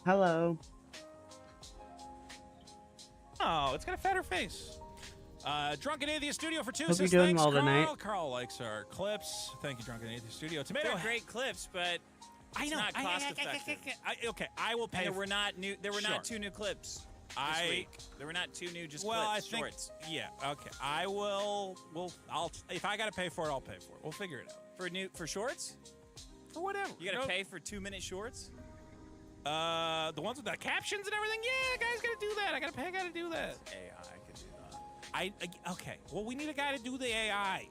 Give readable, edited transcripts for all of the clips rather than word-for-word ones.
Hello. Oh, it's got a fatter face. Drunken Atheist Studio for 2 Hope says you're doing thanks, well Carl. tonight. Carl likes our clips. Thank you, Drunken Atheist Studio. Tomato. They're great clips, but I know. not cost effective. Okay, I will pay. And there were not new. There were Sure. not 2 new clips this week. There were not 2 new just Well, clips. I think. Shorts Yeah. Okay. I will. I'll. If I gotta pay for it, I'll pay for it. We'll figure it out. for shorts. For whatever. You gotta pay for 2-minute shorts. The ones with the captions and everything. Yeah, guys gotta do that. I gotta pay. I gotta do that. AI could do that. Okay. Well, we need a guy to do the AI.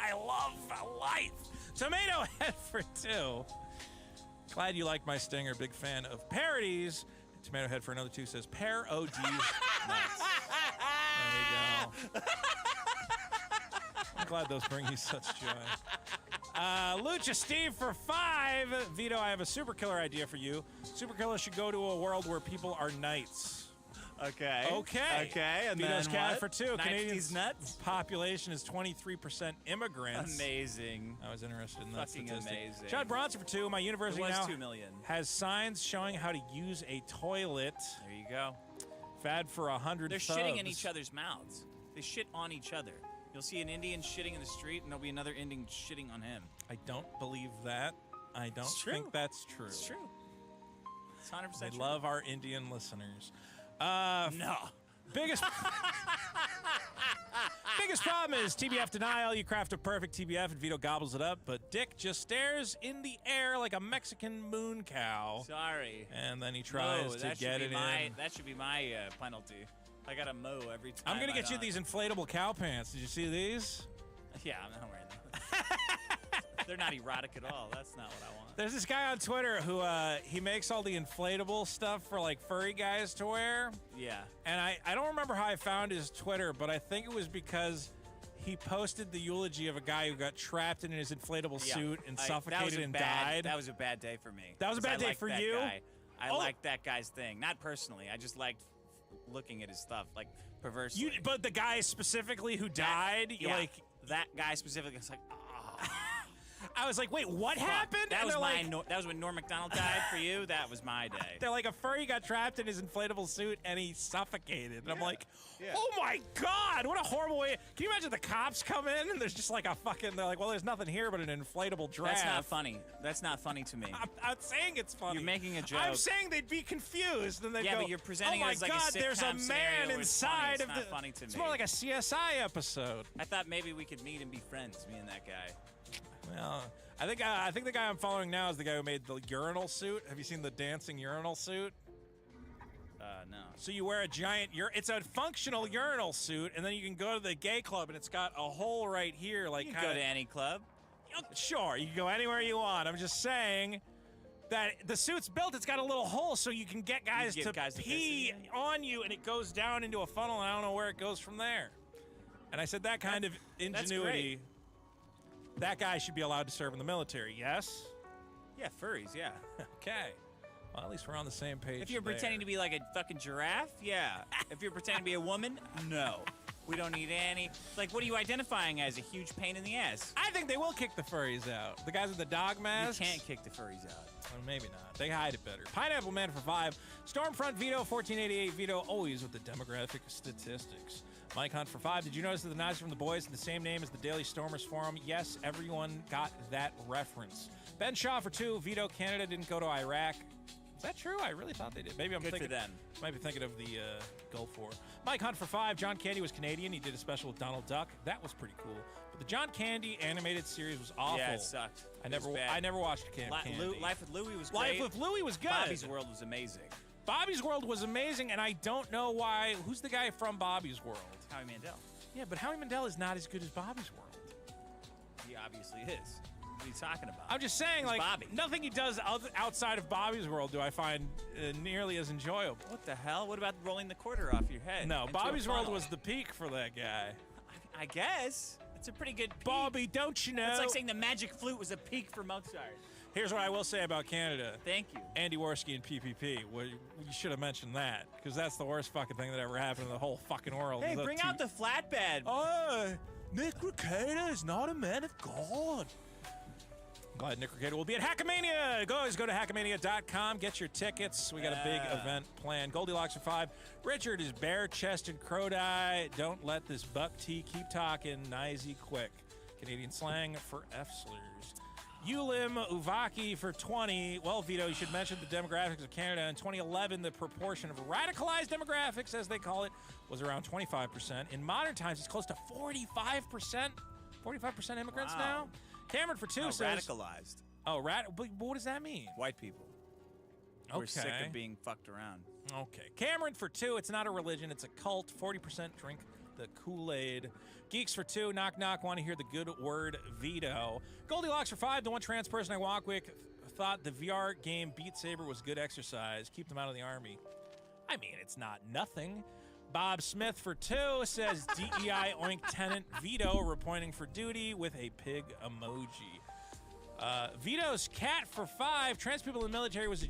I love life. Tomato Head for 2. Glad you liked my stinger. Big fan of parodies. Tomato Head for another 2 says pair OGs nuts. There you go. I'm glad those bring you such joy. Lucha Steve for 5. Vito, I have a super killer idea for you. Super killer should go to a world where people are knights. Okay. Okay. And Vito's then cat what? for 2. Knights Canadian these nuts. population is 23% immigrants. Amazing. I was interested in that Fucking statistic. amazing. Chad Bronson for 2. My university It was now 2 million. has signs showing how to use a toilet. There you go. Fad for 100 They're thugs. shitting in each other's mouths. They shit on each other. You'll see an Indian shitting in the street, and there'll be another Indian shitting on him. I don't believe that. I don't It's true. think that's true. It's true. It's 100% We true. love our Indian listeners. No. Biggest biggest problem is TBF denial. You craft a perfect TBF and Vito gobbles it up, but Dick just stares in the air like a Mexican moon cow. Sorry. And then he tries to get it in. That should be my penalty. I got to mow every time. I'm gonna get you don't. these inflatable cow pants. Did you see these? Yeah, I'm not wearing those. They're not erotic at all. That's not what I want. There's this guy on Twitter who he makes all the inflatable stuff for like furry guys to wear. Yeah. And I don't remember how I found his Twitter, but I think it was because he posted the eulogy of a guy who got trapped in his inflatable suit and suffocated and died. That was a bad day for me. That was a bad day for you? I liked that guy's thing. Not personally. I just liked looking at his stuff, like perversely. But the guy specifically who died, that guy specifically was like, oh. I was like, wait, what happened? That and was that was when Norm Macdonald died for you. That was my day. They're like, a furry got trapped in his inflatable suit and he suffocated. And I'm like, oh my God, what a horrible way. Can you imagine the cops come in and there's just like a fucking, they're like, well, there's nothing here but an inflatable draft. That's not funny. That's not funny to me. I'm not saying it's funny. You're making a joke. I'm saying they'd be confused and they'd go, but you're presenting oh my it as like God, a there's a sitcom scenario man where it's funny. inside It's of not the. funny to It's me. more like a CSI episode. I thought maybe we could meet and be friends, me and that guy. Well, I think the guy I'm following now is the guy who made the urinal suit. Have you seen the dancing urinal suit? No. So you wear a giant it's a functional urinal suit, and then you can go to the gay club, and it's got a hole right here, like You can go to any club. Sure, you can go anywhere you want. I'm just saying that the suit's built. It's got a little hole, so you can get guys to pee on you, and it goes down into a funnel, and I don't know where it goes from there. And I said that kind of ingenuity. That guy should be allowed to serve in the military, yes? Yeah, furries, yeah. Okay. Well, at least we're on the same page. If you're pretending to be like a fucking giraffe, yeah. If you're pretending to be a woman, no. We don't need any. Like, what are you identifying as? A huge pain in the ass? I think they will kick the furries out. The guys with the dog masks. You can't kick the furries out. Well, maybe not. They hide it better. Pineapple Man for 5. Stormfront Vito, 1488 Vito, always with the demographic statistics. Mike Hunt for 5. Did you notice that the Nazis from the Boys had the same name as the Daily Stormers Forum? Yes, everyone got that reference. Ben Shaw for 2. Vito, Canada didn't go to Iraq. Is that true? I really thought they did. Maybe I'm Good thinking. for them. Might be thinking of the Gulf War. Mike Hunt for 5. John Candy was Canadian. He did a special with Donald Duck. That was pretty cool. But the John Candy animated series was awful. Yeah, it sucked. I never watched Candy. Life with Louie was great. Life with Louie was good. Bobby's World was amazing. Bobby's World was amazing, and I don't know why. Who's the guy from Bobby's World? Howie Mandel. Yeah, but Howie Mandel is not as good as Bobby's World. He obviously is. What are you talking about? I'm just saying, He's like, Bobby. nothing he does outside of Bobby's World do I find nearly as enjoyable. What the hell? What about rolling the quarter off your head? No, into Bobby's a World funnel? was the peak for that guy. I guess. It's a pretty good peak. Bobby, don't you know? It's like saying the magic flute was a peak for Mozart. Here's what I will say about Canada. Thank you. Andy Worski and PPP. Well, you should have mentioned that, because that's the worst fucking thing that ever happened in the whole fucking world. Hey, bring out the flatbed. Oh, Nick Recato is not a man of God. Glad Nick Ricada will be at Hackamania. Always go to hackamania.com. Get your tickets. We got a big event planned. Goldilocks for 5. Richard is bare-chested crowdie. Don't let this buck tea keep talking. Nicey quick. Canadian slang for F-slurs. Ulim Uvaki for 20. Well, Vito, you should mention the demographics of Canada. In 2011, the proportion of radicalized demographics, as they call it, was around 25%. In modern times, it's close to 45%. 45% immigrants now. Cameron for 2 says... radicalized. Oh, but what does that mean? White people. We're sick of being fucked around. Okay. Cameron for 2. It's not a religion. It's a cult. 40% drink the Kool-Aid. Geeks for 2. Knock, knock. Want to hear the good word veto. Goldilocks for 5. The one trans person I walk with thought the VR game Beat Saber was good exercise. Keep them out of the army. I mean, it's not nothing. Bob Smith for 2 says DEI oink tenant veto reporting for duty with a pig emoji. Vito's cat for 5. Trans people in the military was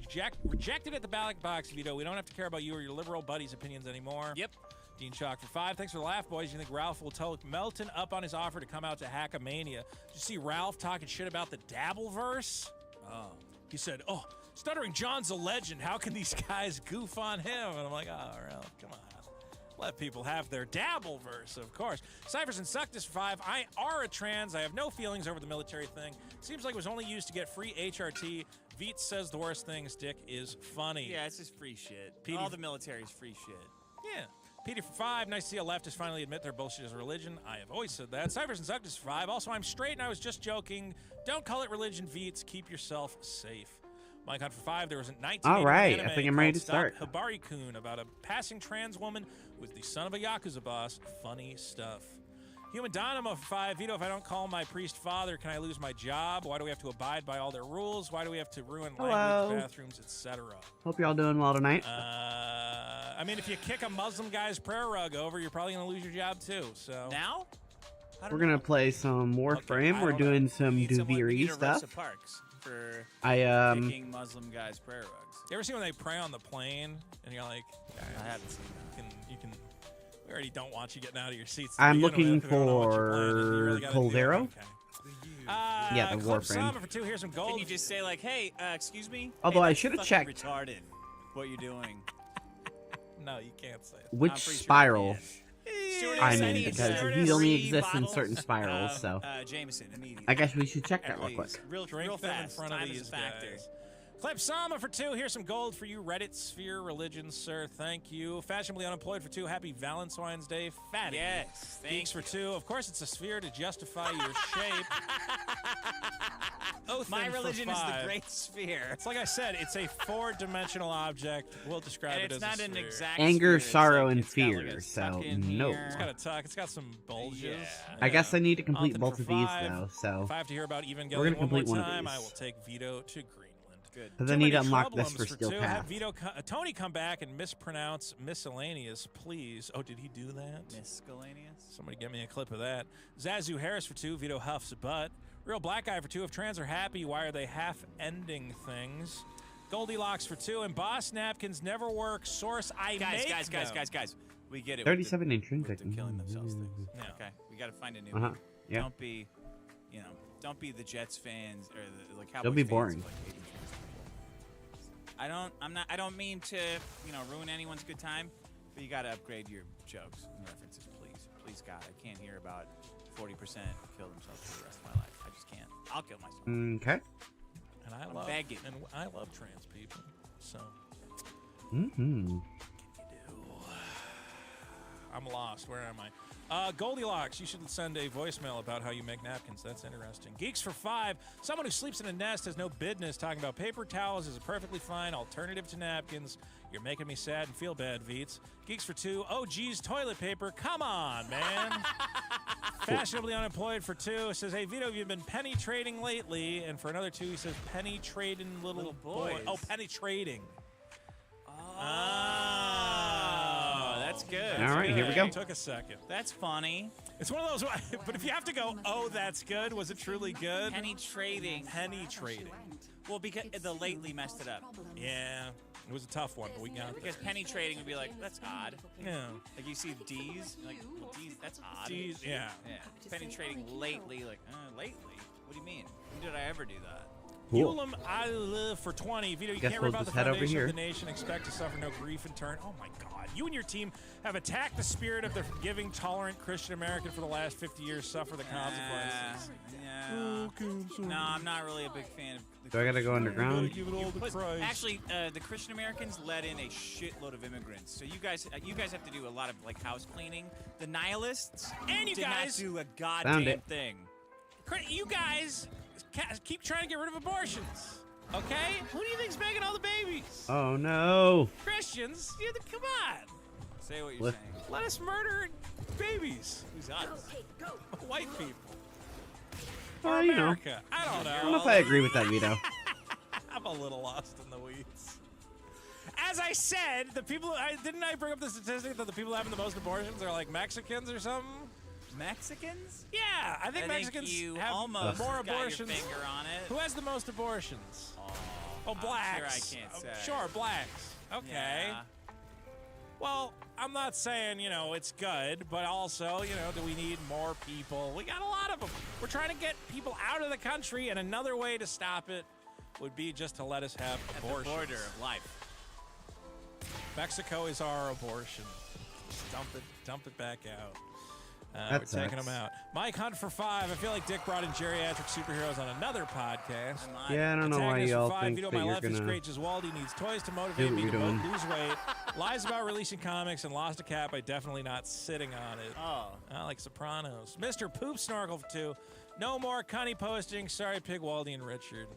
rejected at the ballot box, Vito. We don't have to care about you or your liberal buddies' opinions anymore. Yep. Dean Shock for 5. Thanks for the laugh, boys. You think Ralph will tell Melton up on his offer to come out to Hackamania? Did you see Ralph talking shit about the Dabbleverse? Oh. He said, Stuttering John's a legend. How can these guys goof on him? And I'm like, Ralph, come on. Let people have their Dabbleverse, of course. Cyphers and Suctus for 5. I are a trans. I have no feelings over the military thing. Seems like it was only used to get free HRT. Veets says the worst thing, Dick is funny. Yeah, it's just free shit. Petey, all the military's free shit. Yeah. Petey for 5. Nice to see a leftist finally admit their bullshit is a religion. I have always said that. Cyphers and Suctus for 5. Also, I'm straight and I was just joking. Don't call it religion, Veets. Keep yourself safe. Mike Hunt for 5. There was a 1980 All right, anime I think I'm ready to called start. Stop Hibari-kun about a passing trans woman with the son of a Yakuza boss. Funny stuff. Human Dynamo for 5. Vito, if I don't call my priest father, can I lose my job? Why do we have to abide by all their rules? Why do we have to ruin language, bathrooms, etc.? Hope you're all doing well tonight. I mean, if you kick a Muslim guy's prayer rug over, you're probably going to lose your job too. So now? We're going to play some Warframe. We're doing some Duviri stuff. Parks for kicking Muslim guys' prayer rugs. You ever see when they pray on the plane and you're like, I haven't seen that. You can. We already don't want you getting out of your seats. I'm looking for Coldero. Yeah, the Warframe. For 2, here's some gold. Can you just say like, hey, excuse me? Although hey, I should have checked. Retarded. What you're doing? No, you can't say it. Which spiral Sure I'm in, because he only exists in certain spirals. So Jameson, immediately. I guess we should check that real quick. Real fast. In front of these guys. Clip Sama for 2. Here's some gold for you, Reddit sphere religion, sir. Thank you. Fashionably unemployed for 2. Happy Valentine's Day, fatty. Yes, Geeks for 2. Of course, it's a sphere to justify your shape. My religion is the great sphere. It's like I said, it's a 4-dimensional object. We'll describe it as not a an sphere. exact Anger, sphere. sorrow, Like and fear. like So no. It's got a tuck. It's got some bulges. Yeah. I guess I need to complete Anthem both for of these 5. though. So If I have to hear about Evangelion we're gonna one more complete one of time, these. I will take Vito to Greenland. Good. because I need to unlock this for Steel 2. Have Path. Vito, Tony come back and mispronounce miscellaneous, please. Oh, did he do that? Miscellaneous? Somebody get me a clip of that. Zazu Harris for 2. Vito huffs butt. Real Black Guy for 2. If trans are happy, why are they half-ending things? Goldilocks for 2. And Boss Napkins never work. Source, I make Guys. We get it. 37 intrinsic. With the killing themselves things. Yeah. Okay. We got to find a new Uh-huh. one. Yeah. Don't be the Jets fans or the Cowboys They'll be fans boring. of, like, Asian trans people. I don't mean to, ruin anyone's good time, but you got to upgrade your jokes and references, please. Please, God. I can't hear about 40% kill themselves for the rest of my life. I just can't. I'll kill myself. Okay. And I I'm love begging. And I love trans people. So Mm-hmm. I'm lost. Where am I? Goldilocks, you should send a voicemail about how you make napkins. That's interesting. Geeks for 5. Someone who sleeps in a nest has no business talking about paper towels is a perfectly fine alternative to napkins. You're making me sad and feel bad, Veets. Geeks for 2. Oh, geez, toilet paper. Come on, man. Fashionably unemployed for 2. Says, hey, Vito, have you been penny trading lately? And for another 2, he says, penny trading little boy. Oh, penny trading. Oh, that's good. All right, here we go. It took a second. That's funny. It's one of those, but if you have to go, oh, that's good. Was it truly good? Penny trading. Penny trading. Well, because the lately messed it up. Yeah, it was a tough one, but we got it. Because penny trading would be like, that's odd. Yeah. Like you see D's, like, well, D's, that's odd. Jeez, yeah. Yeah. Penny trading lately, like, lately. What do you mean? When did I ever do that? Cool. Ulam, I live for 20. Vito, you Guess can't we'll rip out the just head over foundation here. of the nation, expect to suffer no grief in turn. Oh my God. You and your team have attacked the spirit of the forgiving, tolerant Christian American for the last 50 years. Suffer the consequences. No, I'm not really a big fan of the Do I gotta go underground? Give it all to Christ. Actually, the Christian Americans let in a shitload of immigrants, so you guys have to do a lot of like house cleaning. The nihilists And you did guys- not do a Found goddamn it. thing. You guys keep trying to get rid of abortions. Okay? Who do you think's making all the babies? Oh no. Christians? Come on. Say what you're Lift. saying. Let us murder babies. Who's us? White people. Well, you know. America. I don't I don't know know. if I agree with that, Vito. I'm a little lost in the weeds. As I said, the people. Didn't I bring up the statistic that the people having the most abortions are like Mexicans or something? Mexicans? Yeah, I think Mexicans you have almost more got abortions. your finger on it. Who has the most abortions? Oh, I'm blacks. sure I can't say. Sure, blacks. Okay. Yeah. Well, I'm not saying, it's good, but also, do we need more people? We got a lot of them. We're trying to get people out of the country, and another way to stop it would be just to let us have At the abortions. border of life. Mexico is our abortion. Just dump it back out. That We're taking sucks. them out. Mike Hunt for 5. I feel like Dick brought in geriatric superheroes on another podcast. Yeah, I don't know why Antagonist for y'all 5, think Vito, that my you're life is gonna great. Giswaldi needs toys to do motivate what me you're to doing. lose weight. Lies about releasing comics and lost a cat by definitely not sitting on it. Oh. Like Sopranos. Mr. Poop Snorkel for 2. No more cunny posting. Sorry, Pig, Waldy, and Richard.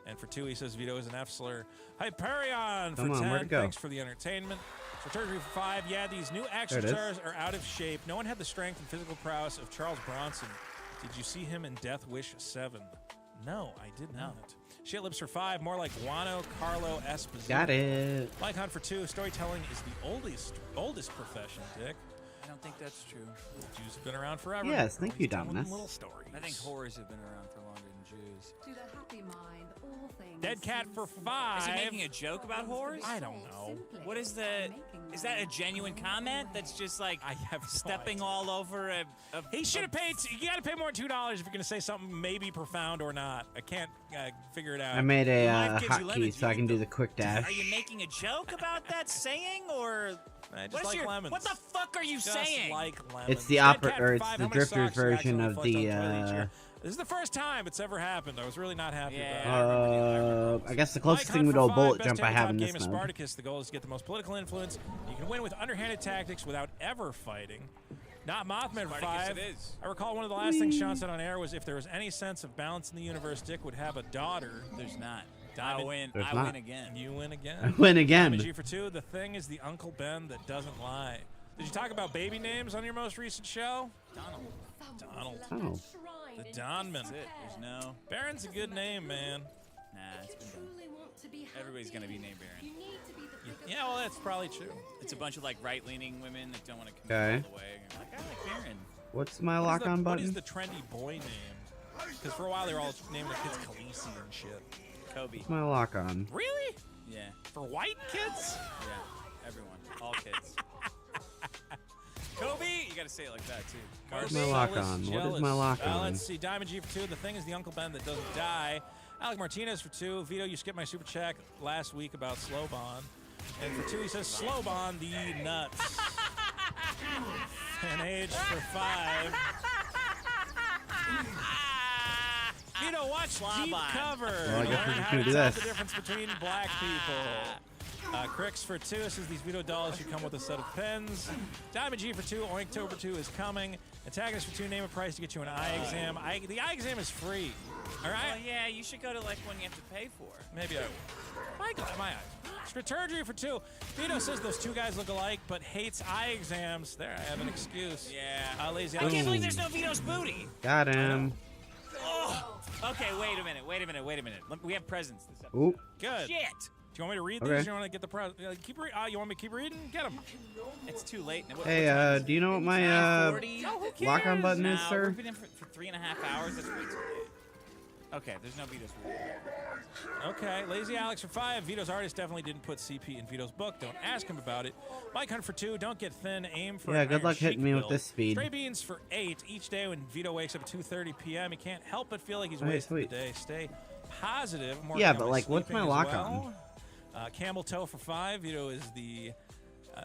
And for 2, he says Vito is an F-slur. Hyperion for Come on, 10. where'd it go? Thanks for the entertainment. For Surgery for 5, yeah, these new action There it is. stars are out of shape. No one had the strength and physical prowess of Charles Bronson. Did you see him in Death Wish 7? No, I did not. Shit Lips for 5, more like Guano Carlo Esposito. Got it. Mike Hunt for 2, storytelling is the oldest profession, Dick. I don't think that's true. Jews have been around forever. Yes, thank you, Telling them Dominus. little stories. I think horrors have been around for longer than Jews. To the happy mind, all things Dead Cat for seem 5. Is he making a joke about horrors? I don't know. What is the? Is that a genuine comment? That's just like I have no stepping idea. all over a. He should have paid. You got to pay more than $2 if you're going to say something maybe profound or not. I can't figure it out. I made a Life gives you hotkey lemons, so I you can eat do them. the quick dash. Are you making a joke about that saying, or I just what's like your, lemons. what the fuck are you Just saying? like lemons. It's the Dead opera, Cat or for it's 5, the how many Drifters socks are version actually of flushed the. down the toilet each year? This is the first time it's ever happened. I was really not happy Yeah. about it. I guess the Mike closest Hunt thing we for to a 5, bullet best jump I tabletop have in game this is mode. Spartacus. The goal is to get the most political influence. You can win with underhanded tactics without ever fighting. Not Mothman for Spartacus 5. it is. I recall one of the last things Sean said on air was if there was any sense of balance in the universe, Dick would have a daughter. There's not. Diamond- I win. There's I not. win again. You win again. I win again. Diamond G for 2. The Thing is the Uncle Ben that doesn't lie. Did you talk about baby names on your most recent show? Donald. Donald. Oh. The Donman. That's it. There's no. Baron's a good name, man. Nah, it's been done. Everybody's gonna be named Baron. Yeah, well, that's probably true. It's a bunch of like right-leaning women that don't want to commit Okay. all the way. You're like, I like Baron. What's my What is lock-on What is button? the trendy boy name? Because for a while they were all naming their kids Khaleesi and shit. Kobe. What's my lock-on? Really? Yeah. For white kids? Yeah. Everyone. All kids. Kobe. You gotta say it like that too. What's Kobe. my lock-on? What is my lock-on? Let's see. Diamond G for 2. The Thing is the Uncle Ben that doesn't die. Alec Martinez for 2. Vito, you skipped my super chat last week about Slowbon. And for 2, he says Slowbon the nuts. And age for 5. Vito, watch Deep Slobon. Cover. Well, I to guess learn we're just how gonna to do tell this. the difference between black people. Crix for 2 says these Vito dolls should come with a set of pens. Diamond G for 2. Oinktober 2 is coming. Antagonist for 2. Name a price to get you an eye exam. The eye exam is free. All right? Well, yeah, you should go to like one you have to pay for. Maybe I will. My eyes. Strategy for 2. Vito says those two guys look alike, but hates eye exams. There, I have an excuse. Yeah. Lazy. I can't believe Boom. there's no Vito's booty. Got him. Oh. Okay, wait a minute. We have presents this episode. Oop. Good. Shit. Do you want me to read Okay. these? Or you want to get the prize? Keep reading. You want me to keep reading? Get them. It's too late. Now, what Hey, time is it? do you know what my 9:40? lock-on button is, Nah, sir? We've been in for 3.5 hours. That's way too late. Okay, there's no Vito's really. Okay, Lazy Alex for 5. Vito's artist definitely didn't put CP in Vito's book. Don't ask him about it. Mike Hunt for 2. Don't get thin. Aim for Yeah, an good Iron luck hitting Sheik me with build. this speed. Stray Beans for 8. Each day when Vito wakes up at 2:30 p.m., he can't help but feel like he's Okay, wasted sweet. the day. Stay positive. I'm Yeah, working but, on my like, what's sleeping my as lock well. Camel Toe for 5. Vito is the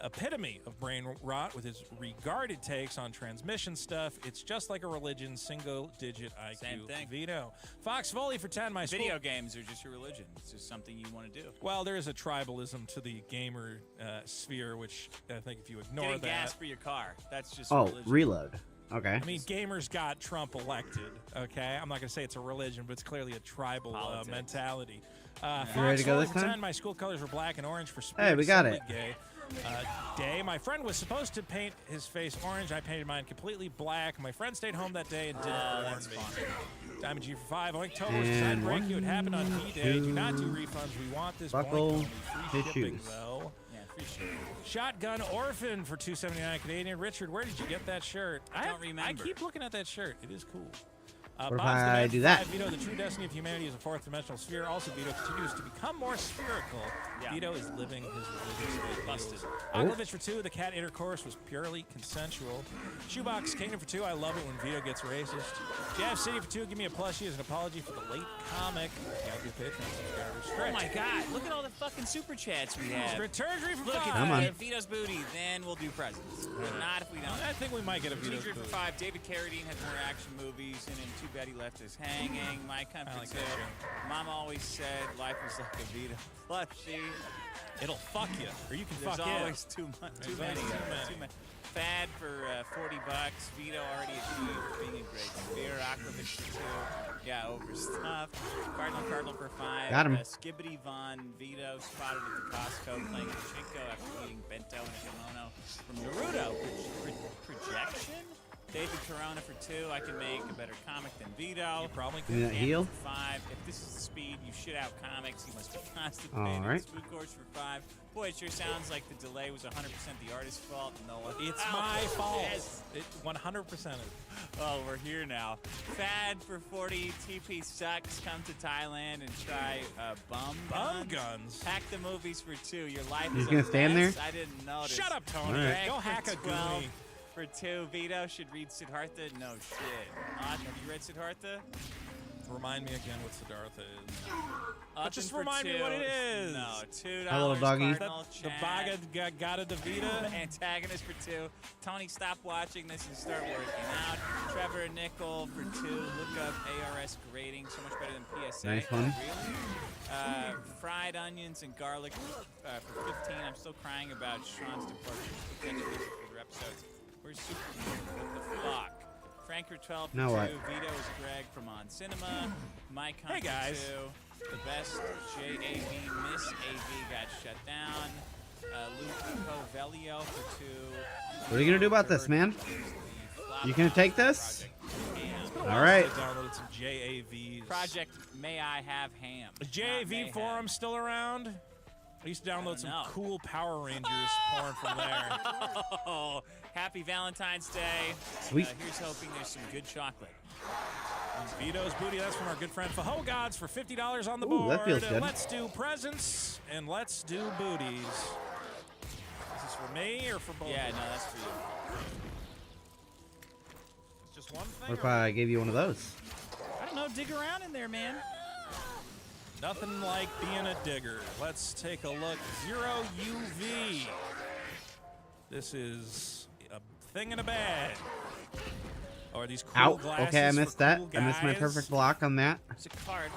epitome of brain rot with his regarded takes on transmission stuff. It's just like a religion, single-digit IQ. Same thing. Vito. Fox Foley for 10. My Video school. games are just your religion. It's just something you want to do. Well, there is a tribalism to the gamer sphere, which I think if you ignore Getting that. gas for your car. That's just Oh, religion. reload. Okay. I mean, gamers got Trump elected, okay? I'm not going to say it's a religion, but it's clearly a tribal Politics. mentality. You ready to go this Foley for time? 10. My school colors were black and orange for Spirit Hey, we got Assembly it. Day. My friend was supposed to paint his face orange. I painted mine completely black. My friend stayed home that day and didn't warn That's me. fun. Diamond G for 5. October was And designed to break you. It 1, happened on D-Day. Do not do 2, refunds. We want this buckle, point only. Free his shipping, shoes. though. Yeah, free shipping. Shotgun Orphan for $2.79 Canadian. Richard, where did you get that shirt? I don't I remember. keep looking at that shirt. It is cool. What if Bob's the I Man do for that? 5. Vito, the true destiny of humanity is a fourth dimensional sphere. Also, Vito continues to become more spherical. Yeah. Vito is living his religious ideals. Busted. Oglovich for 2. The cat intercourse was purely consensual. Shoebox Kingdom for 2. I love it when Vito gets racist. Jeff City for 2. Give me a plushie as an apology for the late comic. Gotta be Patreon subscribers. Oh Stretch. my God! Look at all the fucking super chats we have. Returgery for Look, 5. if Come we on. get Vito's booty, then we'll do presents. But not if we don't. I think we might get a Vito's Teacher for booth. 5. David Carradine has more action movies, and in Too Bad He Left Us Hanging. My I Comfort like Too. that show. Mom always said life was like a Vito plushie. It'll fuck you, or you can There's fuck always it. too There's many. always too many. Too many. Fad for $40. Vito already achieved being a great sphere. Aquavich for 2. Yeah, overstuffed. Cardinal for 5. Got him. Skibbity Von Vito spotted at the Costco playing Pachinko after eating bento and a kimono from Naruto. Projection? David Corona for 2. I can make a better comic than Vito. You probably Give me could. that heal. For 5. If this is the speed you shit out comics, you must be constipated. All right. Spook Course for 5. Boy, it sure sounds like the delay was 100% the artist's fault. No one. It's my fault. Yes. It 100%. Oh, we're here now. Fad for 40. TP sucks. Come to Thailand and try bum Bum guns. guns. Hack the movies for 2. Your life He's is gonna a stand mess. there? I didn't notice. Shut up, Tony. All right. Go Greg hack for a 12 goonie. For 2. Vito should read Siddhartha. No shit. Have you read Siddhartha? Remind me again what Siddhartha is. Upton just for remind me 2. what it is. No, $2. Hi, little doggy. Cardinal The Chad. Baga Gata Davida. Antagonist for 2. Tony, stop watching this and start working out. Trevor Nickel for 2. Look up ARS grading. So much better than PSA. Nice one. Really? Fried onions and garlic for 15. I'm still crying about Sean's departure. Potentially for episodes. Where's Superman? What the fuck? Franker 12 for Now 2. what? Vito is Greg from On Cinema. Mike Hunt Hey, guys. for 2. The best JAV Miss AV got shut down. Luke Covelio for 2. What are you gonna do about this, man? You gonna take this? All right. I downloaded some JAVs. Project May I Have Ham. Is Not May JAV Have. forum still around? I used to download some know. cool Power Rangers porn from there. Oh, happy Valentine's Day. Sweet. Here's hoping there's some good chocolate. Vito's Booty, that's from our good friend Faho Gods for $50 on the Ooh, board. that feels good. Let's do presents and let's do booties. Is this for me or for both? Yeah, of no, us? that's for you. Just one thing? What if or- I gave you one of those? I don't know. Dig around in there, man. Nothing like being a digger. Let's take a look. 0 UV. This is a thing in a bag. Or these cool Ow. glasses Okay, I for missed that. cool I missed my guys. perfect block on that. It's a card.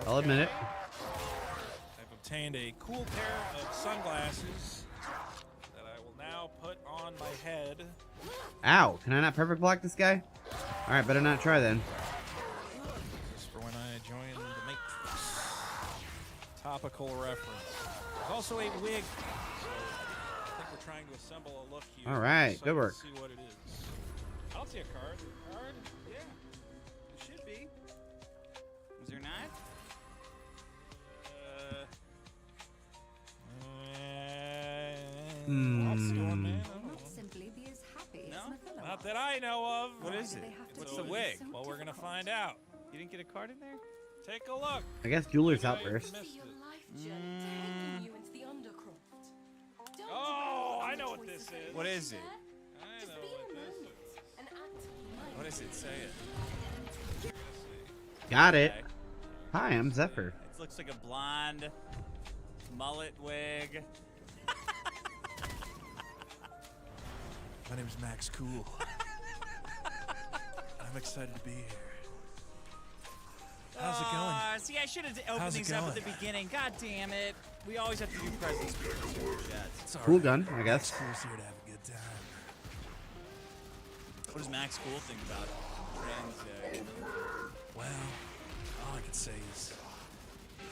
I'll admit it. I've obtained a cool pair of sunglasses that I will now put on my head. Ow. Can I not perfect block this guy? All right, better not try then. This is for when I join the Matrix. Topical reference. There's also a wig. So I think we're trying to assemble a look here. All right, so good I can work. See what it is. I don't see a card. Card? Yeah. It should be. Is there not? What's going, man? I don't know. Not simply be as happy No? as Mathilda. Not that I know of. What Why is do it? they have to What's be the wig? so Well, we're gonna difficult? find out. You didn't get a card in there? Take a look. I guess Jeweler's Yeah, Outburst. you missed Your it. life journey taking you into the undercroft. Don't Oh, dwell on I the know what choices this that is. you What made is it? there. I Just know be in what the this moment and act What does it say? It. Got it. Okay. Hi, I'm Zephyr. It looks like a blonde mullet wig. My name's Max Cool. I'm excited to be here. How's it going? See, I should have opened How's it these up at the going? beginning. God damn it. We always have to do presents for the super chats. It's all Cool right. gun, I guess. Cool's here to have a good time. What does Max Cool think about trans? Well, all I can say is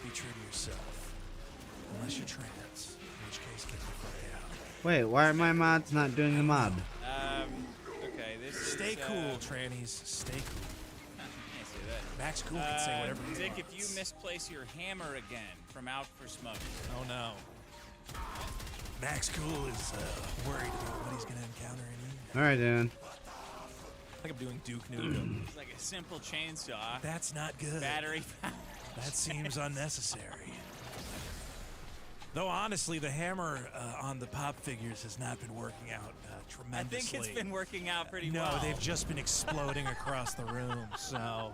be true to yourself. Unless you're trans, in which case get the fuck out. Wait, why are my mods not doing the mod? Okay, this Stay is, cool, trannies. Stay cool. Can't say that. Max Cool can say whatever he Dick, wants. if you misplace your hammer again from Out for Smoke. Oh no. Max Cool is worried about what he's gonna encounter in here. Alright, dude. I think I'm doing Duke Nukem. It's like a simple chainsaw. That's not good. Battery. That seems unnecessary. Though honestly, the hammer on the pop figures has not been working out I tremendously. think it's been working out pretty No, well. they've just been exploding across the room, so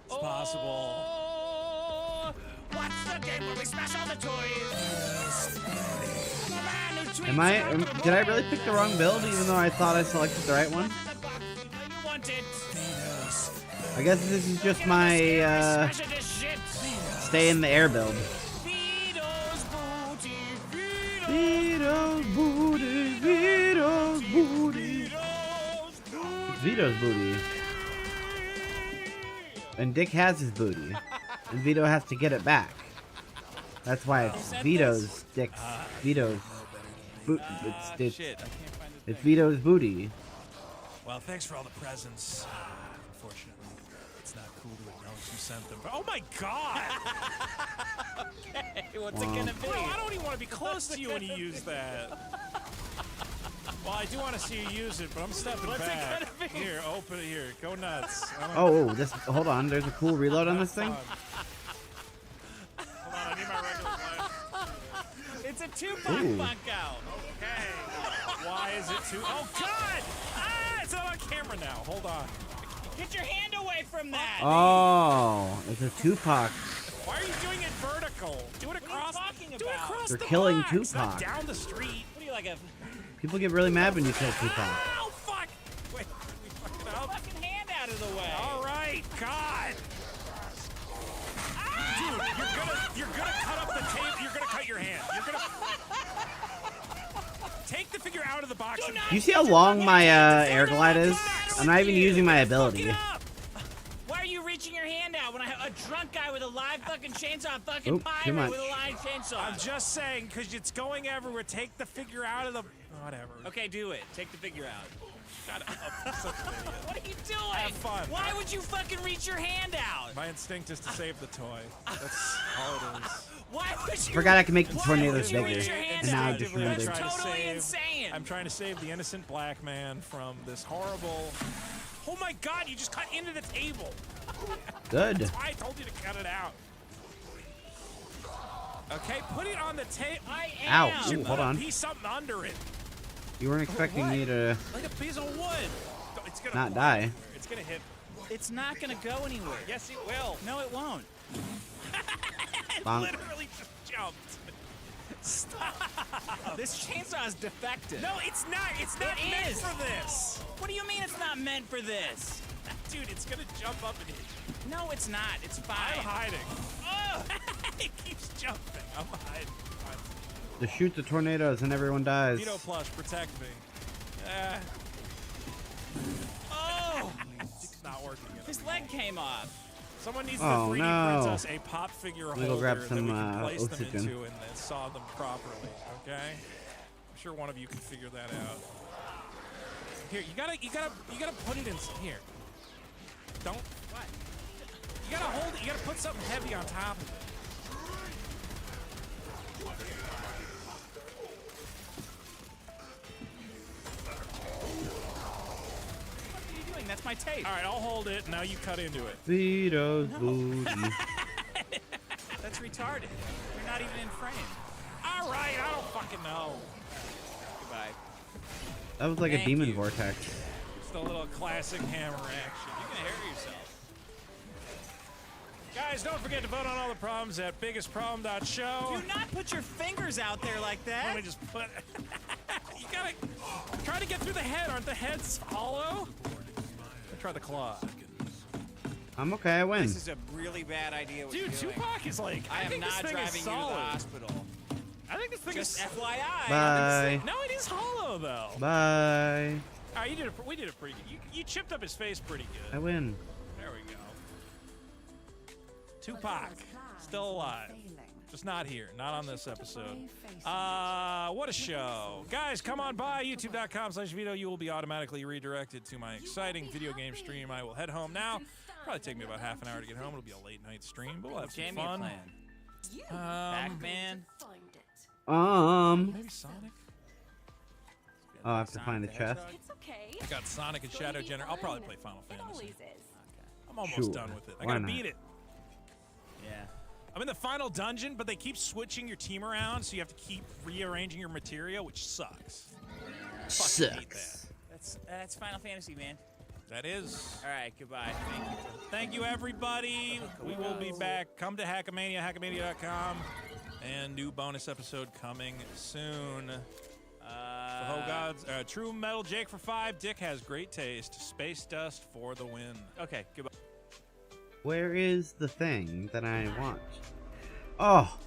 it's possible. Oh, what's the game where we smash all the toys? Am I? Did I really pick the wrong build, even though I thought I selected the right one? You want it? I guess this is just my Smash it to shit. stay in the air build. Vito's booty. Vito's booty, Vito's booty. It's Vito's booty. And Dick has his booty. And Vito has to get it back. That's why it's said Vito's Dick's Vito's boot. It's Shit, I can't find the it's thing. Vito's booty. Well, thanks for all the presents. Unfortunately, it's not cool to acknowledge you sent them. But, oh my god! Hey, what's it gonna be? Bro, I don't even want to be close to you when you use that. Well, I do want to see you use it, but I'm stepping What's it back. gonna be? Here, open it here. Go nuts. I don't- Oh, this. Hold on. There's a cool reload on this thing. Hold on, I need my regular life. It's a Tupac Ooh. bunk out. Okay. Why is it too? Oh God! Ah, it's not on camera now. Hold on. Get your hand away from that. Oh, it's a Tupac. Why are you doing it vertical? Do it What are you across. talking Do it about? across They're the killing box, not Tupac. down the street. What are you, like a People get really mad when you kill Tupac. Oh fuck! Wait, we fucked it up. fucking hand out of the way? All right, God. Dude, you're gonna cut up the tape. You're gonna cut your hand. You're gonna take the figure out of the box. And You see how long my air glide is? I'm not even using my ability. Why are you reaching your hand out when I have a drunk guy with a live fucking chainsaw, fucking Oop, too pirate much. with a live chainsaw? I'm just saying, because it's going everywhere. Take the figure out of the. Whatever. Okay, do it. Take the figure out. Shut up. Such an idiot. What are you doing? Have fun. Why would you fucking reach your hand out? My instinct is to save the toy. That's all it is. Why would you? Forgot I could make the Why tornadoes would you bigger. reach your hand And now I out? just I'm remembered. trying to Totally save- insane. I'm trying to save the innocent black man from this horrible. Oh my God! You just cut into the table. Good. That's why I told you to cut it out. Okay, put it on the table. I Ow. am. Ooh, hold on. Piece something under it, You weren't expecting me to like a piece of wood. It's gonna not fly. die. It's gonna hit. It's not gonna go anywhere. Yes, it will. No, it won't. Bonk. Literally just jumped. Stop. This chainsaw is defective. No, it's not. It's not It meant is. for this. What do you mean it's not meant for this? Dude, it's gonna jump up and hit you. No, it's not. It's fine. I'm hiding. Oh! It keeps jumping. I'm hiding. To shoot the tornadoes and everyone dies. Vito plush, protect me. Oh! It's not working. His leg came off. Someone needs Oh, to 3D no. print us a pop figure me go holder grab that some, we can place them oxygen. into and then saw them properly. Okay? I'm sure one of you can figure that out. Here, you gotta put it in here. Don't. What? You gotta hold it. You gotta put something heavy on top of it. What are you doing? That's my tape. All right, I'll hold it. Now you cut into it. Vito's booty. That's retarded. You're not even in frame. All right, I don't fucking know. Goodbye. That was like Thank a demon you. vortex. Just a little classic hammer action. You're gonna hurt yourself. Guys, don't forget to vote on all the problems at biggestproblem.show. Do not put your fingers out there like that. Let me just put. You gotta try to get through the head. Aren't the heads hollow? Let's try the claw. I'm okay, I win. This is a really bad idea. What Dude, you're doing. Tupac is like. I am think not this thing driving is you to the solid. hospital. I think this thing Just is. FYI. Bye. No, it is hollow though. Bye. All right, we did it pretty good. You chipped up his face pretty I good. win. There we go. Tupac, still alive. Just not here. Not on this episode. What a show. Guys, come on by youtube.com/Vito. You will be automatically redirected to my exciting video game stream. I will head home now. Probably take me about half an hour to get home. It'll be a late night stream, but we'll have some Jam me a fun. plan. Pac-Man. Find it. Maybe Sonic? Oh, I have to find the chest. It's okay. I got Sonic and Shadow Generation. I'll probably play Final It always Fantasy. is. I'm almost Sure. done with it. I Why gotta not? beat it. Yeah. I'm in the final dungeon, but they keep switching your team around, so you have to keep rearranging your materia, which sucks. Fucking hate that. That's Final Fantasy, man. That is. All right, goodbye. Thank you. Thank you, everybody. We will be back. Come to Hackamania, hackamania.com, and new bonus episode coming soon. Oh gods, True Metal Jake for 5. Dick has great taste. Space Dust for the win. Okay, goodbye. Where is the thing that I want? Oh!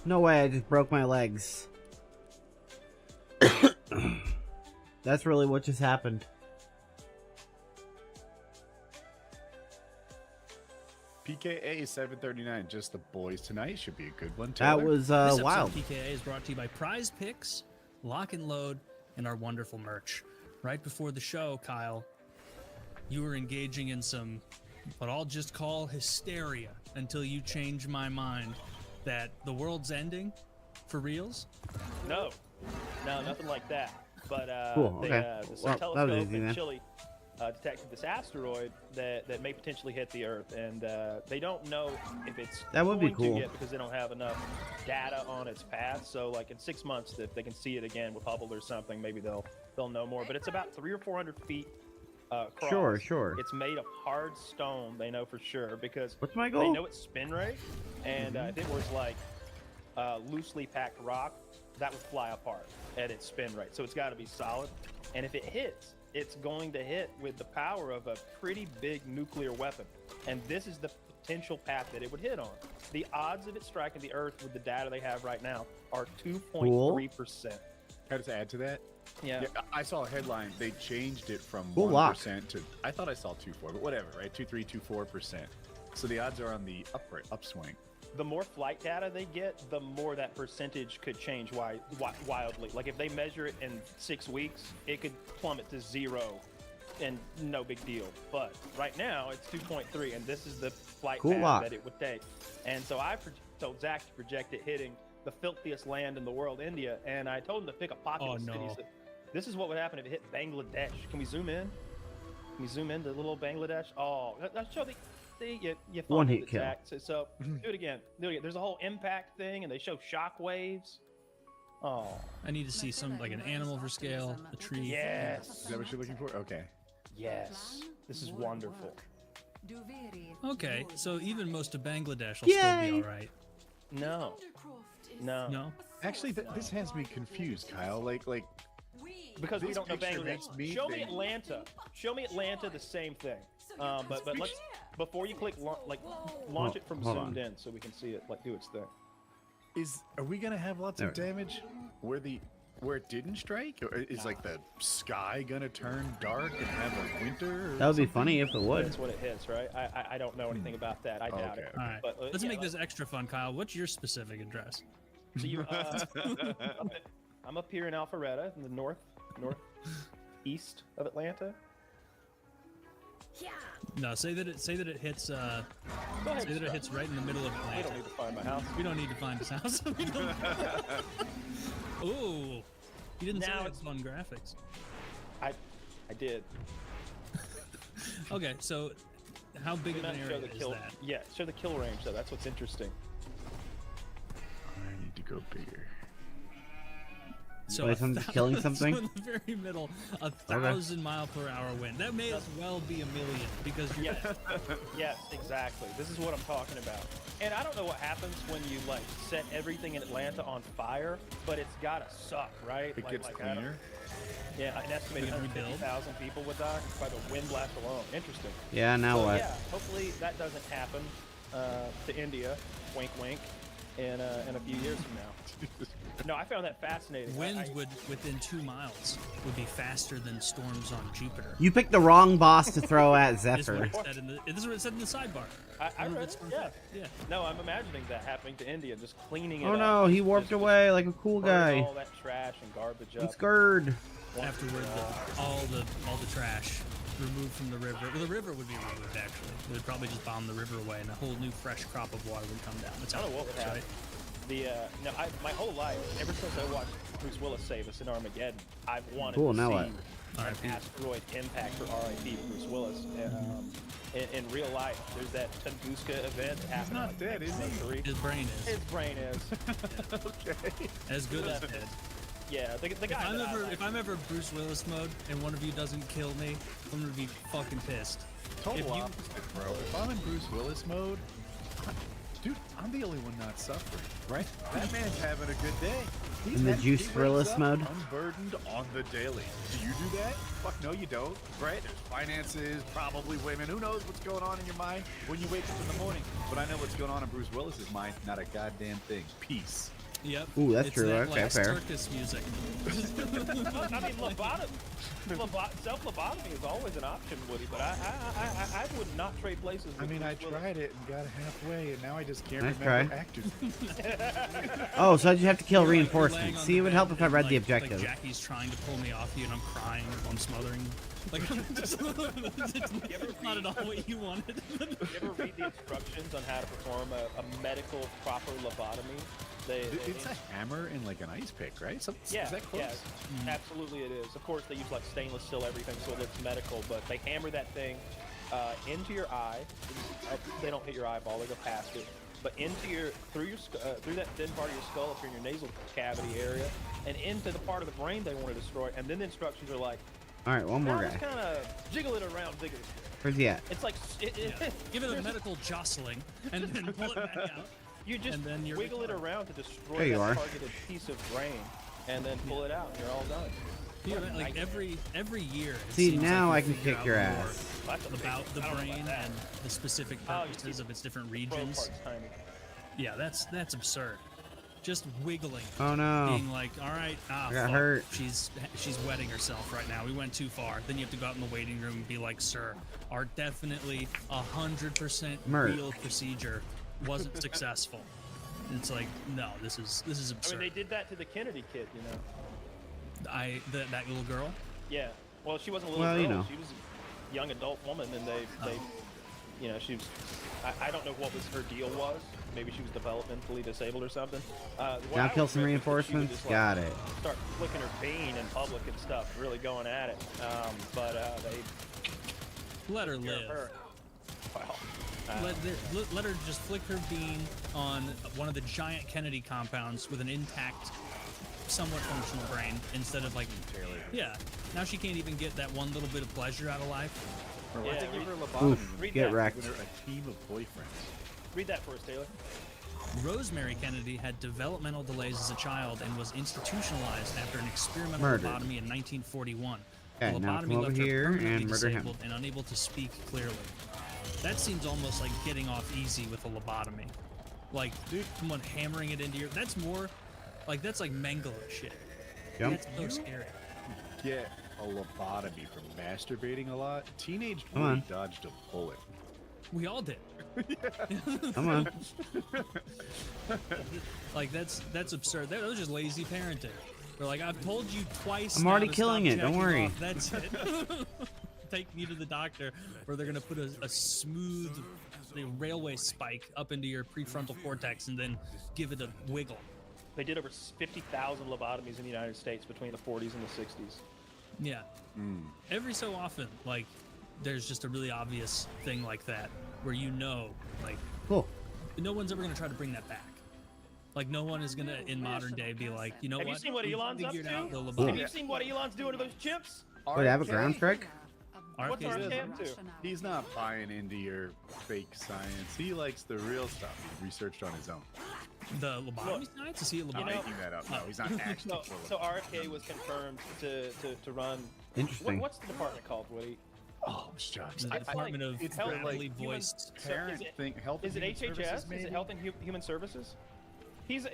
No way, I just broke my legs. That's really what just happened. PKA 739, just the boys tonight. Should be a good one. That Taylor. was This episode wild. of PKA is brought to you by Prize Picks, Lock and Load, and our wonderful merch. Right before the show, Kyle, you were engaging in some, what I'll just call hysteria until you change my mind that the world's ending for reals. No, nothing like that. But Cool, they, okay. the Well, that was telescope easy, in then. Chile detected this asteroid that may potentially hit the Earth, and they don't know if it's That would be going cool. to yet because they don't have enough data on its path. So, like in 6 months, if they can see it again with Hubble or something, maybe they'll know more. But it's about 300 or 400 feet across. Sure. It's made of hard stone. They know for sure because What's my they goal? know its spin rate, and if it was like loosely packed rock, that would fly apart at its spin rate. So it's got to be solid. And if it hits, it's going to hit with the power of a pretty big nuclear weapon. And this is the potential path that it would hit on. The odds of it striking the Earth with the data they have right now are 2.3%. How to add to that? Yeah. I saw a headline. They changed it from Cool lock. 1% to. I thought I saw 2.4, but whatever, right? 2.3, 2.4%. So the odds are on the upswing. The more flight data they get, the more that percentage could change wildly. Like if they measure it in 6 weeks, it could plummet to 0 and no big deal. But right now it's 2.3, and this is the flight Cool path lock. that it would take. And so I told Zach to project it hitting the filthiest land in the world, India, and I told him to pick a populous Oh, no. city. So this is what would happen if it hit Bangladesh. Can we zoom in? Can we zoom in to little Bangladesh? Oh, let's show the. See, you One fumbled hit it, kill. Zach. So do it again. There's a whole impact thing, and they show shock waves. Oh, I need to see some, like an animal for scale, a tree. yes. Is that what you're looking for? Okay. Yes. This is wonderful. Okay, so even most of Bangladesh will still be all right. No. Undercroft is No. No? Actually, this has me confused, Kyle. Like Because we This don't know picture Bangladesh. makes me Show me think- Atlanta. Show me Atlanta, the same thing. But let's before you click launch it from hold zoomed on. in so we can see it do its thing. are we gonna have lots of There. damage where it didn't strike? Or is like the sky gonna turn dark and have a winter? Or That would be something? funny if it would. That's what it hits, right? I don't know anything about that. I doubt Okay. it. All right. But, Let's yeah, make this extra fun, Kyle. What's your specific address? So you, I'm up here in Alpharetta, in the northeast of Atlanta. No, say that it hits. Go ahead, Say that it Scott. hits right in the middle of We Atlanta. don't need to find my house. We don't need to find his house. We don't- Ooh, you didn't say Now it had it's- fun graphics. I did. Okay, so how big Do of not an show area the is kill. that? Yeah, show the kill range though. That's what's interesting. I need to go bigger. So Wait, someone's killing so something? in the very middle, 1,000 mile per hour wind. That may as well be a million because you're Yes, yes, exactly. This is what I'm talking about. And I don't know what happens when you like set everything in Atlanta on fire, but it's gotta suck, right? It gets I don't- cleaner. Yeah, an estimated Did it rebuild? 150,000 people would die by the wind blast alone. Interesting. Yeah, now So, what? yeah, hopefully that doesn't happen to India, wink wink, in a few years from now. No, I found that fascinating. winds would within 2 miles would be faster than storms on Jupiter. You picked the wrong boss to throw at This is what Zephyr. it said in the, this is what it said in the sidebar. I One of read its it, fun yeah. facts. Yeah. No, I'm imagining that happening to India, just cleaning it Oh up. no, he warped Just away like a cool burning guy. all that trash and garbage I'm up. scared. Afterward, all the trash removed from the river. Well, the river would be removed actually. They would probably just bomb the river away, and a whole new fresh crop of water would come down. That's I how don't know it what would works, happen. My whole life, ever since I watched Bruce Willis save us in Armageddon, I've wanted Cool, to now see what? an R.I.P. asteroid impact for R.I.P. Bruce Willis. In real life, there's that Tunguska event happening. not dead, is he? 1903. His brain is His brain is. Okay. as good as dead. Yeah, the guy. If I'm ever Bruce Willis mode and one of you doesn't kill me, I'm gonna be fucking pissed. Total If you- opposite, bro. If I'm in Bruce Willis mode, dude, I'm the only one not suffering, right? That man's having a good day. In the Juice he wakes Willis up mode? Unburdened on the daily. Do you do that? Fuck no, you don't. Right? There's finances, probably women. Who knows what's going on in your mind when you wake up in the morning? But I know what's going on in Bruce Willis's mind. Not a goddamn thing. Peace. Yep. Ooh, that's It's true. that, Okay, like, fair. circus music. I mean, self-lobotomy is always an option, Woody. But I would not trade places. I with mean, I Bruce Willis. tried it and got halfway, and now I just can't Nice remember try. actors. Oh, so you have to kill You're, like, reinforcements. laying on See, it the would bed help if I and, read the like, objective. Like Jackie's trying to pull me off you, and I'm crying while I'm smothering. Like, it's not at all what you wanted. You ever read the instructions on how to perform a medical proper lobotomy? It's a hammer and like an ice pick, right? Yeah, is that close? yeah, absolutely it is. Of course, they use like stainless steel everything, so it looks medical. But they hammer that thing into your eye. They don't hit your eyeball; they go past it. But through that thin part of your skull, up in your nasal cavity area, and into the part of the brain they want to destroy. And then the instructions are like, Alright, one more now guy. just kind of jiggle it around vigorously. Where's he at? It's like Give it a medical jostling, and then pull it back out. you just and then you're wiggle it recovered. around to destroy There you that are. targeted piece of brain, and then pull it out, and you're all done. Yeah, like every year. It See, seems now like I you can figure kick out your more ass. That's about the I don't know brain about that. and the specific Oh, you purposes see of its different Pro regions. part's tiny. Yeah, that's absurd. Just wiggling. Oh no. Being like, all right, I got fuck, hurt. She's wetting herself right now. We went too far. Then you have to go out in the waiting room and be like, sir, our definitely 100% Mert. real procedure wasn't successful. And it's like, no, this is I absurd. mean, they did that to the Kennedy kid, you know. That little girl. Yeah. Well, she wasn't a little Well, girl. you know. She was a young adult woman, and they, you know, she was. I don't know what her deal was. Maybe she was developmentally disabled or something. Now kill some reinforcements? Got it. Start flicking her bean in public and stuff, really going at it. But they Let her took care of live. her. Well, Let her just flick her bean on one of the giant Kennedy compounds with an intact, somewhat functional brain instead of like, yeah. Now she can't even get that one little bit of pleasure out of life. Or why'd they Yeah, give her a Oof, lobotomy? read get that. wrecked. When they're a team of boyfriends. read that for us, Taylor. Rosemary Kennedy had developmental delays as a child and was institutionalized after an experimental Murdered. lobotomy in 1941. Okay, the now lobotomy come over left her here permanently and murder him. disabled and unable to speak clearly. That seems almost like getting off easy with a lobotomy. Like, dude, someone hammering it into your. That's more, like that's like Mengele shit. Yep. That's so scary. Get a lobotomy from masturbating a lot. Teenage Come Woody on. dodged a bullet. We all did. Come on. Like that's absurd. That was just lazy parenting. They're like, I've told you twice. I'm now already to killing stop it, don't jacking worry. off. That's it. Take me to the doctor, where they're gonna put a smooth railway spike up into your prefrontal cortex and then give it a wiggle. They did over 50,000 lobotomies in the United States between the 40s and the 60s. Yeah. Every so often, like there's just a really obvious thing like that where like Cool. no one's ever gonna try to bring that back. Like no one is gonna in modern day be like, you know Have what? you seen what We Elon's up figured to? out the Have lobotomy. you seen what Elon's doing to those chimps? Wait, I have a RFK? ground strike? What's RFK 's RFK good. up to? He's not buying into your fake science. He likes the real stuff. He researched on his own. The lobotomy science? Is he a I'm lobotomy? making that up. No, he's not actually. So RFK was confirmed to run. Interesting. What's the department called, Woody? Oh, shucks. The Department of it's health- Heavily like Voiced. parent is it- thing. Health Is it and Human HHS? Services, Is maybe? it Health and Human Services? He's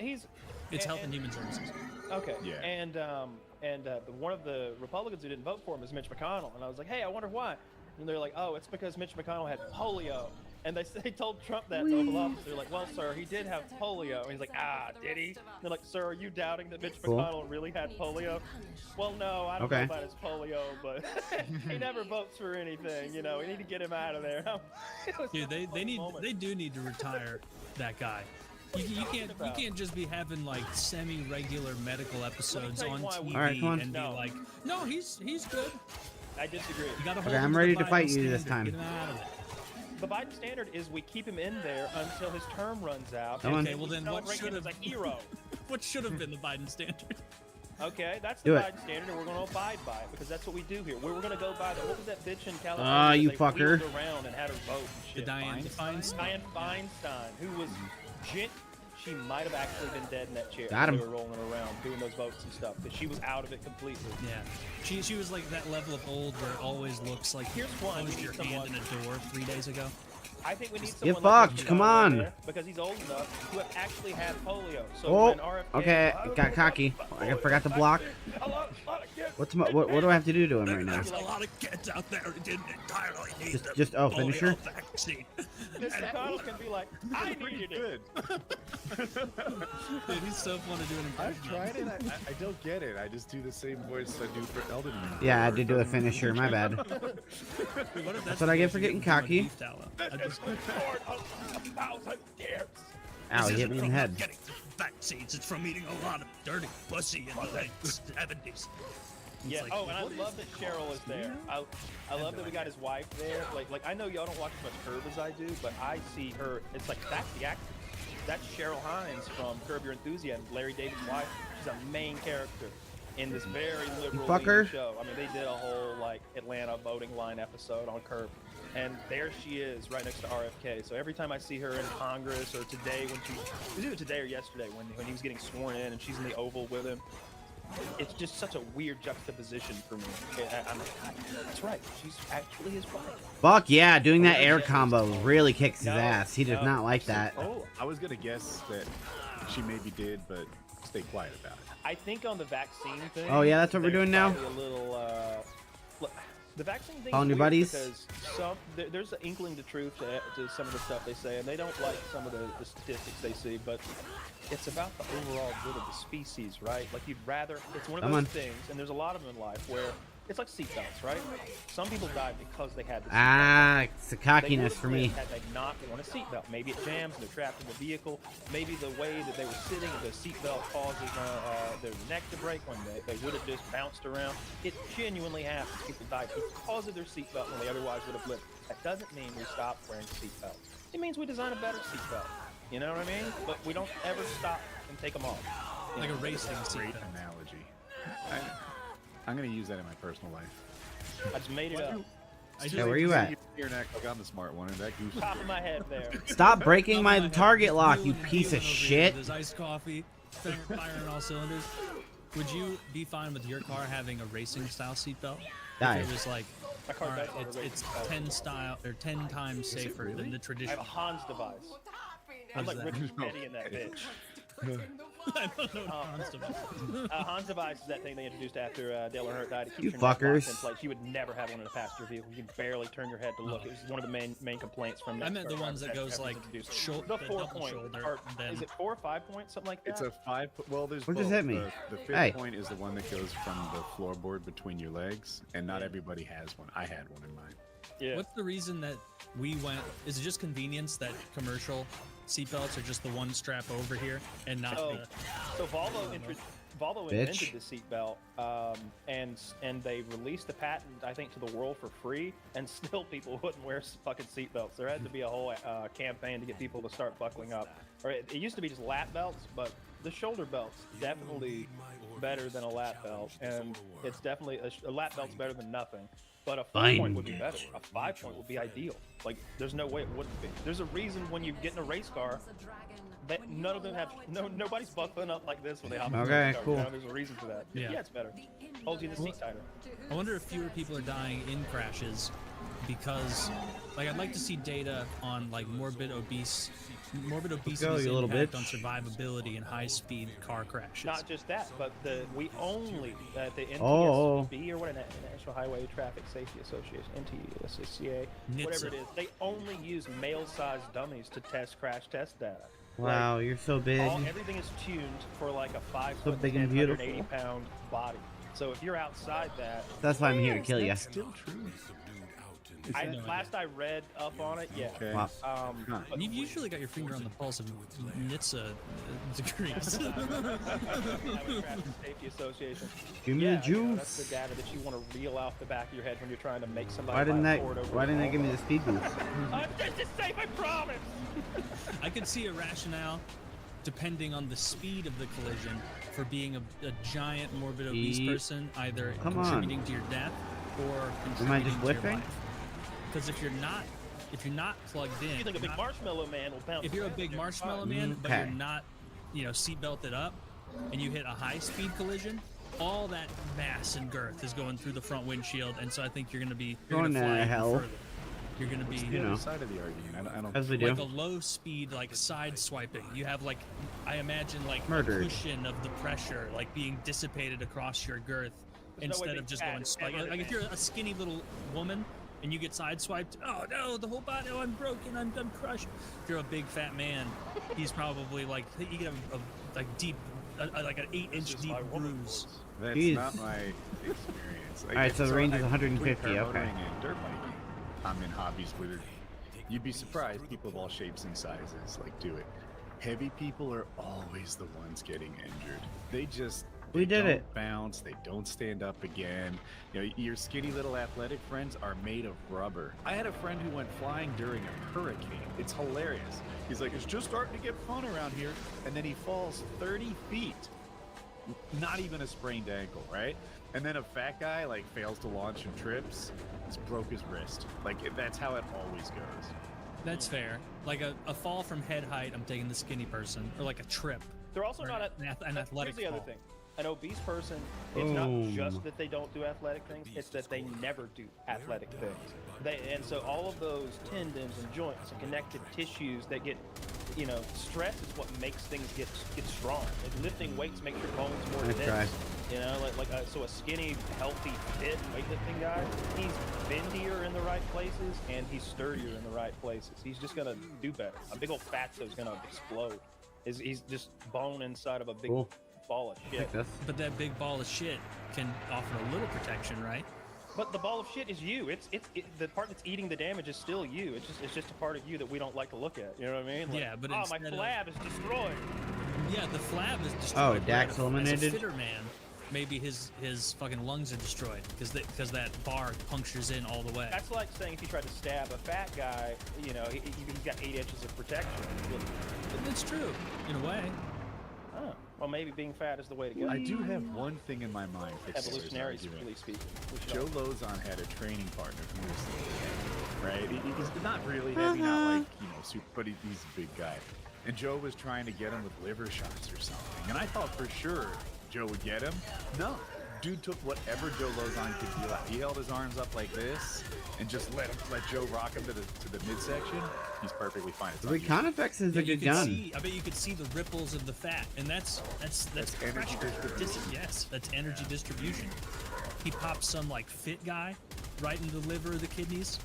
It's Health and Human Services. Okay. Yeah. And one of the Republicans who didn't vote for him is Mitch McConnell, and I was like, hey, I wonder why. And they're like, oh, it's because Mitch McConnell had polio. And they told Trump that in the Oval Office. They're like, well, sir, he did have polio. And he's like, did he? And they're like, sir, are you doubting that Mitch Cool. McConnell really had polio? Well, no, I don't Okay. know about his polio, but he never votes for anything. You know, we need to get him out of there. It was Dude, such a funny moment. they do need to retire that guy. You can't just be having like semi-regular medical episodes tell you on why we- TV All right, come on. and No. be like, no, he's good. I disagree. You gotta Okay, hold him I'm to ready the to fight Biden you this standard. time. Get him out of it. The Biden standard is we keep him in there until his term runs out. Come on. and Okay, well we then what celebrate should him have as a hero? what should have been the Biden standard? Okay, that's Do the it. Biden standard, and we're going to abide by it because that's what we do here. We're going to go by the what was that bitch in California? that You they fucker. wheeled around and had her vote and The shit. Diane Feinstein. Dianne Feinstein, who was she might have actually been dead in that chair. Got as him. They were rolling around doing those votes and stuff, but she was out of it completely. Yeah, she was like that level of old where it always looks like you Here's one, closed we your need hand in someone- a door 3 days ago. I think we need Get someone like fucked, Mitch come McConnell on. there because he's old enough to have actually had polio. So Oh, when RFK, okay, I don't got know cocky. about I polio, forgot to I block. think a lot of kids- What do I have to do to him right now? There's a lot of kids out there who didn't entirely need Just the finisher? polio vaccine. Mitch McConnell can be like, I needed it. Good. Dude, he's so fun to do an impression. I've tried it. I don't get it. I just do the same voice I do for Elden Ring. Yeah, I had to do a finisher. My bad. Dude, what if That's what I get for getting cocky. I just, Ow, he hit me in the head. Getting vaccines. It's from eating a lot of dirty pussy in the late 70s. Yeah. like, Oh, and I love that Cheryl is there. I love that we got his wife there. Like I know y'all don't watch as much Curb as I do, but I see her. It's like that's the actress. That's Cheryl Hines from Curb Your Enthusiasm, Larry David's wife. She's a main character in this very liberal fucker. leaning show. I mean, they did a whole like Atlanta voting line episode on Curb, and there she is right next to RFK. So every time I see her in Congress or today when it was either today or yesterday when he was getting sworn in and she's in the Oval with him. It's just such a weird juxtaposition for me. I'm like, that's right. She's actually his wife. Fuck yeah, doing that air combo really kicks his No, ass. He does no. not like that. Oh, I was gonna guess that she maybe did, but stay quiet about it. I think on the vaccine thing. Oh, yeah, that's what we're there's doing now? probably A little. Look, the vaccine thing. Calling is your weird buddies? Because there's an inkling to truth to some of the stuff they say, and they don't like some of the statistics they see, but it's about the overall good of the species, right? Like you'd rather. It's one of Come those on. things, and there's a lot of them in life where it's like seatbelts, right? Some people die because they had the seatbelt. Ah, it's the cockiness for me. Had they not worn a seatbelt, maybe it jams and they're trapped in the vehicle. Maybe the way that they were sitting, the seatbelt causes their neck to break when they would have just bounced around. It genuinely happens. People die because of their seatbelt when they otherwise would have lived. That doesn't mean we stop wearing seatbelts. It means we design a better seatbelt. You know what I mean? But we don't ever stop and take them off. like a racing Great seat. analogy. I'm gonna use that in my personal life. I just made it up. Yeah, where you at? You're an act like I'm the smart one, and that goose. Top of my head there. Stop breaking my Top of target lock, head, you wheeling and piece of dealing over here shit. with his iced coffee, firing all cylinders. Would you be fine with your car having a racing style seatbelt? Die. If it was like, My car all right, does have a it's racing style. 10 times safer than the I have traditional. a Hans device. I'm What like is that? Richard Petty in that bitch. I don't know what Hans device is. Hans device is that thing they introduced after Dale Earnhardt died. It keeps You your neck locked fuckers. in place. You would never have one in a passenger vehicle. You can barely turn your head to look. It was one of the main complaints from. I meant the NASCAR ones that drivers goes after like it was introduced. shoulder, The the 4 double point. shoulder. Or, then is it 4 or 5 points, something like that? It's a 5. Well, there's What just both. hit me? The fifth Hey. point is the one that goes from the floorboard between your legs, and not everybody has one. I had one in mine. Yeah. What's the reason that we went? Is it just convenience that commercial seatbelts are just the one strap over here and not Oh, the? so Volvo invented the seatbelt, and they released the patent, I think, to the world for free, and still people wouldn't wear fucking seatbelts. There had to be a whole campaign to get people to start buckling up. Or it used to be just lap belts, but the shoulder belt's definitely better than a lap belt, and it's definitely a lap belt's better than nothing. But a 4-point would be better. A 5-point would be ideal. Like, there's no way it wouldn't be. There's a reason when you get in a race car, that none of them have nobody's buckling up like this when they hop in the race car. Cool. You know, there's a reason for that. Yeah. It's better. Holds you the seat tighter. I wonder if fewer people are dying in crashes because, like, I'd like to see data on like morbid obesity's impact on survivability in high-speed car crashes. Not just that, but we only the NTSB or what, National Highway Traffic Safety Association, NTSCA, whatever it is, they only use male-sized dummies to crash test data. Wow, you're so big. Everything is tuned for like a 5 So foot big 10, and beautiful. 180 pound body. So if you're outside that, That's why I'm here to kill you. That's still true. last I read up on it, yeah. Okay. Wow. But You've usually got your finger on the pulse of NHTSA degrees. Highway Traffic Safety Association. Give me the That's juice. the data that you want to reel off the back of your head when you're trying to make somebody. Why didn't fly they give me the speed boost? I'm just as safe, I promise. I could see a rationale, depending on the speed of the collision, for being a giant morbid obese person, either Come on. contributing to your death or Am I contributing just to your whiffing? life. Because if you're not plugged in, You think a big not- marshmallow man will bounce? if you're a around, big you're marshmallow fine. man, but Okay. you're not, seat belted up, and you hit a high-speed collision, all that mass and girth is going through the front windshield, and so I think you're going to be Going to fly even hell. further. You're going to be You know. Side of the argument. I don't. As we like do. a low speed, like side swiping. You have like, I imagine like Murdered. a cushion of the pressure, like being dissipated across your girth There's no way instead being of just fat going is like, ever like if you're a skinny little woman and you get sideswiped, oh no, the whole body, oh I'm broken, I'm crushed. If you're a big fat man, he's probably like, you get a like deep, like an 8-inch deep bruise. That's Jeez. not my experience. Like, Alright, so the range is between 150, okay. paramotoring and dirt biking, I'm in hobbies with it. You'd be surprised, people of all shapes and sizes do it. Heavy people are always the ones getting injured. They We did don't it. bounce, they don't stand up again. Your skinny little athletic friends are made of rubber. I had a friend who went flying during a hurricane. It's hilarious. He's like, it's just starting to get fun around here. And then he falls 30 feet. Not even a sprained ankle, right? And then a fat guy fails to launch and trips. He's broke his wrist. That's how it always goes. That's fair. Like a fall from head height, I'm taking the skinny person, or like a trip. They're also Or not an athletic Here's the other fall. thing. An obese person, it's not just that they don't do athletic things, it's that they never do athletic things. And so all of those tendons and joints and connective tissues that get, stress is what makes things get strong. Like lifting weights makes your bones more Nice try. dense. So a skinny, healthy, fit weightlifting guy, he's bendier in the right places and he's sturdier in the right places. He's just gonna do better. A big old fatso's gonna explode. He's just bone inside of a big Cool. ball of shit. Like this. But that big ball of shit can offer a little protection, right? But the ball of shit is you. It's the part that's eating the damage is still you. It's just a part of you that we don't like to look at. You know what I mean? Yeah, but my instead of- flab is destroyed. Yeah, the flab is destroyed. Oh, but Dax as a eliminated? fitter man, maybe his fucking lungs are destroyed because that bar punctures in all the way. That's like saying if you tried to stab a fat guy, he's got 8 inches of protection. It's true in a way. Oh, well, maybe being fat is the way to go. I do have one thing in my mind for Taylor's Evolutionary argument. speaking. We should Joe all- Lozon had a training partner who was heavy, right? He's not really heavy, not super, but he's a big guy. And Joe was trying to get him with liver shots or something. And I thought for sure Joe would get him. No. Dude took whatever Joe Lozon could deal out. He held his arms up like this and just let Joe rock him to the midsection. He's perfectly fine. It's The unusual. Reconifex is a You good could gun. see- I bet you could see the ripples of the fat, and that's energy pressure. distribution. Yes, that's energy distribution. He pops some fit guy right in the liver or the kidneys.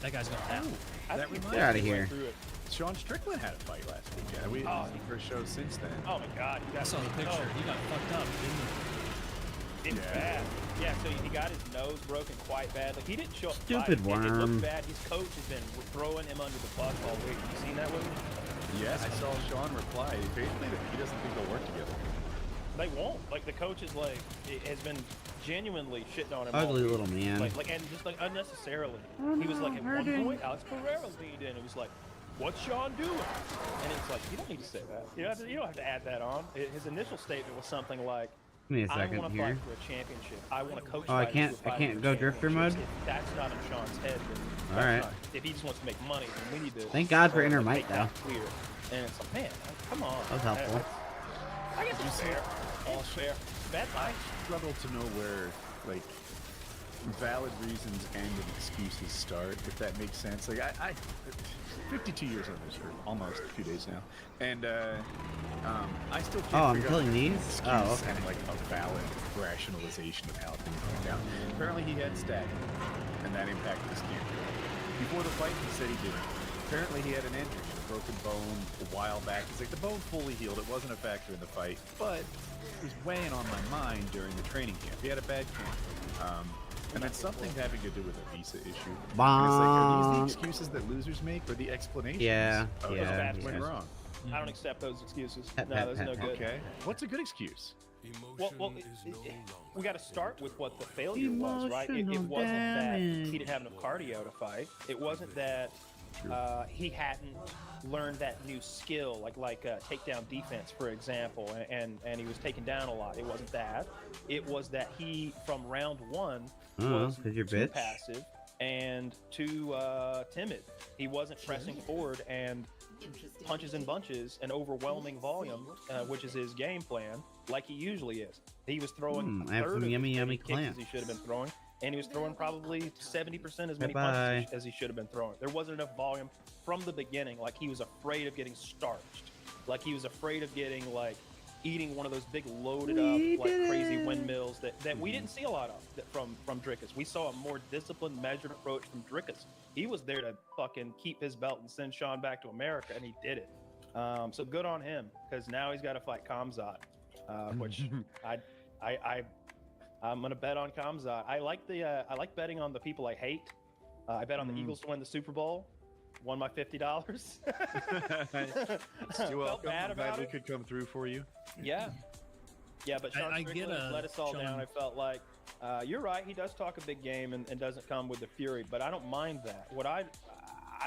That guy's going down. I That think reminds we Get outta went here. through it. Sean Strickland had a fight last weekend. We had his first show since then. Oh my God! You I got saw the picture. He got fucked up, didn't he? It's Yeah. bad. Yeah, so he got his nose broken quite bad. He didn't show up. to Stupid fight. It worm. looked bad. His coach has been throwing him under the bus all week. You seen that with him? Yes, I saw Sean reply. Basically, that he doesn't think they'll work together. they won't. Like the coach is like has been genuinely shitting on him. all Ugly week. little man. Like and just like unnecessarily. Oh, He was no, like at one hurting. point, Alex Pereira leaned in. It was like, "What's Sean doing?" And it's like, you don't need to say that. You don't have to add that on. His initial statement was something like, Give me a "I second want to here. fight for a championship. I want to coach." Oh, I fighters can't- who are I fighting can't for go drifter championships. mode? If that's not in Sean's head, then All that's right. not. If he just wants to make money, then we need to. Thank God for like, Intermite, make that clear. And it's like, man, come on. That was helpful. I guess it's fair. All fair. Bad I fight. struggle to know where, like, valid reasons end and excuses start, if that makes sense. Like, I 52 years on this, or almost a few days now, and I still can't Oh, I'm figure killing out these? an excuse Oh, okay. and, like, a valid rationalization of how things went down. Apparently he had static, and that impacted his game. Before the fight, he said he didn't. Apparently he had an injury, a broken bone a while back. He's like, the bone fully healed. It wasn't a factor in the fight, but it was weighing on my mind during the training camp. He had a bad camp. And then something having to do with a visa issue. And it's like, are these the excuses that losers make, or the explanations? Yeah, of yeah, what went yeah. wrong? I don't accept those excuses. Pat, No, pat, those pat, are no pat. good. Okay. What's a good excuse? Well, we got to start with what the failure was, right? It wasn't that he didn't have enough cardio to fight. It wasn't that he hadn't learned that new skill, like takedown defense, for example, and he was taken down a lot. It wasn't that. It was that he, from round one, was 'cause you're too bitch. passive and too timid. He wasn't pressing forward and punches and bunches and overwhelming volume, which is his game plan, like he usually is. He was throwing I have a third some of yummy, as yummy many kicks as clams. he should have been throwing, and he was throwing probably 70% as many Bye-bye. punches as he should have been throwing. There wasn't enough volume from the beginning. Like he was afraid of getting starched. Like he was afraid of getting eating one of those big loaded We up like did crazy it. windmills that we didn't see a lot of from Drickus. We saw a more disciplined, measured approach from Drickus. He was there to fucking keep his belt and send Sean back to America, and he did it. So good on him, because now he's got to fight Kamzat, which I'm gonna bet on Kamzat. I like betting on the people I hate. I bet on the Eagles to win the Super Bowl. Won my $50. You're welcome. bad I'm glad about we it. could come through for you. Yeah, but Sean I get Strickland has let us all Sean- down. I felt like you're right. He does talk a big game and doesn't come with the fury, but I don't mind that. What I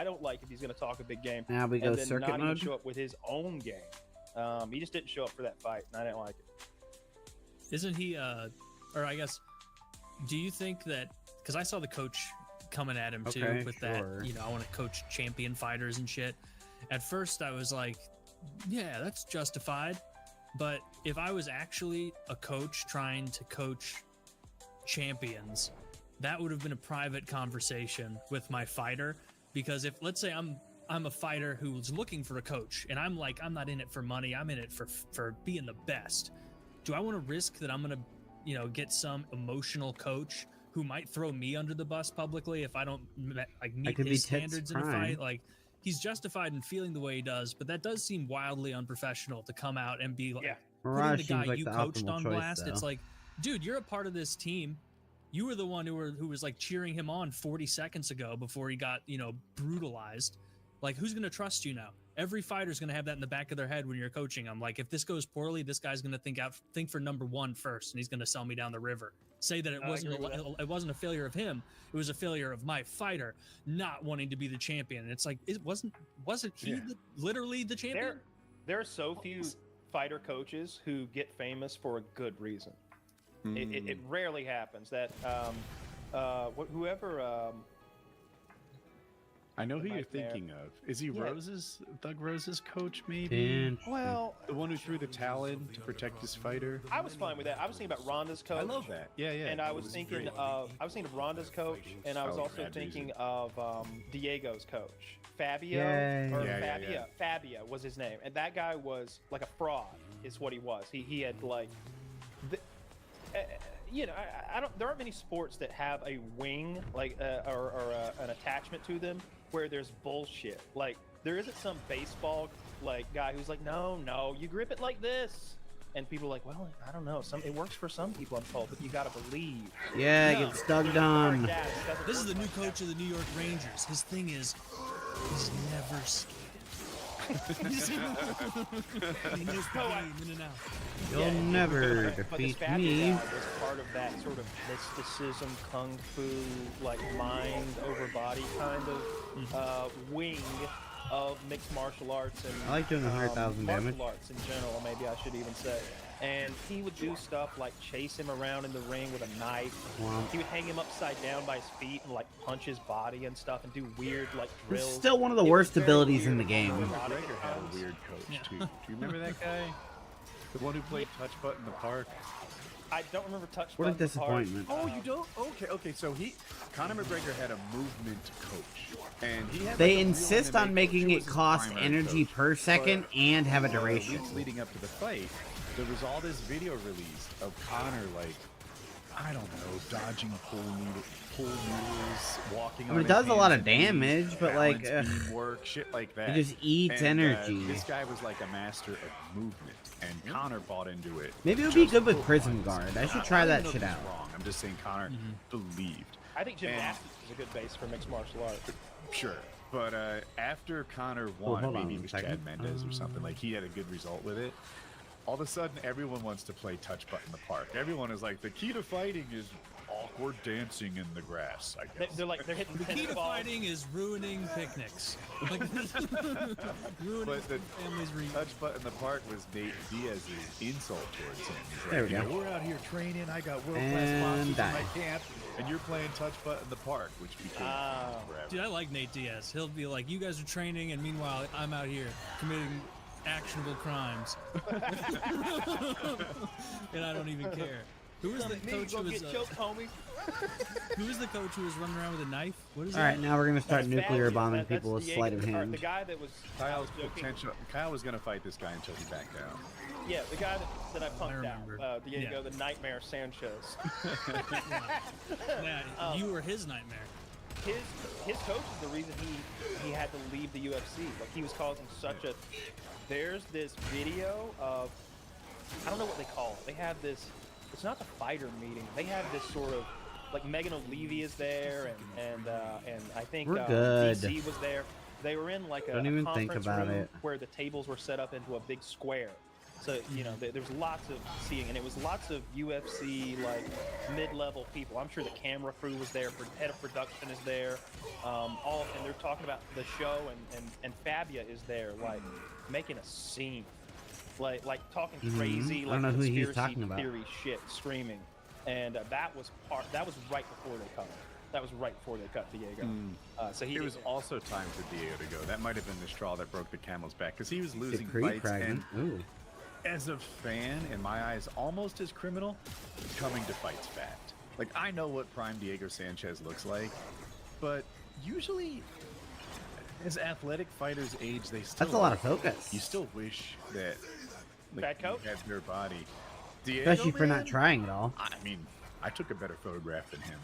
don't like if he's going to talk a big game Now we go and then circuit not even mode. show up with his own game. He just didn't show up for that fight, and I didn't like it. Isn't he, or I guess, do you think that, because I saw the coach coming at him too Okay, with sure. that, I want to coach champion fighters and shit. At first I was like, yeah, that's justified. But if I was actually a coach trying to coach champions, that would have been a private conversation with my fighter. Because if, let's say I'm a fighter who's looking for a coach and I'm like, I'm not in it for money, I'm in it for being the best. Do I want to risk that I'm going to, get some emotional coach who might throw me under the bus publicly if I don't meet could be his Ted's standards in a prime. fight? Like, he's justified in feeling the way he does, but that does seem wildly unprofessional to come out and be like, Yeah. putting Mirage the seems guy like you the coached optimal on choice, blast. though. It's like, dude, you're a part of this team. You were the one who was like cheering him on 40 seconds ago before he got, brutalized. Like, who's going to trust you now? Every fighter's going to have that in the back of their head when you're coaching them. Like, if this goes poorly, this guy's going to think for number one first, and he's going to sell me down the river. Say that it wasn't a failure of him. It was a failure of my fighter not wanting to be the champion. And it's like, wasn't he literally the champion? There are so few fighter coaches who get famous for a good reason. It rarely happens that whoever. I know who you're nightmare. thinking of. Is he Yeah. Doug Rose's coach, maybe? Well, The one who threw the towel in to protect his fighter? I was fine with that. I was thinking about Ronda's coach. I love that. Yeah. And I It was thinking great. of Ronda's coach, and I was Oh, also bad thinking reason. of Diego's coach, Fabio Yay. or Yeah, Fabia. yeah. Fabia was his name, and that guy was like a fraud, is what he was. He had like, I don't. There aren't many sports that have a wing like an attachment to them where there's bullshit. Like there isn't some baseball like guy who's like, no, you grip it like this. And people are like, well, I don't know. It works for some people, I'm told, but you gotta believe. Yeah, No, get stuck there's on. hard data. It doesn't This is work the new like that. coach of the New York Rangers. His thing is, he's never skated. Just in and out. You'll Yeah, never but this defeat Fabia me. guy was part of that sort of mysticism, kung fu, like mind over body kind of wing of mixed martial arts and I like doing 100,000 damage. martial arts in general, maybe I should even say. And he would do stuff like chase him around in the ring with a knife. Wow. He would hang him upside down by his feet and like punch his body and stuff and do weird like It's drills. still one of the It was worst very abilities weird in the and game. erotic McGregor at had times. a weird coach Yeah. too. Do you remember that guy? The one who played Touch Butt in the park? I don't remember touch. What a Button Park. disappointment. Oh, you don't? Okay. So Conor McGregor had a movement coach, and he had. They like, a real insist MMA on making coach. He it was his cost primary energy coach. per second But and have a in the duration. weeks leading up to the fight, there was all this video release of Conor like, I don't know, dodging pull noodles, walking. I mean, on it does his a lot hands of and knees, damage, but, like, balance beam work, shit like that. just eats And, energy. This guy was like a master of movement, and Conor bought into it. Maybe it would be just good with for Prison fun. Guard. I should don't try even that know if shit he's out. Wrong. I'm just saying Conor believed. I think gymnastics is a good base for mixed martial arts. Sure. But after Conor won, hold on maybe it a was second. Chad Mendez or something, like he had a good result with it. All of a sudden, everyone wants to play touch butt in the park. Everyone is like, the key to fighting is awkward dancing in the grass, I guess. They're hitting The key tennis to balls. fighting is ruining picnics. Like, ruining But the families' reunions. touch butt in the park was Nate Diaz's insult towards him. He's There like, we you go. know, we're out here training. I got world-class And monsters in die. my camp, and you're playing touch butt in the park, which became forever. Dude, I like Nate Diaz. He'll be like, you guys are training, and meanwhile, I'm out here committing actionable crimes. And I don't even care. Who was the coach who was, Get choked, homie. who was the coach who was running around with a knife? What is All right, now we're gonna start That's nuclear Fabia. bombing That's people with Diego. sleight of Or hand. The guy that was Kyle was gonna fight this guy until he backed down. Yeah, the guy that I punked remember. out. Diego, Yeah. the Nightmare Sanchez. Yeah, you were his nightmare. His coach is the reason he had to leave the UFC. Like he was causing such a. There's this video of, I don't know what they call it. They have this. It's not the fighter meeting. They have this sort of like Megan O'Leary is there, and I think We're good. DC was there. They were in like a, Don't a even think conference about room it. where the tables were set up into a big square. So you know, there's lots of seeing, and it was lots of UFC like mid-level people. I'm sure the camera crew was there. Head of production is there. And they're talking about the show, and Fabia is there, like making a scene, like talking crazy, I don't like know who he's conspiracy talking about. theory shit, screaming. And that was right before they cut. That was right before they cut Diego. So It was also time for Diego to go. That might have been the straw that broke the camel's back because he was losing Decree fights. And fragment. Ooh. as a fan, in my eyes, almost as criminal, coming to fights fact. Like, I know what prime Diego Sanchez looks like, but usually, as athletic fighters age, they still... That's a lot of focus. You still wish that... Bad coach? you had their body. Diego, Especially for not man, trying at all. I mean, I took a better photograph than him.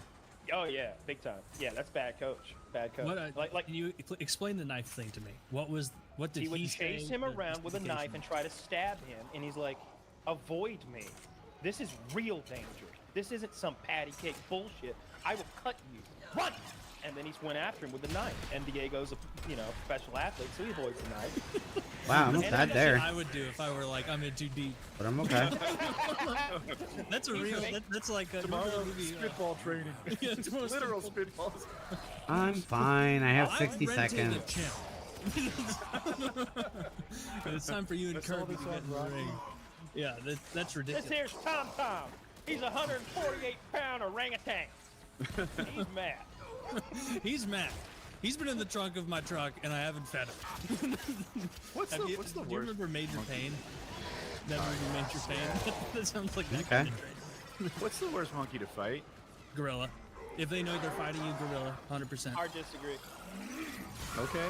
Oh yeah, big time. Yeah, that's bad coach. Bad coach. What, can you explain the knife thing to me? What did he he would say chase him the around with a knife and try to stab him, and he's like, avoid me. This is real danger. This isn't some patty cake bullshit. I will cut you. Run! And then he went after him with the knife. And Diego's a professional athlete, so he avoids the knife. Wow, I'm And sad that's there, I would do if I were like, I'm in too deep. but I'm okay. That's a real. That's like a Tomorrow, movie. spitball training. Yeah, tomorrow's Literal spitballs. I'm fine. I have I'm 60 renting a seconds. channel. It's time for you and Kirby to get in the ring. Yeah, that's This ridiculous. here's Tom Tom. He's a 148-pound orangutan. He's mad. He's mad. He's been in the trunk of my truck, and I haven't fed him. What's the Do you worst? remember Major Pain? That movie, Major Pain? That sounds like that Okay. kind of trade. What's the worst monkey to fight? Gorilla. If they know they're fighting you, gorilla, 100%. I disagree. Okay.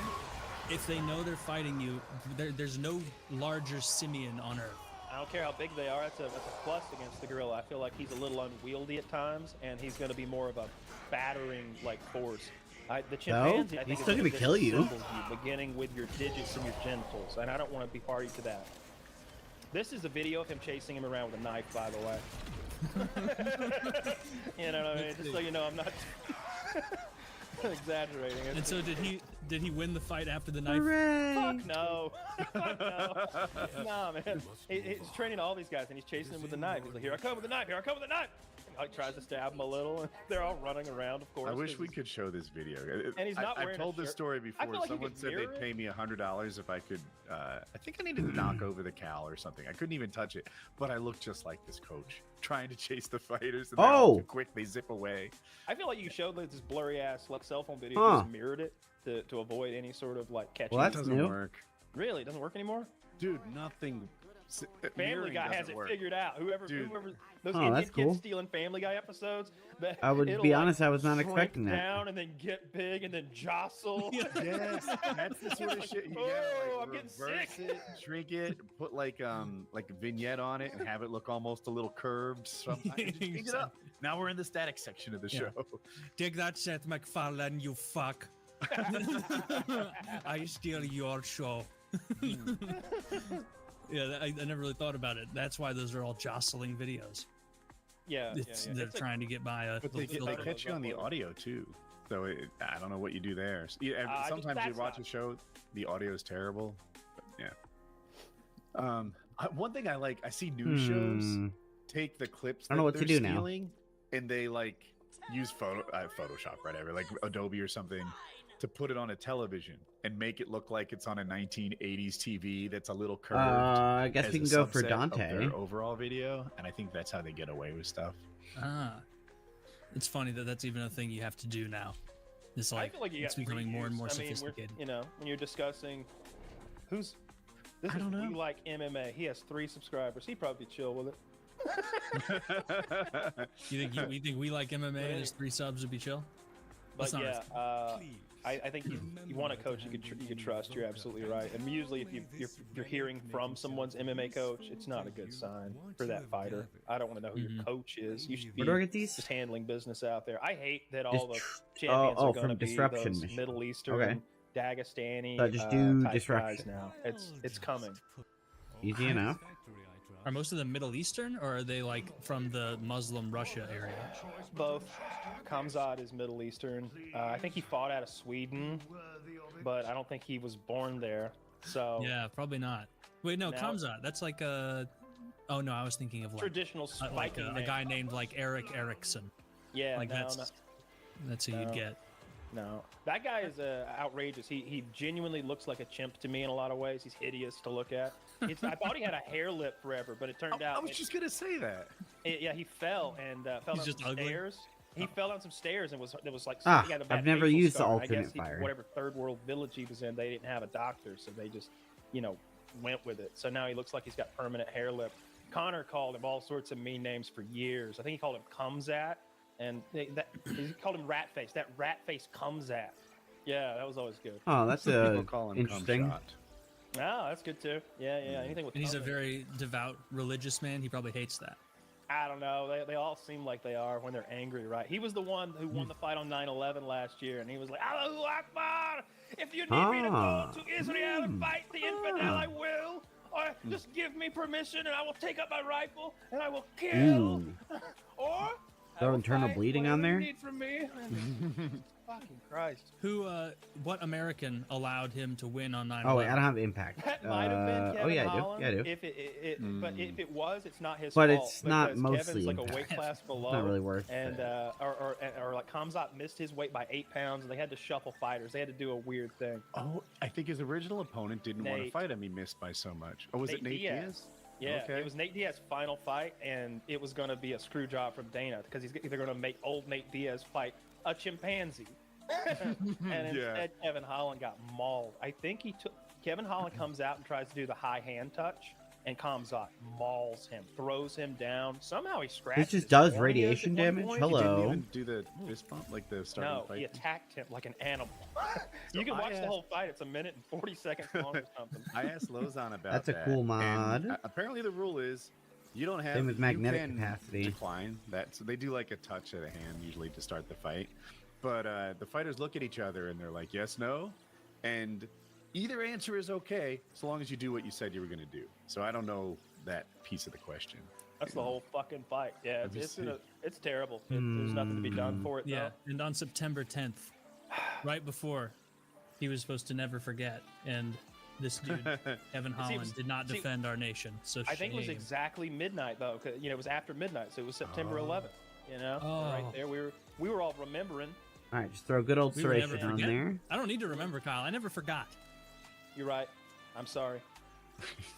If they know they're fighting you, there's no larger simian on Earth. I don't care how big they are. That's a plus against the gorilla. I feel like he's a little unwieldy at times, and he's going to be more of a battering force. The chimpanzee, I think, he's is still one gonna that kill you. disassembles you, beginning with your digits and your genitals, and I don't want to be party to that. This is a video of him chasing him around with a knife, by the way. You know what I mean? Just so you know, I'm not. exaggerating. And so did he win the fight after the knife? Hooray! Fuck no. Fuck no. Nah, man. He's training all these guys, and he's chasing them with a knife. He's like, here I come with a knife. Here I come with a knife. And like tries to stab him a little, and they're all running around, of course. I wish we could show this video. And he's not wearing I've a told this shirt. story I before. feel like you Someone could said mirror they'd it. pay me $100 if I could. I think I needed to knock over the cow or something. I couldn't even touch it, but I looked just like this coach trying to chase the fighters. And they're all too quick, they zip away. I feel like you showed this blurry ass cell phone video, Huh. just mirrored it to avoid any sort of like catching. Well, It that's doesn't new. work, Really, it doesn't work anymore. dude. Nothing. Family mirroring Guy has doesn't it work. figured out. Whoever Dude. those Oh, Indian that's kids cool. stealing Family Guy episodes. That I would it'll, be like, honest, I was not shrink expecting that. down and then get big and then jostle. Yes, that's the sort of shit you gotta Oh, like I'm getting reverse sick. it, shrink it, put like a vignette on it, and have it look almost a little curved. Sometimes just change it up. Now we're in the static section of the show. Dig that Seth MacFarlane, you fuck. I steal your show. Yeah, I never really thought about it. That's why those are all jostling videos. Yeah, They're trying to get by a But they little filter. catch you on the audio too. So I don't know what you do there. just Sometimes you that's watch not- a show, the audio is terrible. But yeah. One thing I like, I see news shows take the clips I don't know that what to they're do now. stealing, and they like use Photoshop, whatever, like Adobe or something, to put it on a television and make it look like it's on a 1980s TV that's a little curved. I guess as we a can go for subset of Dante. their overall video, and I think that's how they get away with stuff. It's funny that that's even a thing you have to do now. It's I like, feel like you it's got becoming more and more reviews. I mean, sophisticated. when you're discussing who's this I don't know. We Like MMA. He has 3 subscribers. He probably chill with it. You think we like MMA and his 3 subs would be chill? But That's not yeah, I think you want a coach you could trust. You're absolutely right. And usually, if you're hearing from someone's MMA coach, it's not a good sign for that fighter. I don't want to know who your coach is. You should be Where do I get these? just handling business out there. I hate that all the Dis- champions oh, are going to from be Disruption those mission. Middle Eastern, Okay. Dagestani So just do type Disruption. guys now. It's coming. Easy enough. Are most of them Middle Eastern, or are they like from the Muslim Russia area? Both. Kamzat is Middle Eastern. I think he fought out of Sweden, but I don't think he was born there. So Yeah, probably not. Wait, no, Now- Kamzat. That's like a. Oh no, I was thinking of like traditional like spiking a name. guy named like Eric Erickson. Yeah, Like no, that's who No. you'd get. no. That guy is outrageous. He genuinely looks like a chimp to me in a lot of ways. He's hideous to look at. I thought he had a hair lip forever, but it turned I out was just gonna say that. yeah, he fell and fell He's down just some ugly? stairs. He fell down some stairs and was like Ah, he had a bad I've never facial used the scar. I alternate guess fire. whatever third world village he was in, they didn't have a doctor, so they just went with it. So now he looks like he's got permanent hair lip. Connor called him all sorts of mean names for years. I think he called him Cumsat, and he called him Rat Face. That Rat Face Cumsat. Yeah, that was always good. Oh, that's People call him interesting. Cumshot. Oh, that's good too. Yeah. Anything with And he's a cum. very devout religious man. He probably hates that. I don't know. They all seem like they are when they're angry, right? He was the one who won the fight on 9/11 last year, and he was like, Allahu Akbar! If you need me to go to Israel and fight the infidel, I will. Or just give me permission, and I will take up my rifle, and I will kill. Ooh. Or I Throw will internal fight bleeding on whatever there? you need from me. Fucking Christ. What American allowed him to win on 9/11? Oh wait, I don't have impact. That might have been Kevin oh yeah, Holland. I do. Yeah, I do. If but if it was, it's not his But fault. it's not because mostly Kevin's like a weight impact. class below. Not really worth and it. or like Kamzat missed his weight by 8 pounds, and they had to shuffle fighters. They had to do a weird thing. Oh, I think his original opponent didn't want to Nate. fight him. He missed by so much. Oh, was it Nate Diaz? Yeah, Okay. it was Nate Diaz's final fight, and it was going to be a screw job from Dana because they're going to make old Nate Diaz fight a chimpanzee. And instead, Kevin Holland got mauled. I think Kevin Holland comes out and tries to do the high hand touch, and Kamzat mauls him, throws him down. Somehow he scratches. just his does corneas radiation at one damage? point. Hello. He didn't even do the fist bump like the starting No, fight. he attacked him like an animal. You So can I watch the asked- whole fight. It's a minute and 40 seconds long or something. I asked Lozon about That's a that, cool and, mod. apparently the rule is you don't have Same with you magnetic can capacity. decline that. So they do like a touch of the hand usually to start the fight. But the fighters look at each other and they're like, yes, no. And either answer is okay so long as you do what you said you were going to do. So I don't know that piece of the question. That's the whole fucking fight. Yeah, Let me it's see. terrible. There's nothing to be done for it. Yeah, though. and on September 10th, right before he was supposed to never forget, and this dude, Evan Holland, did not defend our nation. So I think it was shame. exactly midnight though, 'cause, it was after midnight, so it was September 11th. Oh. Right there, we were all remembering. All right, just throw good old We would never Serration on forget. there. I don't need to remember, Kyle. I never forgot. You're right. I'm sorry.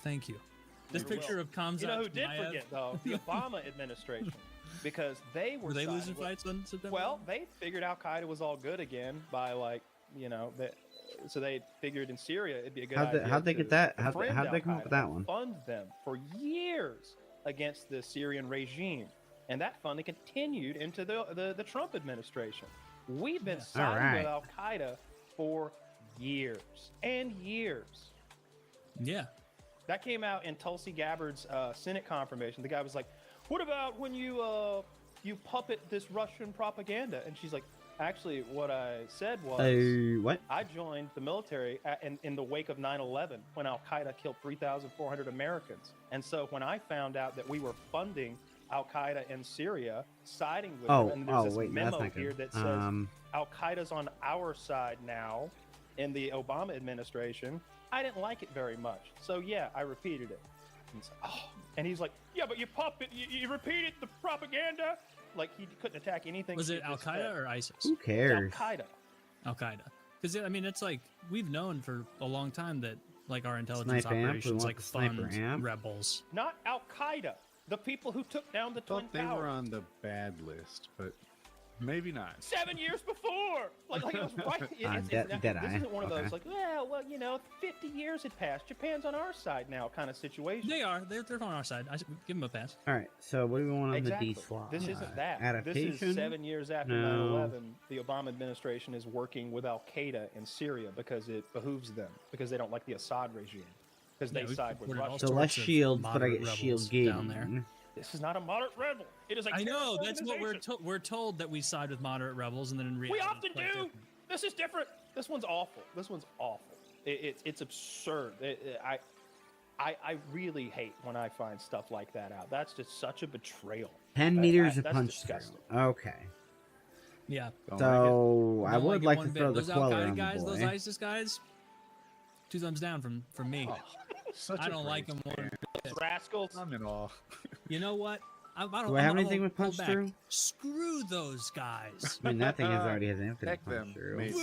Thank you. This Never picture will. of Kamzat You know who did Chimaev- forget though? The Obama administration, because they were. Were they siding losing with- fights on September? Well, they figured Al Qaeda was all good again by so they figured in Syria it'd be a good idea. How'd they to get that? How'd befriend they come up with Al-Qaeda, that one? Fund them for years against the Syrian regime, and that funding continued into the Trump administration. We've been siding with right. Al Qaeda for years and years. Yeah. That came out in Tulsi Gabbard's Senate confirmation. The guy was like, "What about when you puppet this Russian propaganda?" And she's like, "Actually, what I said was What? I joined the military in the wake of 9/11 when Al Qaeda killed 3,400 Americans. And so when I found out that we were funding Al Qaeda in Syria, siding with them, and there's this wait, that's memo not here good. that says Al Qaeda's on our side now in the Obama administration, I didn't like it very much. So yeah, I repeated it." And he's like, "Yeah, but you repeated the propaganda." Like he couldn't attack anything. Was she it Al just said. Qaeda or ISIS? Who Al cares? Qaeda. Al Qaeda. Because I mean, it's like we've known for a long time that like our intelligence Snipe amp? We operations want like the sniper fund amp? rebels. Not Al Qaeda. The people who took down the I Twin thought they Towers. were on the bad list, but maybe not. 7 years before. Like it was right. Deadeye. This isn't one of Okay. those like, well, 50 years had passed. Japan's on our side now kind of situation. They are. They're on our side. Give them a pass. All right, so what do we want on Exactly. the D slot? This isn't that. Adaptation? This is 7 years after No. 9/11. The Obama administration is working with Al Qaeda in Syria because it behooves them because they don't like the Assad regime because Yeah, they we side with supported all Russia. So less sorts of shields, but I moderate get rebels shield gain. down there. This is not a moderate rebel. It is a I know. terrorist That's what organization. we're told that we side with moderate rebels, and then in reality, We often it's quite do. different. This is different. This one's awful. This one's awful. It's absurd. I really hate when I find stuff like that out. That's just such a betrayal. 10 meters of that's punch disgusting. through. Okay. Yeah. Don't like So I Don't would it like one to bit. throw the those Al queller Qaeda on guys, the those boy. ISIS guys. 2 thumbs down from me. it. Such I a don't like praise, them one man. bit. Rascals. I'm in awe. You know what? I don't. Do I have I'm anything gonna with punch pull back. through? Screw those guys. I mean, that thing already has infinite Heck punch them, through. mate.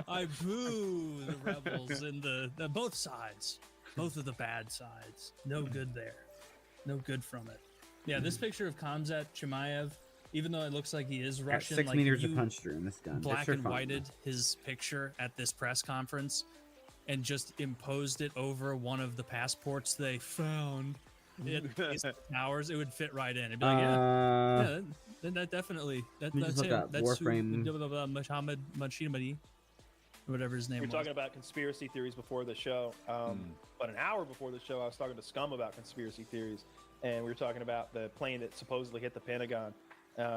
I boo the rebels in the both sides, both of the bad sides. No good there. No good from it. Yeah, this picture of Kamzat Chimaev, even though it looks like he is Got Russian, 6 like meters you of punch through in this gun. black It's for and fun. whited his picture at this press conference and just imposed it over one of the passports they found in these towers, it would fit right in. It'd be like, yeah, that definitely let me that's just look him. up That's Warframe. Mohammed Machimadi, whatever his name We were was. talking about conspiracy theories before the show, but an hour before the show, I was talking to Scum about conspiracy theories, and we were talking about the plane that supposedly hit the Pentagon.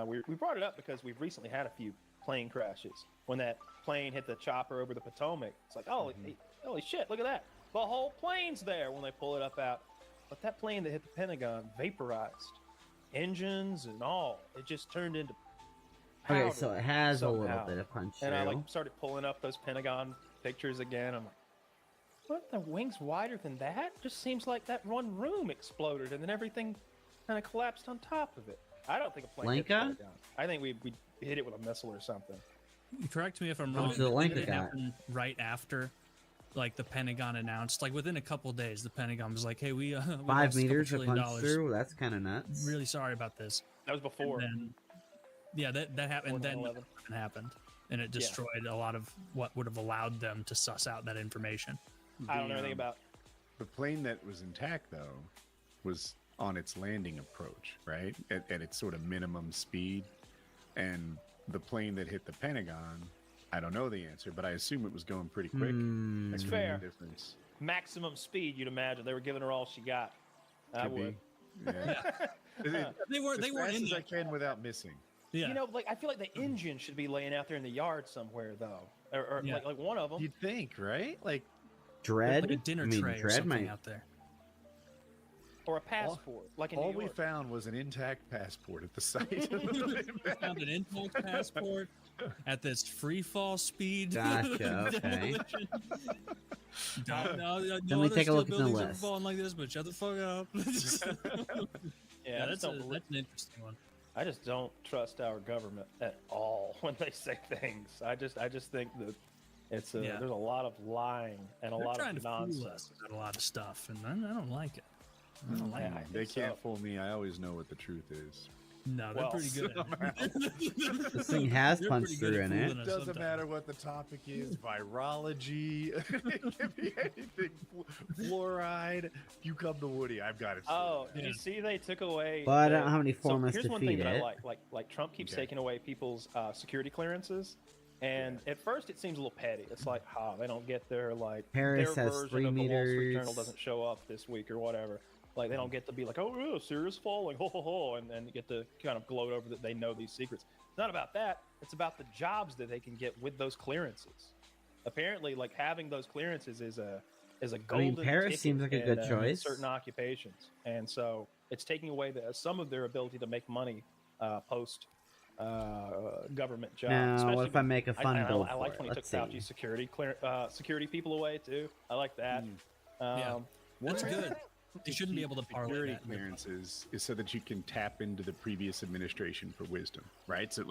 We brought it up because we've recently had a few plane crashes. When that plane hit the chopper over the Potomac, it's like, holy shit, look at that. The whole plane's there when they pull it up out. But that plane that hit the Pentagon vaporized. Engines and all. It just turned into powder Okay, so it has a little somehow. bit of punch And I through. started pulling up those Pentagon pictures again. I'm like, what? The wings wider than that? Just seems like that one room exploded and then everything kind of collapsed on top of it. I don't think a plane hit the Lanka? Pentagon. I think we hit it with a missile or something. Correct me if I'm How wrong. much did the but Lanka didn't it got? happen right after, like the Pentagon announced, like within a couple days, the Pentagon was like, "Hey, we 5 lost a couple meters of trillion punch dollars. through? That's kind of nuts. Really sorry about this." That was before. And then, that happened. Then 9/11. it happened, and it destroyed a lot of what would have allowed them to suss out that information. I don't know anything about. The plane that was intact, though, was on its landing approach, right? At its sort of minimum speed. And the plane that hit the Pentagon, I don't know the answer, but I assume it was going pretty quick. It's That could be fair. the difference. Maximum speed, you'd imagine. They were giving her all she got. I Could would. be. Yeah. They weren't. They as weren't fast in as there. I can without missing. Yeah. You know, like I feel like the engine should be laying out there in the yard somewhere, though, or Yeah. like one of them. You'd think, right? Like, Dread? like a dinner I mean, tray or Dread something might. out there. or a passport, like in All New we York. found was an intact passport at the site. We found an intact passport at this free fall speed. Gotcha, okay. demolition. No, Let me take a look at the buildings ever list. falling like this, but shut the fuck up. Yeah, that's an interesting one. I just don't trust our government at all when they say things. I just think that it's there's a lot of lying and a They're lot trying of to fool nonsense. us about a lot of stuff, and I don't like it. I don't like Yeah, it. They so. can't fool me. I always know what the truth is. No, they're Well, pretty good at it. This thing has They're punched pretty good through at in it. fooling us Doesn't sometimes. matter what the topic is. Virology. It can be anything. Fluoride. You come to Woody. I've got it. Oh, Yeah. did you see they took away? But I the- don't know how many so formats here's to one thing feed that it. I like Trump keeps Okay. taking away people's security clearances, and at first it seems a little petty. It's like, they don't get their Paris their has version 3 of the Wall Street Journal meters. doesn't show up this week or whatever. Like they don't get to be like, oh, yeah, serious falling, ho ho ho, and get to kind of gloat over that they know these secrets. It's not about that. It's about the jobs that they can get with those clearances. Apparently, like having those clearances is a golden Paris ticket seems like a in, good in choice. certain occupations, and so it's taking away some of their ability to make money post government jobs. Now, especially what if I make a fun build I for like it? when he took Let's see. Fauci's security people away too. I like that. Yeah. That's One of good. They shouldn't be able to parlay security that. clearances is so that you can tap into the previous administration for wisdom, right? So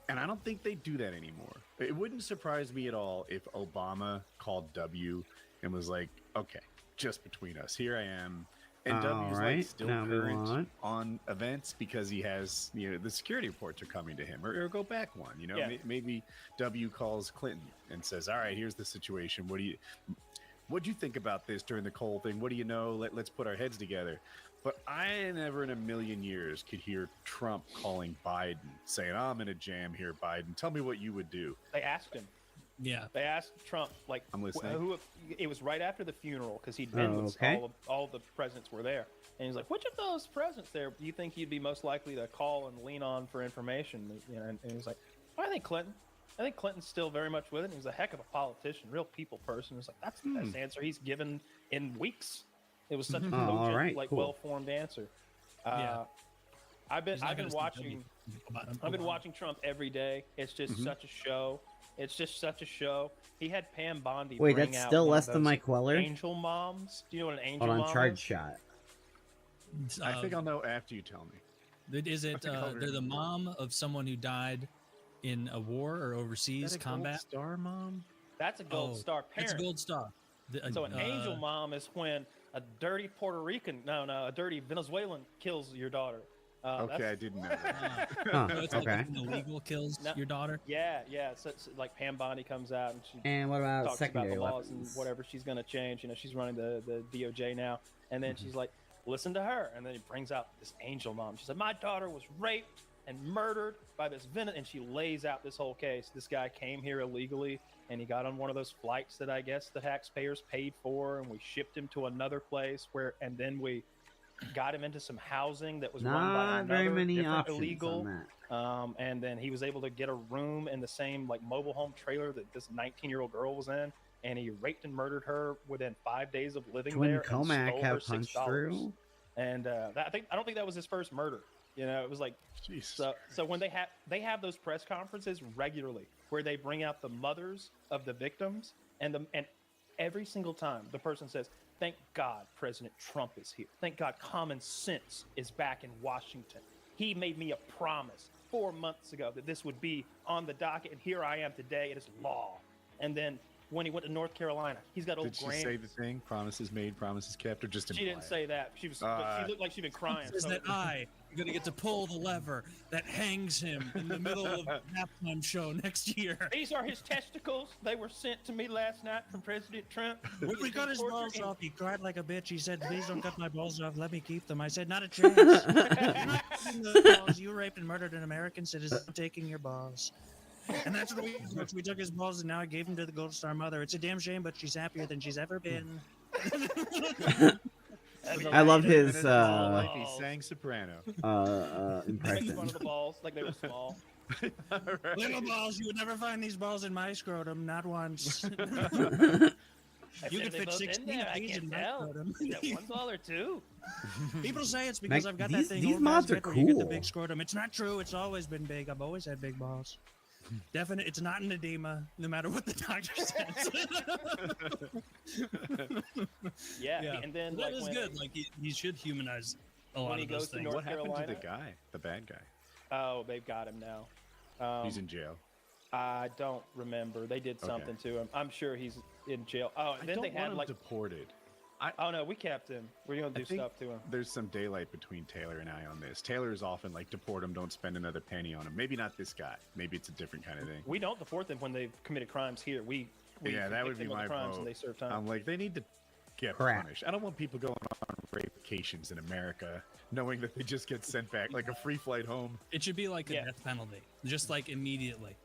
and I don't think they do that anymore. It wouldn't surprise me at all if Obama called W and was like, okay, just between us, here I am. And W's Alright, like still now we current want- on events because he has, the security reports are coming to him, or go back one. Yeah. Maybe W calls Clinton and says, all right, here's the situation. What'd you think about this during the Cole thing? What do you know? Let's put our heads together. But I never in a million years could hear Trump calling Biden, saying, I'm in a jam here, Biden. Tell me what you would do. They asked him. Yeah. They asked Trump, like, I'm listening. it was right after the funeral because he'd been with okay. all the presidents were there, and he's like, which of those presidents there do you think you'd be most likely to call and lean on for information? And he was like, I think Clinton. I think Clinton's still very much with it. He was a heck of a politician, real people person. It's like that's the best answer he's given in weeks. It was such a cogent, all right, cool. well-formed answer. Yeah. I've been He's not watching. gonna speak W. I've been watching Trump every day. It's just such a show. It's just such a show. He had Pam Bondi. Wait, bring that's out still one of less than those my Queller? Angel moms. Do you know what an angel Hold mom on, charge is? shot. I think I'll know after you tell me. Is it? think I'll They're the mom of someone who died in a war or overseas combat. Star mom? That's a gold star parent. It's a gold star. So an angel mom is when a dirty Puerto Rican, a dirty Venezuelan kills your daughter. Okay, that's- I didn't know that. Huh, So it's okay. like when illegal kills No. your daughter. Yeah. So it's like Pam Bondi comes out and she And what about talks about secondary the laws weapons? and whatever she's going to change. She's running the DOJ now. And then she's like, listen to her. And then he brings out this angel mom. She said, my daughter was raped and murdered by this and she lays out this whole case. This guy came here illegally and he got on one of those flights that I guess the taxpayers paid for, and we shipped him to another place and then we got him into some housing that was run by Not another very many different options illegal. on that. And then he was able to get a room in the same mobile home trailer that this 19-year-old girl was in, and he raped and murdered her within 5 days of living Twin there. and Comac stole have her punched $6. through? And I don't think that was his first murder. It was like Jesus. so when they have those press conferences regularly where they bring out the mothers of the victims and every single time the person says, thank God President Trump is here. Thank God common sense is back in Washington. He made me a promise 4 months ago that this would be on the docket, and here I am today. It is law. And then when he went to North Carolina, he's got old Did she Grammy. say the thing? Promises made, promises kept, or just She imply didn't it? say that. She looked like she'd been crying. Is So- that you're gonna get to pull the lever that hangs him in the middle of the halftime show next year. These are his testicles. They were sent to me last night from President Trump. When we He's got been his tortured balls and- off, he cried like a bitch. He said, please don't cut my balls off. Let me keep them. I said, not a chance. You're not keeping the balls. You raped and murdered an American citizen. I'm taking your balls. And that's what we took his balls, and now I gave them to the Gold Star mother. It's a damn shame, but she's happier than she's ever been. I love his And in his whole life, he sang soprano. Makes fun impression. of the balls like they were small. Little balls, you would never find these balls in my scrotum, not once. I You said, could "Are they fit both 16 in there? of I these can't in my tell. scrotum." Is that one ball or two? People say it's because Like, I've got these- that thing. these old mods guys are get where you get the cool. big scrotum. It's not true. It's always been big. I've always had big balls. Definite. It's not an edema, no matter what the doctor says. Yeah. And then that like is when, good. Like he should humanize a lot he of those goes to things. North What happened Carolina? to the guy, the bad guy? Oh, they've got him now. He's in jail. I don't remember. They did something to him. I'm sure he's in jail. Oh, and I then don't they want had him like. deported. Oh no, we kept him. We're gonna I do think stuff to him. There's some daylight between Taylor and I on this. Taylor is often like, deport him, don't spend another penny on him. Maybe not this guy. Maybe it's a different kind of thing. We don't deport them when they've committed crimes here. We Yeah, that convict would be them of the my crimes vote. and they serve time. I'm like, they need to get Crap. punished. I don't want people going on vacations in America knowing that they just get sent back like a free flight home. It should be like a Yeah. death penalty, just like immediately.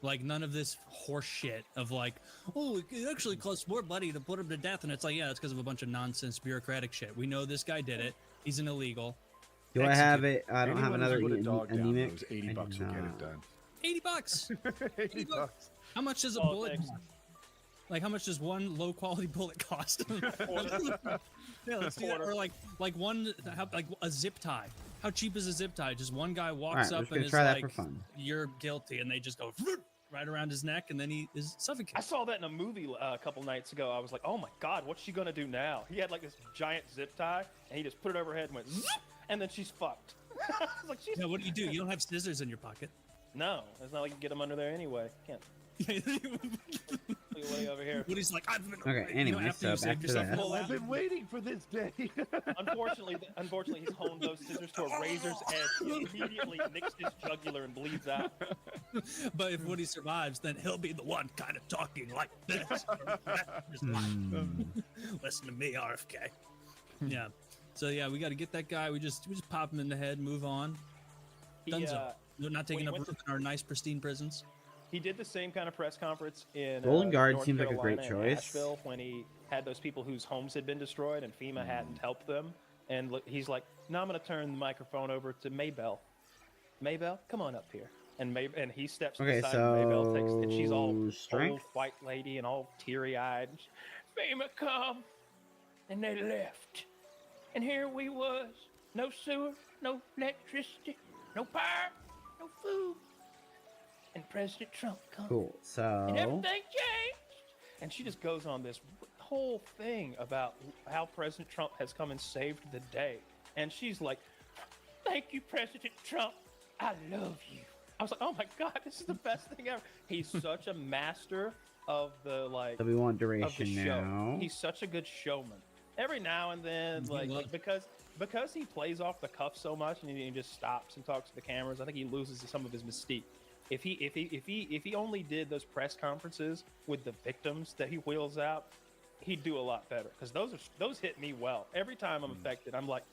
Like none of this horse shit of like, oh, it actually costs more money to put him to death, and it's like, yeah, it's because of a bunch of nonsense bureaucratic shit. We know this guy did it. He's an illegal. Do I have it? I don't have Anyone another who put a dog down anemic. those 80 I bucks do will get not. it done. $80. 80 bucks. How much does a Oh, bullet thanks. cost? Like how much does one low quality bullet cost? Yeah, let's do that. Or like one like a zip tie. How cheap is a zip tie? Just one guy walks Alright, we're up just and gonna is try that like, for fun. "You're guilty," and they just go right around his neck, and then he is suffocated. I saw that in a movie a couple nights ago. I was like, oh my god, what's she gonna do now? He had like this giant zip tie, and he just put it over her head and went, zoop, and then she's fucked. I was like, she's Yeah, what do? You don't have scissors in your pocket. no. It's not like you get them under there anyway. Can't. Look way over here. Woody's like, I've been Okay, you don't anyway, have to so use back it to yourself. that. Pull I've out. been waiting for this day. Unfortunately, he's honed those scissors to a razor's edge. He immediately nicks his jugular and bleeds out. But if Woody survives, then he'll be the one kind of talking like this. Listen to me, RFK. Yeah. So yeah, we got to get that guy. We just pop him in the head, move on. He, Dunzo. We're not taking he up went room in our nice, pristine prisons. He did the same kind of press conference in Golden Guard North seems like a Carolina great and choice. Asheville when he had those people whose homes had been destroyed and FEMA hadn't helped them. And he's like, "No, I'm going to turn the microphone over to Maybell. Maybell, come on up here." And he steps to Okay, the side. And Maybell takes, and she's all so old strength? white lady and all teary-eyed. FEMA come, and they left, and here we was, no sewer, no electricity, no power, no food. And President Trump comes. Cool. And So everything changed. And she just goes on this whole thing about how President Trump has come and saved the day. And she's like, "Thank you, President Trump. I love you." I was like, "Oh my God, this is the best thing ever." He's such a master of the so we want of the duration show. now. He's such a good showman. Every now and then, because he plays off the cuff so much and he just stops and talks to the cameras, I think he loses some of his mystique. If he only did those press conferences with the victims that he wheels out, he'd do a lot better. Because those hit me well. Every time I'm affected, I'm like,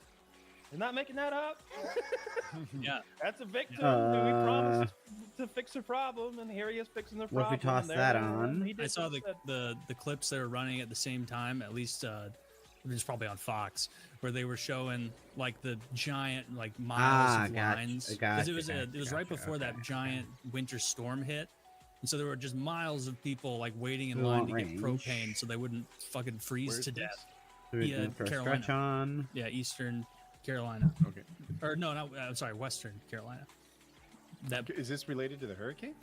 "He's not making that up." Yeah. That's a victim who we promised to fix her problem, and here he is fixing the What problem. if we toss and there that they are, on? and he did I saw what he said. the clips they were running at the same time. At least it was probably on Fox, where they were showing like the giant like miles of gotcha, lines. gotcha, it was right gotcha, before that okay. giant winter storm hit, and so there were just miles of people like waiting in We line want to get range. propane so they wouldn't fucking freeze Where's to this? death. So we're Yeah, going for a Carolina. stretch on. Yeah, Eastern Carolina, Okay. or no, I'm sorry, Western Carolina. That Is this related to the hurricane?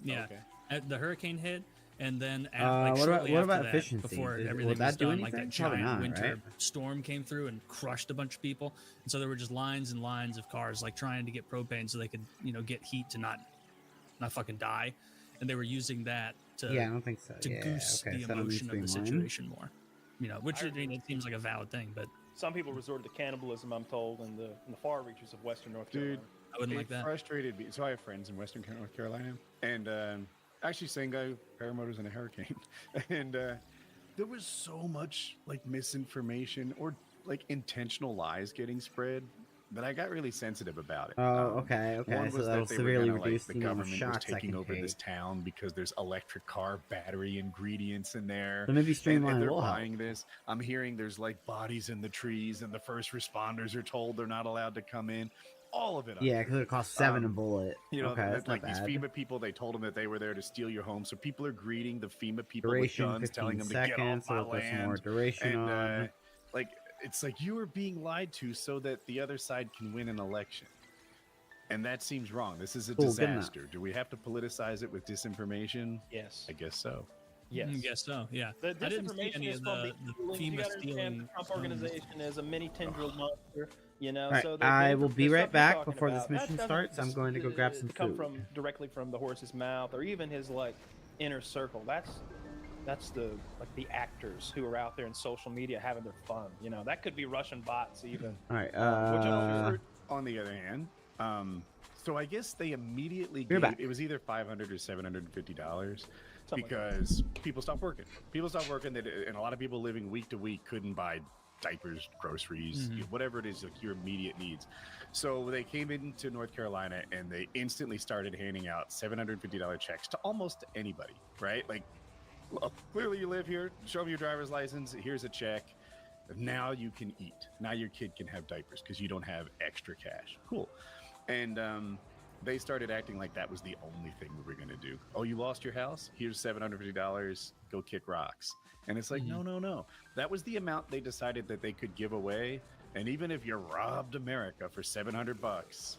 yeah, Okay. the hurricane hit, and then What shortly about after that, efficiency? before Will everything that was do done, like that anything? Probably giant not, winter right? storm came through and crushed a bunch of people, and so there were just lines and lines of cars like trying to get propane so they could get heat to not fucking die, and they were using that to Yeah, I don't think so. to Yeah, goose okay, the so that emotion of the needs to be in line. situation more. Which I mean, it seems like a valid thing, but Some people resorted to cannibalism, I'm told, in the far reaches of Western North Dude, Carolina. I wouldn't it like that. frustrated me. So I have friends in Western North Carolina, and actually, same guy, paramotors in a hurricane, and there was so much like misinformation or like intentional lies getting spread that I got really sensitive about it. Oh, okay. One So was that'll that they severely were gonna, reduce the the amount of government was shots I taking can over take. this town because there's electric car battery ingredients in there. So maybe and streamline they're will help. buying this. I'm hearing there's like bodies in the trees, and the first responders are told they're not allowed to come in. all of it. Yeah, because it costs 7 a Um, bullet. You know, okay, that's like not these bad. FEMA people, they told them that they were there to steal your home. So people are greeting the FEMA people Duration with guns, 15 telling them to seconds. get off So my we'll put some more land. duration And on. like, it's like you are being lied to so that the other side can win an election. And that seems wrong. This is a Cool, good enough. disaster. Do we have to politicize it with disinformation? Yes. I guess so. Yes. Guess so. Yeah. The I didn't see disinformation any is of from the the FEMA you gotta understand stealing. the Trump stones. organization is a mini tendril monster, you know. All right, so I will be the right stuff you're back talking before this about, that mission doesn't starts. I'm going to go grab some come food. from directly from the horse's mouth, or even his like inner circle. That's the the actors who are out there in social media having their fun. You know, that could be Russian bots even. All right. Which on the other hand, so I guess they immediately You're gave back. it was either $500 or $750 Something like because people stopped working. People stopped working, and a lot of people living week to week couldn't buy diapers, groceries, whatever it is, like your immediate needs. So they came into North Carolina and they instantly started handing out $750 checks to almost anybody, right? Like, well, clearly you live here. Show me your driver's license. Here's a check. Now you can eat. Now your kid can have diapers because you don't have extra cash. Cool. And they started acting like that was the only thing we were going to do. Oh, you lost your house? Here's $750. Go kick rocks. And it's like, no. That was the amount they decided that they could give away. And even if you robbed America for $700,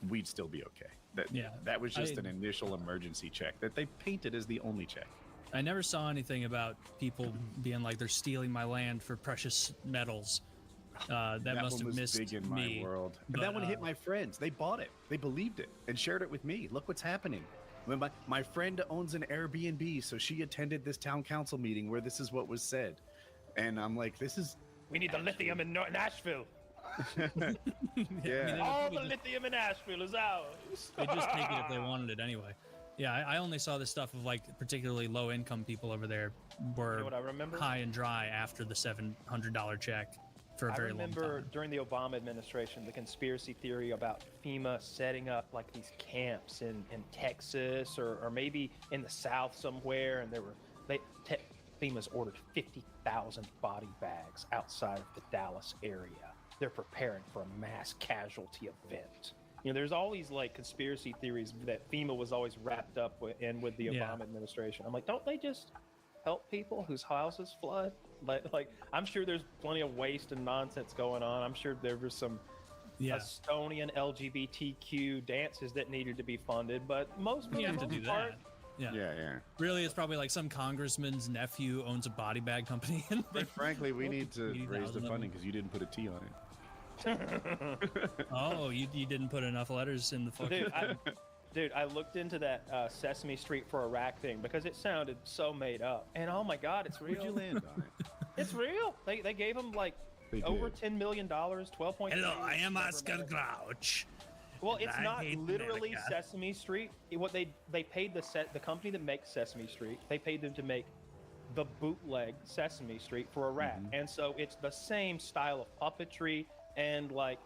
we'd still be okay. That was just an initial emergency check that they painted as the only check. I never saw anything about people being like they're stealing my land for precious metals. That must one have was missed big in me. my world. But, And that one hit my friends. They bought it. They believed it and shared it with me. Look what's happening. When my friend owns an Airbnb, so she attended this town council meeting where this is what was said. And I'm like, this is... We need the lithium in Nashville. Yeah. All the lithium in Nashville is ours. They just take it if they wanted it anyway. Yeah, I only saw the stuff of like particularly low income people over there were You know what I remember? high and dry after the $700 check for a very I long remember time. during the Obama administration, the conspiracy theory about FEMA setting up like these camps in Texas or maybe in the South somewhere, and FEMA's ordered 50,000 body bags outside of the Dallas area. They're preparing for a mass casualty event. You know, there's always like conspiracy theories that FEMA was always wrapped up with the Obama administration. I'm like, don't they just help people whose houses flood? Like, I'm sure there's plenty of waste and nonsense going on. I'm sure there was some Estonian LGBTQ dances that needed to be funded, but most You have to do that. Yeah. Really, it's probably like some congressman's nephew owns a body bag company. And But frankly, we need to raise 80,000 the of funding them. because you didn't put a T on it. Oh, you didn't put enough letters in the fucking. Dude, I looked into that Sesame Street for Iraq thing because it sounded so made up. And oh my God, it's real. Where'd you land on it? It's real. They gave him like They over did. $10 million, 12.3. Hello, I am whatever Oscar amount. Grouch. Well, it's I not hate literally America. Sesame Street. What they paid the company that makes Sesame Street, they paid them to make the bootleg Sesame Street for Iraq. And so it's the same style of puppetry and like,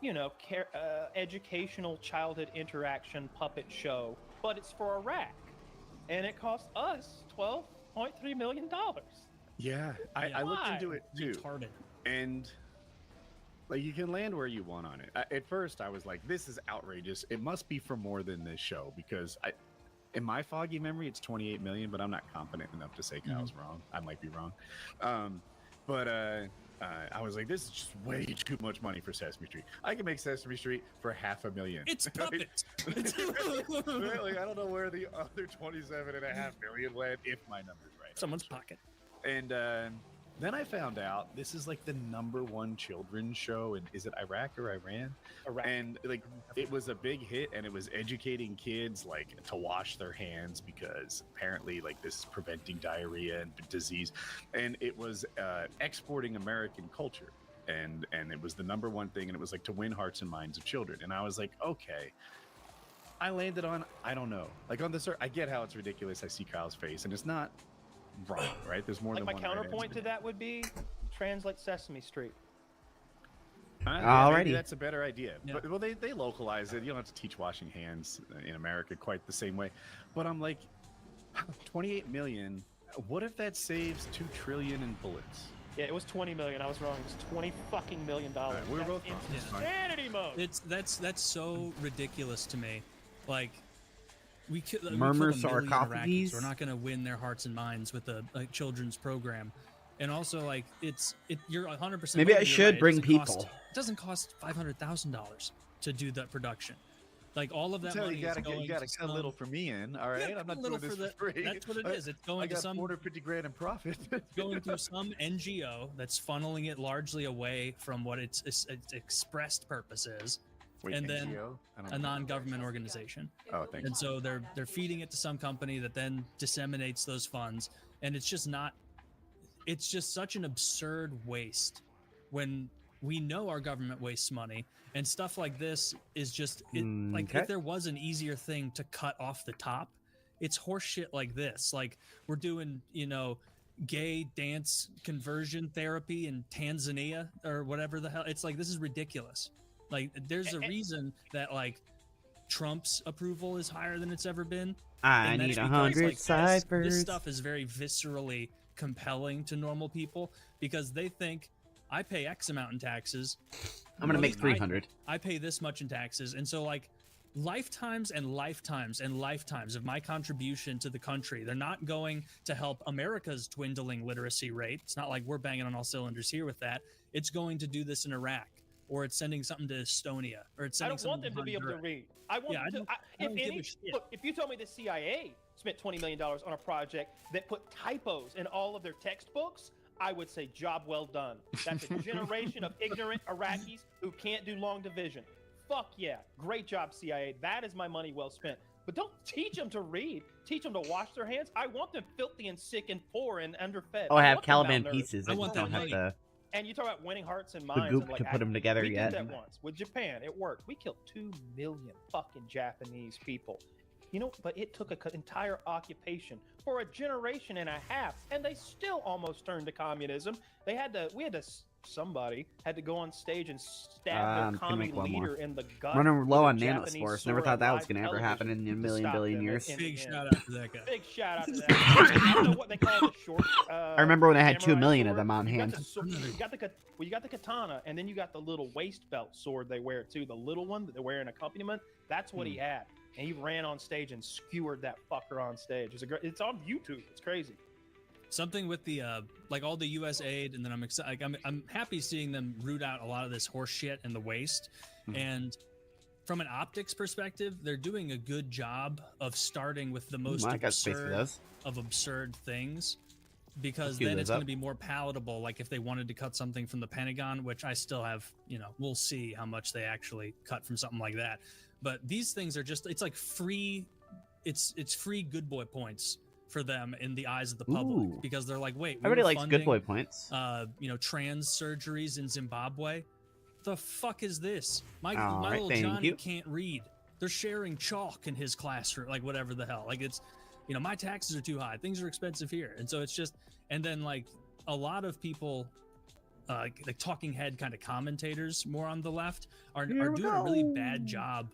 you know, educational childhood interaction puppet show, but it's for Iraq. And it cost us $12.3 million. Yeah, I looked into it too. Retarded. And like you can land where you want on it. At first, I was like, "This is outrageous. It must be for more than this show." Because in my foggy memory, it's 28 million, but I'm not confident enough to say Kyle's wrong. I might be wrong. But I was like, "This is just way too much money for Sesame Street. I can make Sesame Street for $500,000." It's puppets. Like, I don't know where the other 27.5 million went, if my number's right. Someone's pocket. And then I found out this is like the #1 children's show, and is it Iraq or Iran? Iraq. And like it was a big hit, and it was educating kids like to wash their hands because apparently like this is preventing diarrhea and disease, and it was exporting American culture, and it was the #1 thing, and it was like to win hearts and minds of children. And I was like, okay. I landed on I don't know, like on the I get how it's ridiculous. I see Kyle's face, and it's not wrong, right? There's more Like than my one right counterpoint answer. to that would be translate Sesame Street. Yeah, maybe Alrighty. that's a better idea. Yeah. But well, they localize it. You don't have to teach washing hands in America quite the same way. But I'm like, 28 million. What if that saves 2 trillion in bullets? Yeah, it was 20 million. I was wrong. It was 20 fucking million dollars. Alright, we were both wrong. That's It's fine. insanity mode. That's so ridiculous to me. Like we killed a Murmur million Iraqis. sarcophagus? We're not going to win their hearts and minds with a children's program. And also, like, you're 100%. Maybe I you're should right. bring It doesn't cost- people. It doesn't cost $500,000 to do that production. Like all of that Tell money you gotta is going you gotta to cut a little for me in. All right, Yeah, I'm not a little doing this for for free. That's what it is. It's I going to got some 450 grand in profit. going to some NGO that's funneling it largely away from what its expressed purpose is, Wait, and then NGO? I don't a know. non-government organization. Oh, thank you. And so they're feeding it to some company that then disseminates those funds, and it's just not. It's just such an absurd waste when we know our government wastes money, and stuff like this is just like Okay. if there was an easier thing to cut off the top, it's horseshit like this. Like we're doing, gay dance conversion therapy in Tanzania or whatever the hell. It's like this is ridiculous. Like there's a reason that like Trump's approval is higher than it's ever been. I And that's need because, 100 like, ciphers. This stuff is very viscerally compelling to normal people because they think I pay X amount in taxes. I'm gonna make 300. I pay this much in taxes, and so like lifetimes and lifetimes and lifetimes of my contribution to the country, they're not going to help America's dwindling literacy rate. It's not like we're banging on all cylinders here with that. It's going to do this in Iraq, or it's sending something to Estonia, or it's I sending don't want them something to be able to Honduras. read. I want Yeah, them to. I don't give a shit. Look, if you told me the CIA spent $20 million on a project that put typos in all of their textbooks, I would say job well done. That's a generation of ignorant Iraqis who can't do long division. Fuck yeah, great job, CIA. That is my money well spent. But don't teach them to read. Teach them to wash their hands. I want them filthy and sick and poor and underfed. Oh, I have want them Caliban malnourished. pieces. I I want just don't that have money. the And you talk about winning hearts and minds. goop and like, to put them together we yet. did that once with Japan. It worked. We killed 2 million fucking Japanese people. But it took an entire occupation for a generation and a half, and they still almost turned to communism. Somebody had to go on stage and stab their gonna make commie one more. leader in the gut. running with low a on Japanese nanospores. Never sword thought on that was live gonna ever happen television in a to million stop billion them. years. And- Big and- shout out to that guy. Big shout out to that. I don't know what they call the short. I remember when I had 2 samurai million of sword. them on You got hand. the sword- you got the katana, and then you got the little waist belt sword they wear too. The little one that they wear in accompaniment. That's what he had, and he ran on stage and skewered that fucker on stage. It's on YouTube. It's crazy. Something with the like all the U.S. aid, and then I'm excited. Like, I'm happy seeing them root out a lot of this horse shit and the waste. And from an optics perspective, they're doing a good job of starting with the most I got space for absurd those. of absurd things, because Let's queue then those it's going to up. be more palatable. Like if they wanted to cut something from the Pentagon, which I still have, we'll see how much they actually cut from something like that. But these things are just—it's like free. It's free good boy points for them in the eyes of the public, Ooh. because they're like, wait, Everybody were likes good boy funding, points. trans surgeries in Zimbabwe. The fuck is this? My All right, little thank Johnny you. can't read. They're sharing chalk in his classroom, like whatever the hell. Like it's, my taxes are too high. Things are expensive here, and so it's just. And then like a lot of people, like talking head kind of commentators, more on the left, are Here we doing a really go. bad job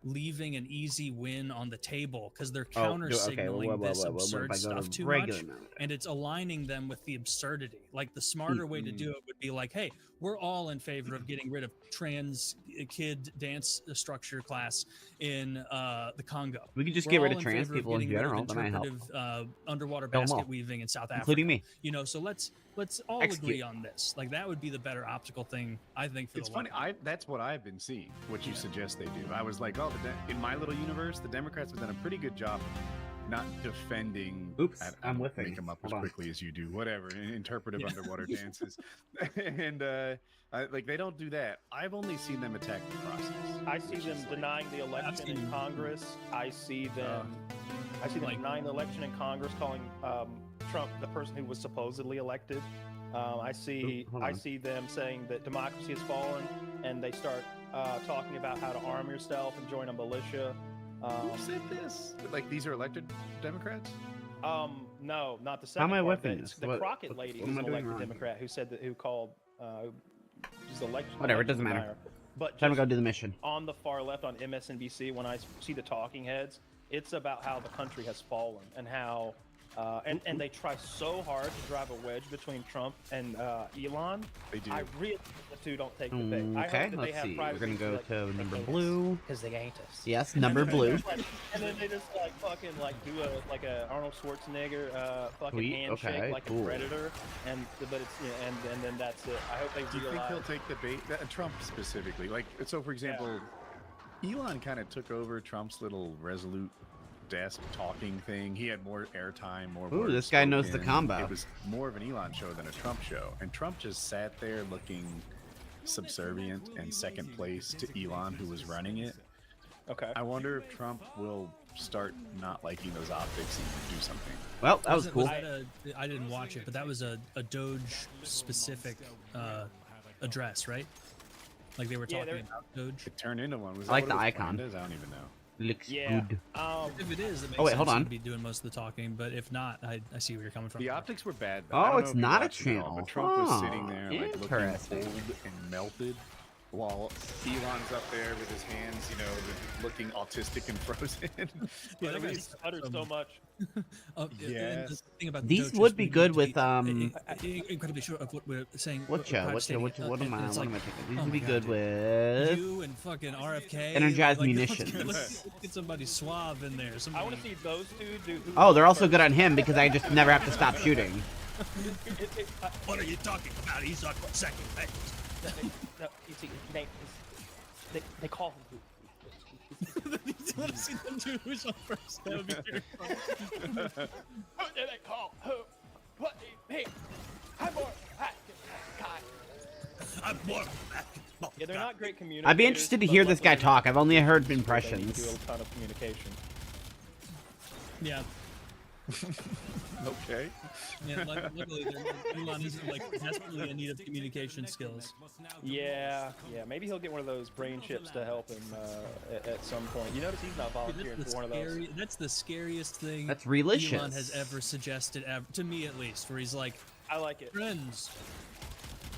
leaving an easy win on the table, because they're Oh, counter signaling this what absurd if I go stuff to too regular much, mode? and it's aligning them with the absurdity. Like the smarter way to do it would be like, hey, we're all in favor of getting rid of trans kid dance structure class in the Congo. We could just We're get rid all of trans favor of people in getting rid of general, then I help. interpretive, underwater Kill 'em all. basket weaving in South Africa, Including me. So let's all Execute. agree on this. Like that would be the better optical thing, I think. For It's the funny. left. That's what I've been seeing. What you suggest they do. I was like, oh, in my little universe, the Democrats have done a pretty good job not defending. Oops, I I'm don't whiffing. Make them up as Hold on. quickly as you do. Whatever. Interpretive underwater dances, and like they don't do that. I've only seen them attack the process. I see which them is like- denying the election in seen- Congress. I see them Like- denying the election in Congress, calling Trump the person who was supposedly elected. I see Oop, hold on. them saying that democracy has fallen, and they start talking about how to arm yourself and join a militia. Who said this? Like these are elected Democrats? No, not the How second am I part. whiffing The, this? the What- Crockett lady, what who's am an I doing elected wrong? Democrat, who called just election. Whatever, it election doesn't matter. denier. But Time to just go do the mission. on the far left on MSNBC, when I see the talking heads, it's about how the country has fallen and how And they try so hard to drive a wedge between Trump and Elon. They do. I really think the two don't take the bait. I Okay, hope that they let's have see. We're private gonna go people that to number hate us. blue. Because they ain't us. Yes, number blue. And then they just like fucking like do a Arnold Schwarzenegger fucking Sweet, handshake okay, like cool. a predator, but it's and then that's it. I hope they Do you think realize. he'll take the bait? Trump specifically, like so. For example, Elon kind of took over Trump's little resolute desk talking thing. He had more airtime, more. Ooh, words this guy knows the spoken. combo. It was more of an Elon show than a Trump show, and Trump just sat there looking subservient and second place to Elon, who was running it. Okay. I wonder if Trump will start not liking those optics and do something. Well, that was Was cool. that I didn't watch it, but that was a Doge specific address, right? Like they were Yeah, talking they're- about Doge. It turned into one. Was I like that what the it was icon. branded as? I don't even know. Looks Yeah. good. If it is, it makes Oh, wait, sense hold on. he'd be doing most of the talking. But if not, I see where you're coming from. The optics were bad. Though. Oh, I don't it's know if you not a watched it at all, channel. But Trump was Huh, sitting there like looking interesting. cold and melted, while Elon's up there with his hands, you know, looking autistic and frozen. Yeah, that He guy's uttered so much. And the Yes. thing about These Doge would is be we good need with, to be incredibly sure of what we're saying. What am I? and What it's am I like, thinking? These oh would my be God, good dude. with. You and fucking RFK. Energized like, munitions. Let's get somebody suave in there. I Somebody, want to see those two do. who Oh, they're goes also first. good on him because I just never have to stop shooting. What are you talking about? He's on second base. No, you see, they call him. You want to see them do who's on first? That would be very fun. Who did they call? Who? What? Hey, I'm more. I'm more. Yeah, they're not great communicators. I'd be interested to but hear this guy luckily talk. I've only heard they need to do impressions. a ton of communication. Yeah. Okay. Yeah, luckily, Elon isn't like desperately in need of communication skills. Yeah. Maybe he'll get one of those brain chips to help him at some point. You notice he's not volunteering for one of those. That's the scariest thing That's Elon relicious. has ever suggested, to me at least, where he's like, I like it. friends,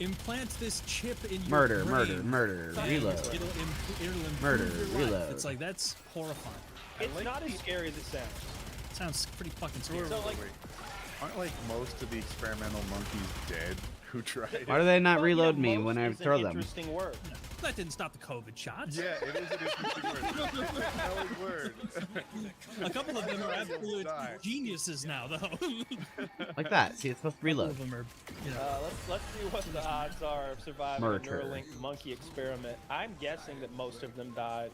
implant this chip in your Murder, brain. murder, and reload. It'll improve Murder, your life." reload. It's like, that's horrifying. It's not as scary as it sounds. Sounds pretty fucking scary. So like, Aren't like most of the experimental monkeys dead who tried it? Why do they not well, you know, reload me most when I is an throw them? Interesting word. That didn't stop the COVID shots. Yeah, it is an interesting word. Valid word. A couple of them are absolute Die. geniuses now, though. Like that. See, it's supposed to A couple reload. of them are, you know. Let's see what the odds are of surviving Murder. a Neuralink monkey experiment. I'm guessing that most of them died.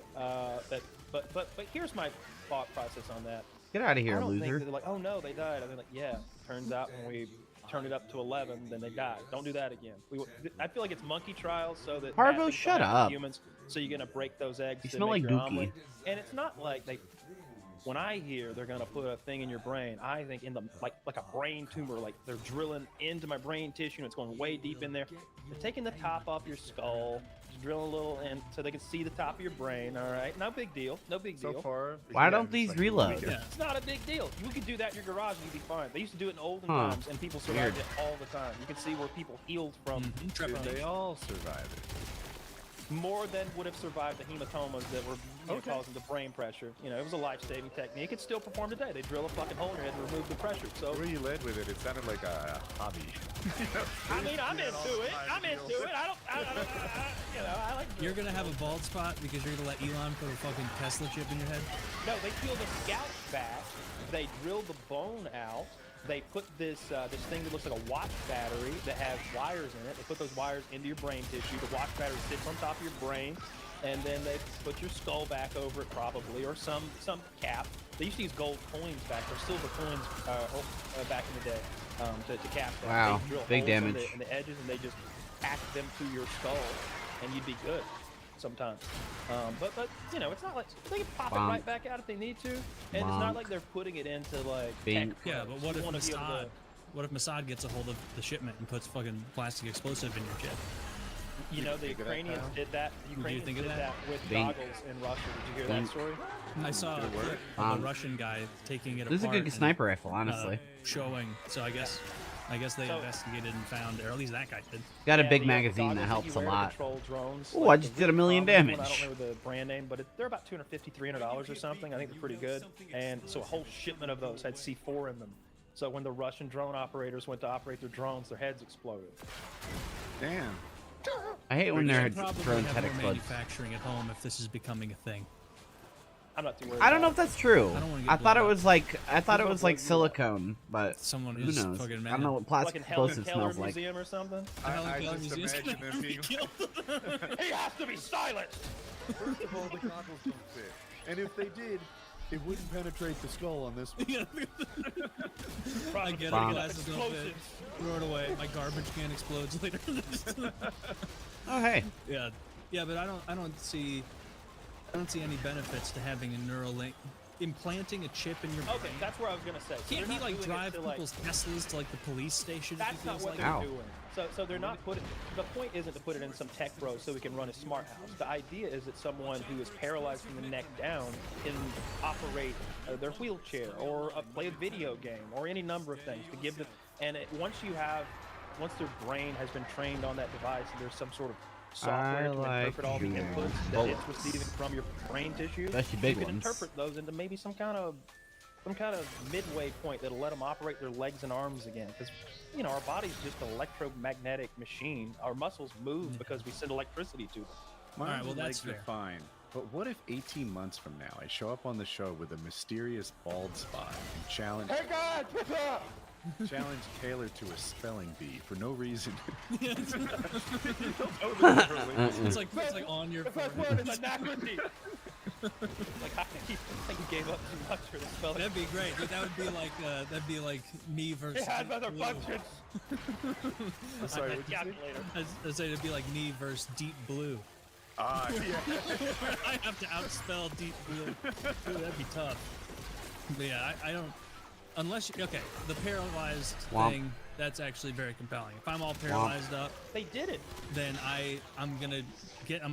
But here's my thought process on that. Get out of I here, don't think loser. they're like, oh no, they died. And they're like, yeah. Turns out when we turned it up to 11, then they died. Don't do that again. I feel like it's monkey trials, so that Harvo, bad things shut don't happen to up. Humans, so you're gonna break those eggs. You to smell make like your Dookie. omelet. And it's not like they. When I hear they're gonna put a thing in your brain, I think in the like a brain tumor, like they're drilling into my brain tissue and it's going way deep in there. They're taking the top off your skull, just drilling a little in so they can see the top of your brain. All right, no big deal, no big deal. So far. Why yeah, don't it's these like reload? weekend. Yeah. It's not a big deal. You could do that in your garage and you'd be fine. They used to do it in olden Huh. times and people survived Weird. it all the time. You can see where people healed from Did they all survive it? more than would have survived the hematomas that were causing the brain pressure. You know, it was a life-saving technique. It still performed today. They drill a fucking hole in your head and remove the pressure. So, The way you led with it, it sounded like a hobby. I mean, I'm into it. I'm into it. I like You're gonna have a bald spot because you're gonna let Elon put a fucking Tesla chip in your head. No, they peel the scalp back. They drill the bone out. They put this thing that looks like a watch battery that has wires in it. They put those wires into your brain tissue. The watch battery sits on top of your brain, and then they put your skull back over it probably, or some cap. They used to use gold coins back, or silver coins back in the day to cap that. Wow, They drill big holes in damage. in the edges, and they just hack them to your skull, and you'd be good. Sometimes, but you know, it's not like they can pop Bonk. it right back out if they need to, and it's Bonk. not like they're putting it into like. Bing. tech Yeah, clubs. but what You if wanna be able to- Mossad? What if Mossad gets a hold of the shipment and puts fucking plastic explosive in your chip? You know, the think of that, Ukrainians Kyle? did that. The you Ukrainians think of did that? that with Bing. goggles in Russia. Did you hear Bing. that story? I saw a Did it work? clip of a Um, Russian guy taking it This is a apart good and, sniper rifle, honestly. showing. So I guess they So- investigated and found, or at least that guy did. Got a Yeah, big the magazine goggles that you helps a wear to lot. control drones, Ooh, like I the just did a really million common one, damage. I don't remember the brand name, but they're about $250, $300 or something. I think they're pretty good. And so a whole shipment of those had C4 in them. So when the Russian drone operators went to operate their drones, their heads exploded. Damn. I hate when We their should probably drones have head more explodes. manufacturing at home if this is becoming a thing. I'm not too worried. I don't know about if that's true. I don't wanna get I thought it blown up. was like Who's gonna blow you up? silicone, but Someone who who's knows? fucking I mad. don't know what it. plastic Like in Helen explosive Keller smells like. Museum or something. I Helen just Keller's imagine them being. He has to be silenced. First of all, the goggles don't fit, and if they did, it wouldn't penetrate the skull on this one. I get it. Bomb. Glasses don't fit. Explosives. Throw it away. My garbage can explodes later. Oh hey, Yeah, yeah, but I don't see any benefits to having a neural link, implanting a chip in your brain. Okay, that's where I was gonna say. So Can't they're he not like doing it drive to, like- people's Teslas to like the police station? if he That's not feels what like they're Ow. doing. So they're not putting. The point isn't to put it in some tech bro so we can run a smart house. The idea is that someone who is paralyzed from the neck down can operate their wheelchair or play a video game or any number of things to give them. And once their brain has been trained on that device, and there's some sort of software to like interpret all the shooting inputs that bullets. it's receiving from your brain tissue. Especially big you can ones. interpret those into maybe some kind of midway point that'll let them operate their legs and arms again. Because our body's just an electromagnetic machine. Our muscles move because we send electricity to them. My Alright, arms well, and that's legs are fair. fine. But what if 18 months from now I show up on the show with a mysterious bald spot and challenge God, pick up! Taylor to a spelling bee for no reason? It's like on your. The first word is anachrony. Like I think you gave up too much for the spelling. That'd be great. But that'd be like me versus. It had other Blue. functions. I'm sorry, what'd you say? Calculator. I'd say it'd be like me versus Deep Blue. Ah, yeah. I have to outspell Deep Blue. Ooh, that'd be tough. But yeah, I don't. Unless okay, the paralyzed Womp. thing. That's actually very compelling. If I'm all paralyzed up, They did it. then I'm gonna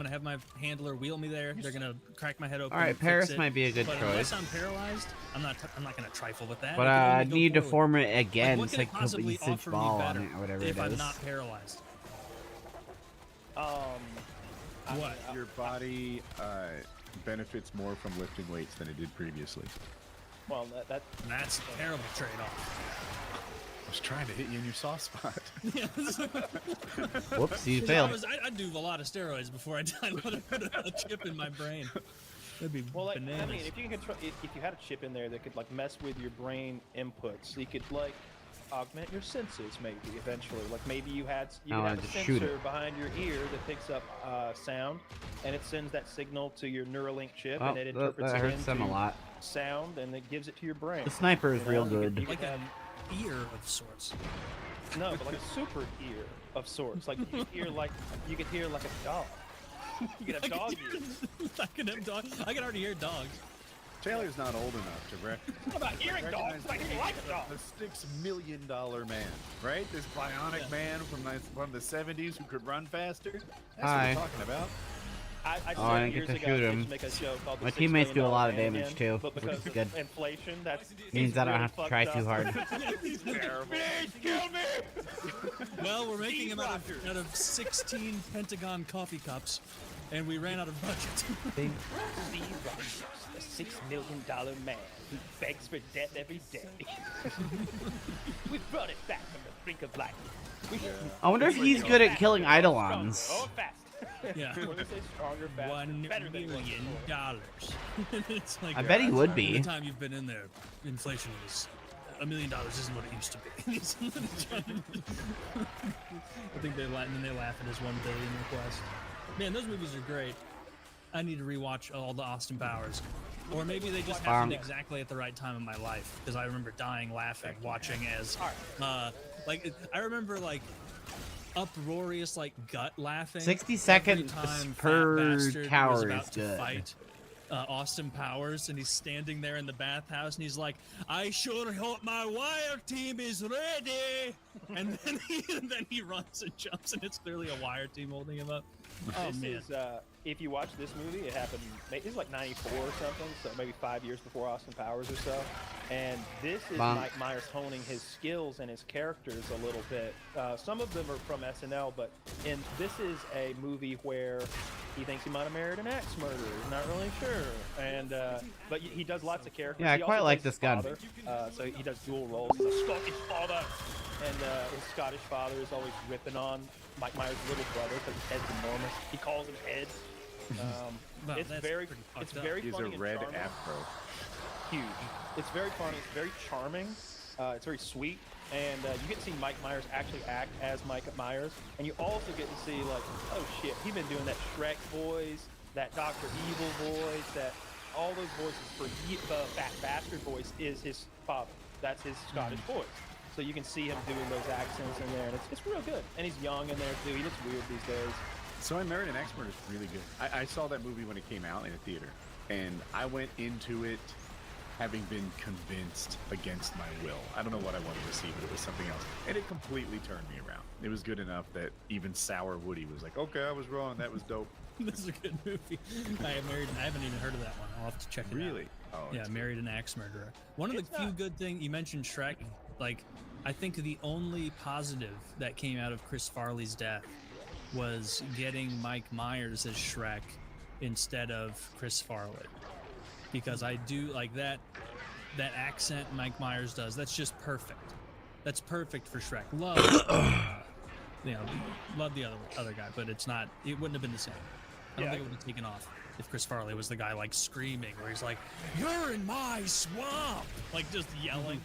have my handler wheel me there. They're gonna crack my head open. All right, and fix Paris it. might be a good But choice. unless I'm paralyzed, I'm not gonna trifle with that. But I can I only go need to forward. form it Like, again what to could it possibly complete offer ball me on better it or whatever if it I'm is. not paralyzed? What? Your body benefits more from lifting weights than it did previously. Well, that That's a terrible trade-off. I was trying to hit you in your soft spot. Whoops, you failed. I'd do a lot of steroids before I died. I'd put a chip in my brain. That'd be well, like, bananas. I mean, if you can control, if you had a chip in there that could like mess with your brain inputs, you could like augment your senses maybe eventually. Like maybe you could have a just shoot sensor it. behind your ear that picks up sound, and it sends that signal to your Neuralink chip, Oh, and it that interprets it hurts them a into lot. sound, and it gives it to your brain. The sniper is You know, real you could- good. you could like have- an ear of sorts. No, but like a super ear of sorts. Like you could hear like a dog. You could have dog ears. I can have dogs. I can already hear dogs. Taylor's not old enough to How about hearing dogs? Like he likes dogs. the $6 million man, right? This bionic man from the 70s who could run faster. That's Hi. what we're talking about. I Oh, I said didn't get years to ago shoot I him. used to make a show called the My $6 teammates do a Million lot of Man damage, Again, too, but which because is of good. inflation, that's Means I don't really have to fucked try up. too hard. Terrible. Please kill me! Well, we're making Steve him out Rogers. of 16 Pentagon coffee cups, and we ran out of budget. Steve Rogers, the $6 million man who begs for death every day. We brought it back from the brink of life. I wonder if he's good at killing Eidolons. Oh, fast. Yeah. When they say stronger, faster, $1 better than it was million. before. It's like I bet he would the be. time you've been in there, inflation is $1 million isn't what it used to be. I think they laugh at his $1 billion request. Man, those movies are great. I need to rewatch all the Austin Powers. Or maybe they just happened exactly at the right time in my life, because I remember dying laughing watching as I remember like uproarious like gut laughing 60 every seconds time per Fat Bastard tower was is about to good. fight Austin Powers, and he's standing there in the bathhouse and he's like, I sure hope my wire team is ready. And then he runs and jumps, and it's clearly a wire team holding him up. Oh This man. is if you watch this movie, it happened. It's like '94 or something, so maybe 5 years before Austin Powers or so. And this is Mike Myers honing his skills and his characters a little bit. Some of them are from SNL, but this is a movie where he thinks he might have married an axe murderer. He's not really sure. And but he does lots of characters. Yeah, I He quite also like plays this gun. his father, so he does dual roles. He's a Scottish father, and his Scottish father is always ripping on Mike Myers' little brother because his head's enormous. He calls him Ed. Wow, It's that's very pretty fucked up. very He's funny a and red charming. afro. Huge. It's very funny. It's very charming. It's very sweet, and you get to see Mike Myers actually act as Mike Myers, and you also get to see like, oh shit, he's been doing that Shrek voice, that Dr. Evil voice, that all those voices for the Fat Bastard voice is his father. That's his Scottish voice. So you can see him doing those accents in there, and it's real good. And he's young in there too. He looks weird these days. So I Married an Expert is really good. I saw that movie when it came out in a theater, and I went into it having been convinced against my will. I don't know what I wanted to see, but it was something else. And it completely turned me around. It was good enough that even Sour Woody was like, okay, I was wrong. That was dope. This is a good movie. I haven't even heard of that one. I'll have to check it out. Really? Oh, Yeah, it's Married an Axe Murderer. One of the It's few not- good things you mentioned, Shrek. Like, I think the only positive that came out of Chris Farley's death was getting Mike Myers as Shrek instead of Chris Farley, because I do like that accent Mike Myers does. That's just perfect. That's perfect for Shrek. Love, love the other guy, but it's not. It wouldn't have been the same. I don't think it would have taken off if Chris Farley was the guy like screaming, where he's like, "You're in my swamp!" like just yelling.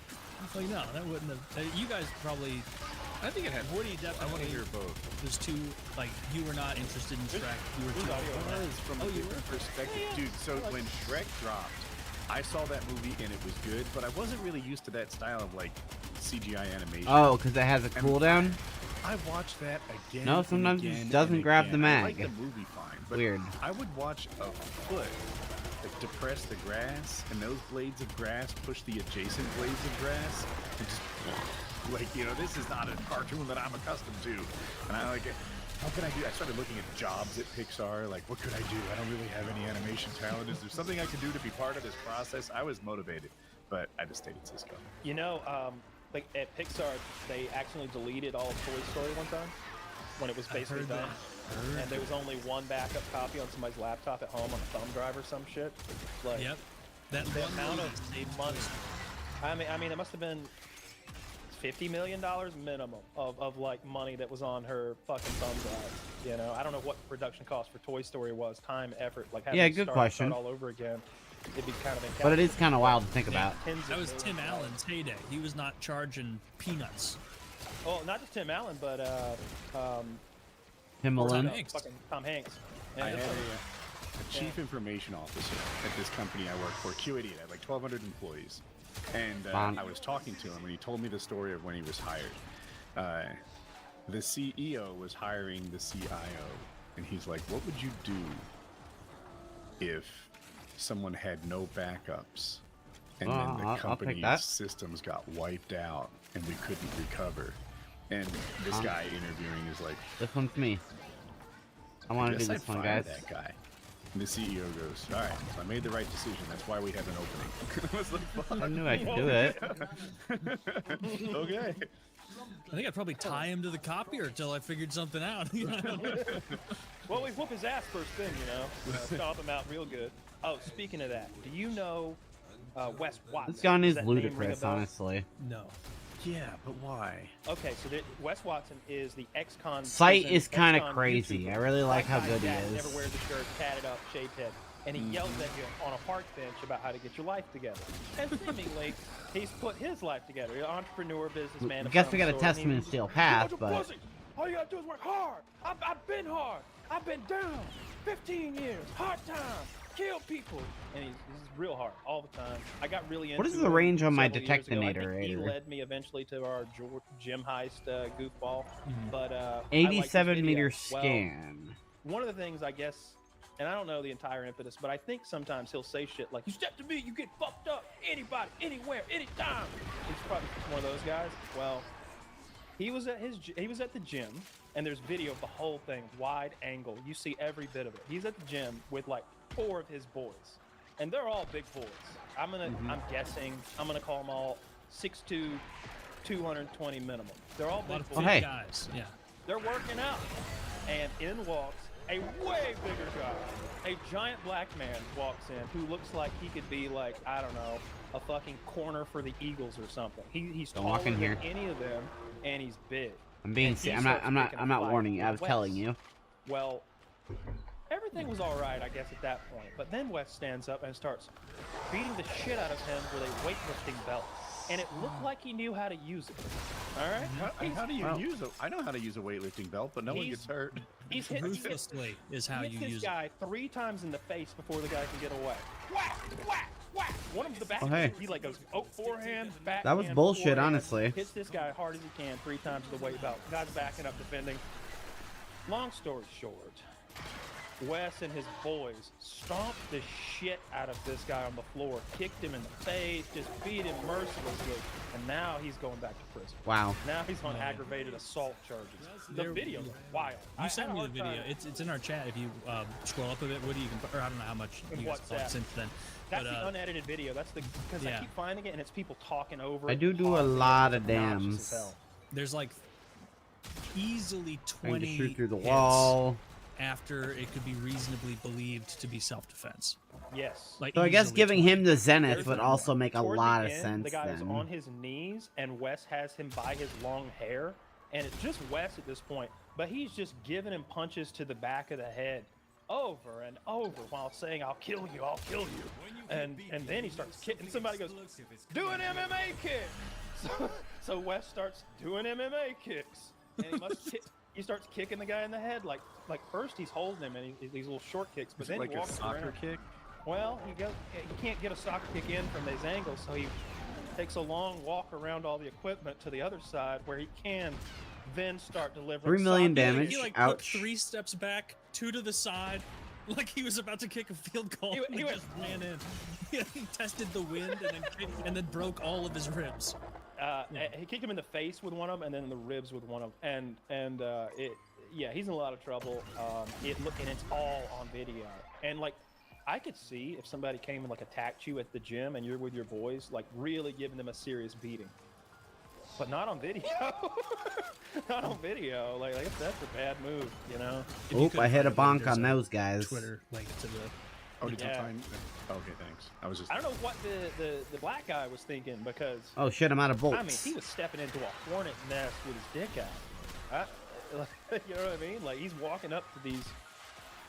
Like no, that wouldn't have. You guys probably. I think it had. Woody I want definitely to hear both. was too like you were not interested in Shrek. You were too. It was from a different perspective, dude. So when Shrek dropped, I saw that movie and it was good, but I wasn't really used to that style of like CGI animation. Oh, because it has a cooldown? I watched that again. No, and sometimes it again just doesn't and grab the again. I mag. like the movie fine, but Weird. I would watch a foot like depress the grass, and those blades of grass push the adjacent blades of grass, and just like this is not a cartoon that I'm accustomed to, and I like it. How can I do? I started looking at jobs at Pixar. Like, what could I do? I don't really have any animation talent. Is there something I can do to be part of this process? I was motivated, but I just stayed at Cisco. Like at Pixar, they accidentally deleted all of Toy Story one time when it was basically done. And there was only one backup copy on somebody's laptop at home on a thumb drive or some shit. Like, Yep. That the one amount movie of saved money. Toy I mean, it must have been $50 million minimum of like money that was on her fucking thumb drive. I don't know what the production cost for Toy Story was, time, effort, like having Yeah, to good start question. all over again. It'd be kind of But it is kind of wild to think Yeah. about. tens of That was millions Tim of dollars. Allen's heyday. He was not charging peanuts. Oh, not just Tim Allen, but Tim Malone. Hanks. fucking Tom Hanks. I And had a chief information officer at this company I worked for, Q88. I had like 1,200 employees. And Wow. I was talking to him when he told me the story of when he was hired. The CEO was hiring the CIO. And he's like, what would you do if someone had no backups and then the I'll take company's that. systems got wiped out and we couldn't recover? And this guy interviewing is like, This one's me. I want to do guess this I'd one, fire guys. that guy. And the CEO goes, all right, so I made the right decision. That's why we have an opening. I was like, fuck. I knew I could do it. Okay. I think I'd probably tie him to the copier until I figured something out. Well, we whoop his ass first thing, stomp him out real good. Oh, speaking of that, do you know Wes Watson? This gun Does is that name ring a ludicrous, bell? honestly. No. Yeah, but why? Okay, so Wes Watson is the ex-con. Sight prison- is kind of ex-con crazy. YouTuber. I really like how Black good he guy, dad, is. Never wears a shirt, tatted up, shaved head, and he yells at you on a park bench about how to get your life together. And seemingly, he's put his life together. He's an entrepreneur, businessman. I of guess some we got a sort, testament and to Steel "You Path, bunch of but pussies. All you gotta do is work hard. I've been hard. I've been down. 15 years. Hard time. Kill people. And he's real hard all the time. I got really into What is the him range on my several years ago. I think detectinator He rater? led me eventually to our gym heist goofball. But I liked his 87 video. meter Well, scan. one of the things I guess, and I don't know the entire impetus, but I think sometimes he'll say shit like, you step to me, you get fucked up. Anybody, anywhere, anytime. He's probably one of those guys. Well, He was at the gym, and there's video of the whole thing, wide angle. You see every bit of it. He's at the gym with like 4 of his boys, and they're all big boys. I'm guessing I'm gonna call them all 6'2", 220 minimum. They're all big boys. hey. guys. Yeah. They're working out, and in walks a way bigger guy. A giant black man walks in who looks like he could be like, I don't know, a fucking corner for the Eagles or something. He's Don't taller walk in than here. any of them, and he's big. I'm being. And he I'm starts not picking a fight warning you. I with was Wes. telling you. Well, everything was all right, I guess, at that point. But then Wes stands up and starts beating the shit out of him with a weightlifting belt. And it looked like he knew how to use it. All right? How do you use it? I know how to use a weightlifting belt, but no one gets hurt. He's hit Ruthlessly is how he you hits use this it. guy 3 times in the face before the guy can get away. Whack, whack, whack. One of the back. Oh, hey. He like goes, forehand, back. That was bullshit, forehand, honestly. Hits this guy hard as he can 3 times the weight belt. Guy's backing up, defending. Long story short, Wes and his boys stomped the shit out of this guy on the floor, kicked him in the face, just beat him mercilessly, and now he's going back to prison. Wow. Now he's on aggravated assault charges. The video's wild. You sent me the hard video. time- It's in our chat. If you scroll up a bit, Woody, you can. Or I don't know how much In you guys WhatsApp. talked since then. That's But, the unedited video. That's the because yeah. I keep finding it and it's people talking over. I it, do a pausing it. lot It's of obnoxious dams. as hell. there's like easily Trying 20 to shoot through the hits wall. after it could be reasonably believed to be self-defense. Yes. Like So I guess easily giving 20. him the zenith There's would a- also make a Toward lot the of end, sense The guy is then. on his knees, and Wes has him by his long hair, and it's just Wes at this point. But he's just giving him punches to the back of the head, over and over, while saying, "I'll kill you, I'll kill you." And then he starts kicking. Somebody goes, "Do an MMA kick." So Wes starts doing MMA kicks, and he starts kicking the guy in the head. Like first he's holding him, and these little short kicks, but Is then it like he a walks soccer around. kick? Well, he can't get a soccer kick in from these angles, so he takes a long walk around all the equipment to the other side where he can then start delivering 3 million soccer damage. kicks. He like Ouch. took 3 steps back, 2 to the side, like he was about to kick a field goal. He and went- just ran in. He tested the wind and then broke all of his ribs. He kicked him in the face with one of them, and then in the ribs with one of them. And he's in a lot of trouble. And it's all on video. And like, I could see if somebody came and like attacked you at the gym, and you're with your boys, like really giving them a serious beating. But not on video. Not on video. Like that's a bad move, you know. If you Oop, could I hit a find it, bonk on there's a those guys. Twitter link to the. Oh, did you Yeah. find? Okay, thanks. I was just. I don't know what the black guy was thinking, because Oh shit, I'm out of bolts. I mean, he was stepping into a hornet nest with his dick out. You know what I mean? Like, he's walking up to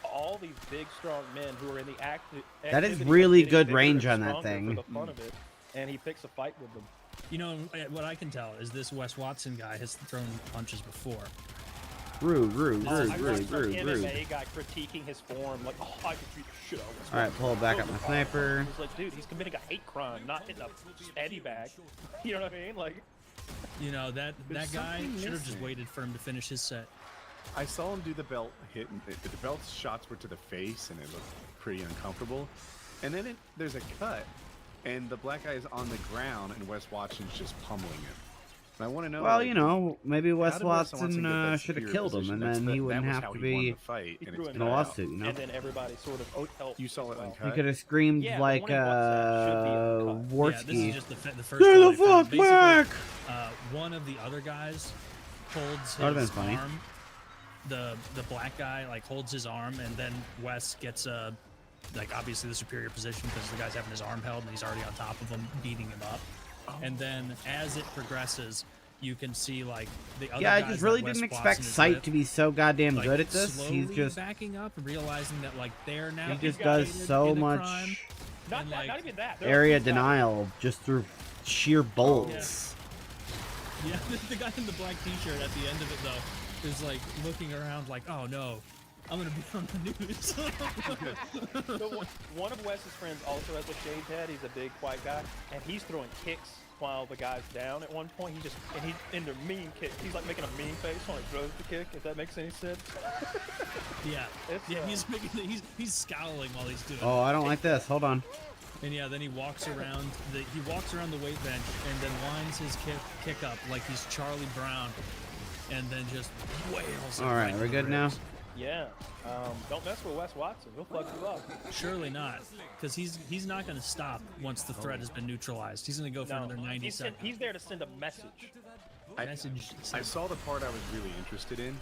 all these big, strong men who are in the active. That is really good range on that thing. For the fun of it, and he picks a fight with them. You know what I can tell is this Wes Watson guy has thrown punches before. Rude. I watched some MMA guy critiquing his form, like, "Oh, I could beat the shit out of this All right, guy." pull back up my sniper. He's like, dude, he's committing a hate crime, not hitting a steady bag. You know what I mean? Like, You know that There's guy something should have just missing. waited for him to finish his set. I saw him do the belt hit, and the belt shots were to the face, and it looked pretty uncomfortable. And then there's a cut, and the black guy is on the ground, and Wes Watson's just pummeling him. And I want to know. Well, like, you know, maybe how Wes did Wes Watson get that should have superior killed him, position? and That's then the- he that wouldn't was have how to he won be the fight, he and threw it's him in a out, lawsuit, you know? and then everybody sort of helped. You saw it as well. uncut? He could have screamed Yeah, the like one in WhatsApp should be uncut. Yeah, this Warski. is just the first. Get one the I found. fuck back! Basically, one of the other guys holds That would've his been funny. arm. The black guy like holds his arm, and then Wes gets like obviously the superior position because the guy's having his arm held and he's already on top of him, beating him up. And then as it progresses, you can see like the other Yeah, I guys just that really Wes didn't Watson expect is Sight with, to be so goddamn like, good at this. He's slowly just backing up, realizing that like they're now he just implicated does so in the much crime. Not, And, not, like, not even that. There area are two guys- denial just through sheer bolts. Yeah, the guy in the black t-shirt at the end of it though is like looking around like, oh no, I'm gonna be on the news. So one of Wes's friends also has a shaved head. He's a big white guy, and he's throwing kicks while the guy's down. At one point, he's into mean kicks. He's like making a mean face while he throws the kick. If that makes any sense. Yeah, It's, yeah, he's scowling while he's doing. Oh, I don't like this. Hold on. And yeah, then he walks around the weight bench and then lines his kick up like he's Charlie Brown, and then just wails. All right, we're good now. Yeah. Don't mess with Wes Watson. He'll fuck you up. Surely not, because he's not going to stop once the threat has been neutralized. He's going to go for another 90 seconds. He's there to send a message. I saw the part I was really interested in.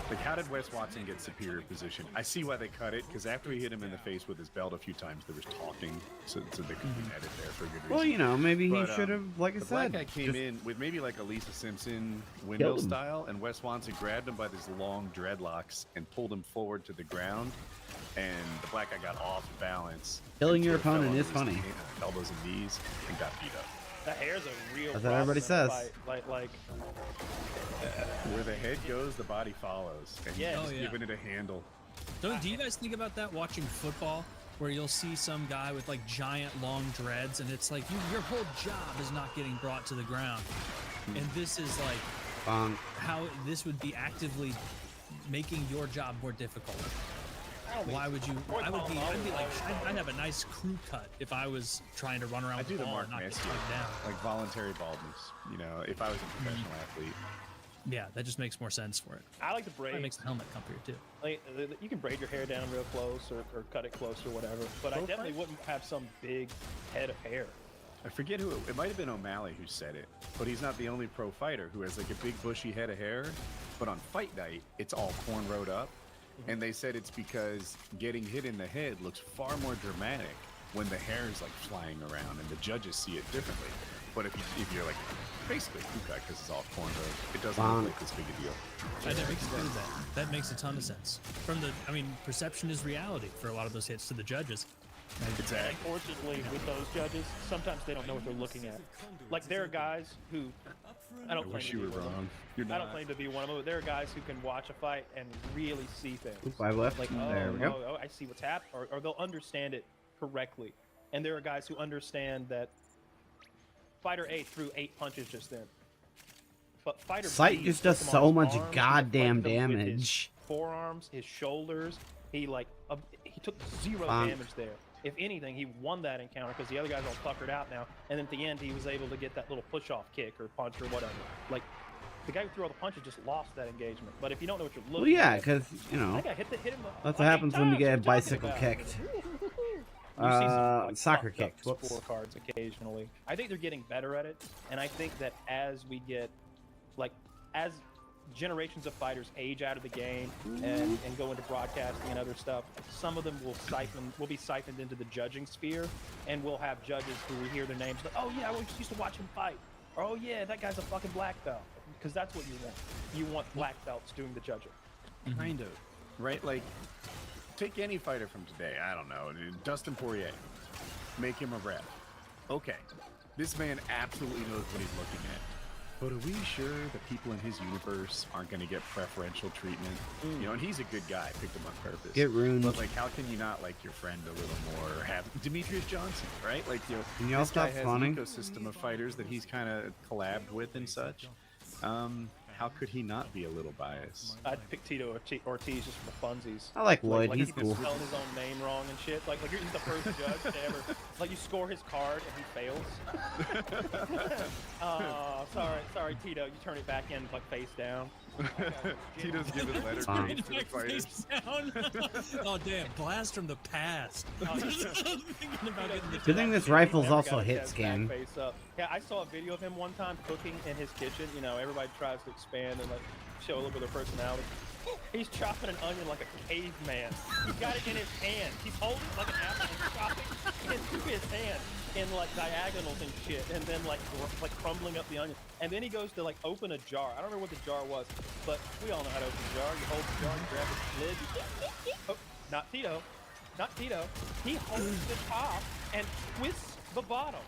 Like, how did Wes Watson get superior position? I see why they cut it, because after he hit him in the face with his belt a few times, there was talking, so they couldn't edit there for a good reason. Well, you know, maybe But, he should have, like I the said, black guy came just in with maybe like a Lisa Simpson windmill Killed him. style, and Wes Watson grabbed him by his long dreadlocks and pulled him forward to the ground, and the black guy got off balance. Killing and your fell opponent on is his funny. elbows and knees and got beat up. The hair's a real That's what problem everybody in a says. fight. Like Where the head goes, the body follows, and Yeah. he's Oh, just yeah. giving it a handle. Do you guys think about that watching football, where you'll see some guy with like giant long dreads, and it's like your whole job is not getting brought to the ground, and this is like bonk. how this would be actively making your job more difficult. Why would you? I'd be like, I'd have a nice crew cut if I was trying to run around I with do the the ball Mark and not get Massey, tugged down. like voluntary baldness. You know, if I was a professional athlete. Yeah, that just makes more sense for it. I like the That braid. makes the helmet comfier too. Like, you can braid your hair down real close or cut it close or whatever. But I definitely wouldn't have some big head of hair. I forget who it might have been O'Malley who said it, but he's not the only pro fighter who has like a big bushy head of hair. But on fight night, it's all cornrowed up, and they said it's because getting hit in the head looks far more dramatic when the hair is like flying around, and the judges see it differently. But if you're like basically crew cut because it's all cornrowed, it doesn't look like this big a deal. I never considered that. That makes a ton of sense. Perception is reality for a lot of those hits to the judges. Exactly. Unfortunately, with those judges, sometimes they don't know what they're looking at. Like, there are guys who I I don't wish claim you to were be one of them. wrong. You're I don't not. claim to be one of them, but there are guys who can watch a fight and really see things. Oop, I left. Like, There we go. oh, I see what's happening, or they'll understand it correctly. And there are guys who understand that Fighter A threw 8 punches just then. But Fighter Sight B just took does him on so his much arms and goddamn flanked him with his damage. Forearms, his shoulders. He took 0 Bonk. damage there. If anything, he won that encounter because the other guys all puckered out now. And then at the end, he was able to get that little push-off kick or punch or whatever. Like, the guy who threw all the punches just lost that engagement. But if you don't know what you're looking Well, yeah, at, because you know that guy hit him that's what like 8 happens when you times. get a What are you bicycle talking about? kicked. You see some, like, Soccer fucked up kicked. Whoops. scorecards occasionally. I think they're getting better at it, and I think that as we get, like, as generations of fighters age out of the game and go into broadcasting and other stuff, some of them will be siphoned into the judging sphere, and we'll have judges who we hear their names like, oh yeah, I used to watch him fight, or oh yeah, that guy's a fucking black belt, because that's what you want. You want black belts doing the judging. Kind of, right? Like, take any fighter from today. I don't know, Dustin Poirier. Make him a ref. Okay, this man absolutely knows what he's looking at. But are we sure the people in his universe aren't going to get preferential treatment? You know, and he's a good guy. Picked him on purpose. Get ruined. But like, how can you not like your friend a little more? Or have Demetrius Johnson, right? Like, you know, Can y'all this guy stop has fawning? an ecosystem of fighters that he's kind of collabed with and such. How could he not be a little biased? I'd pick Tito Ortiz just for funsies. I like Lloyd. Like He's he cool. just spelled his own name wrong and shit. Like he's the first judge to ever. Like you score his card and he fails. Sorry, Tito. You turn it back in like face down. Tito's giving letter Fine. grades to the fighters. Oh damn! Blast from the past. Thinking about getting the Good thing this rifle's also hit scan. Face up. Yeah, I saw a video of him one time cooking in his kitchen. You know, everybody tries to expand and like show a little bit of their personality. He's chopping an onion like a caveman. He's got it in his hand. He's holding it like an apple and chopping it into his hand in like diagonals and shit, and then like crumbling up the onion. And then he goes to like open a jar. I don't remember what the jar was, but we all know how to open a jar. You hold the jar, you grab the lid. Oh, not Tito. Not Tito. He holds the top and twists the bottom.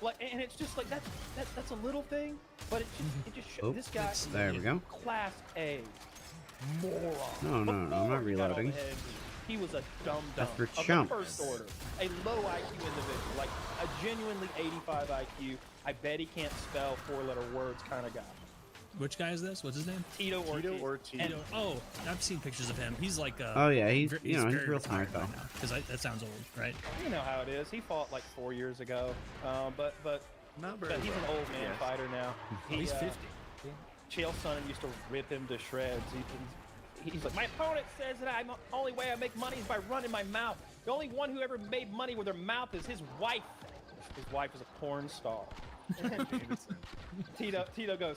Like, and it's just like that's a little thing, but it just shows this guy. There we go. Class A moron. No, I'm Before not he got all the reloading. head, he was a dumb That's for of the chumps. first order, a low IQ individual, like a genuinely 85 IQ. I bet he can't spell 4-letter words kind of guy. Which guy is this? What's his name? Tito Ortiz. Tito. Oh, I've seen pictures of him. He's like. Oh yeah, he's he's he's very real smart retired though. right now, because that sounds old, right? You know how it is. He fought like 4 years ago, but Not very he's an well. old man Yes. fighter now. He's 50. Chael Sonnen used to rip him to shreds. He's like, my opponent says that the only way I make money is by running my mouth. The only one who ever made money with her mouth is his wife. His wife is a porn star. Tito goes,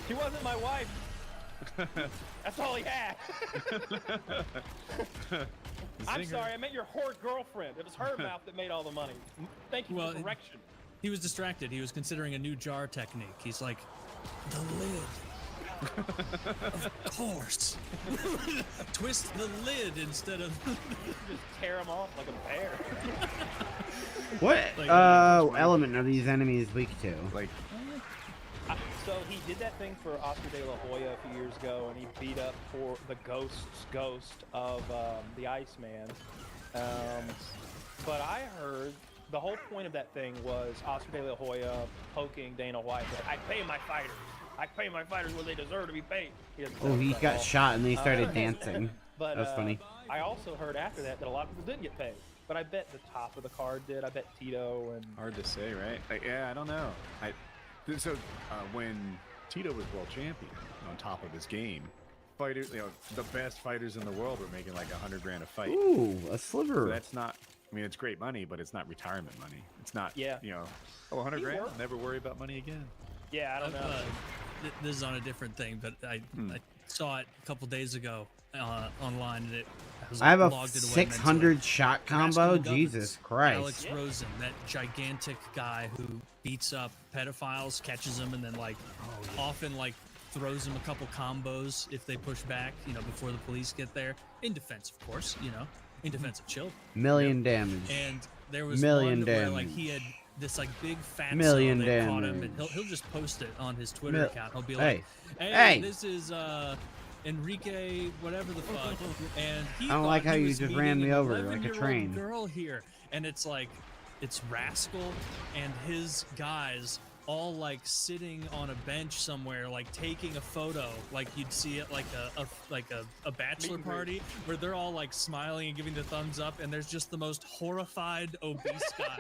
she wasn't my wife. That's all he had. I'm sorry, I meant your whore girlfriend. It was her mouth that made all the money. Thank you for the correction. He was distracted. He was considering a new jar technique. He's like, the lid. Of course. Twist the lid instead of. Just tear him off like a bear. What Like, element are these enemies weak to? Like, So he did that thing for Oscar De La Hoya a few years ago, and he beat up for the ghost of the Iceman. But I heard the whole point of that thing was Oscar De La Hoya poking Dana White. Like, I pay my fighters. I pay my fighters what they deserve to be paid. He got shot and then he started dancing. But, That's funny. I also heard after that a lot of people didn't get paid. But I bet the top of the card did. I bet Tito and... hard to say, right? Like, yeah, I don't know. So when Tito was world champion, on top of his game, fighters, the best fighters in the world were making like $100 grand a fight. Ooh, a sliver. So that's not. I mean, it's great money, but it's not retirement money. It's not. Yeah. 100 grand. worked. I'll never worry about money again. Yeah, I don't know. This is on a different thing, but I saw it a couple days ago online, and I have a logged it away 600 shot combo. Rascal Jesus McGuffins, Christ. Alex Rosen, that gigantic guy who beats up pedophiles, catches them, and then often throws them a couple combos if they push back, before the police get there. In defense, of course, in defense of children. Million damage. And there was Million one where damage. he had this big fat Million they caught him, and damage. he'll just post it on his Twitter account. He'll be Hey. like, Hey. this is Enrique, whatever the fuck, and he I don't like thought how he you was just meeting ran me an over like a 11-year-old train. girl here, and it's Rascal and his guys all sitting on a bench somewhere, taking a photo, you'd see it a bachelor party where they're all smiling and giving the thumbs up, and there's just the most horrified obese guy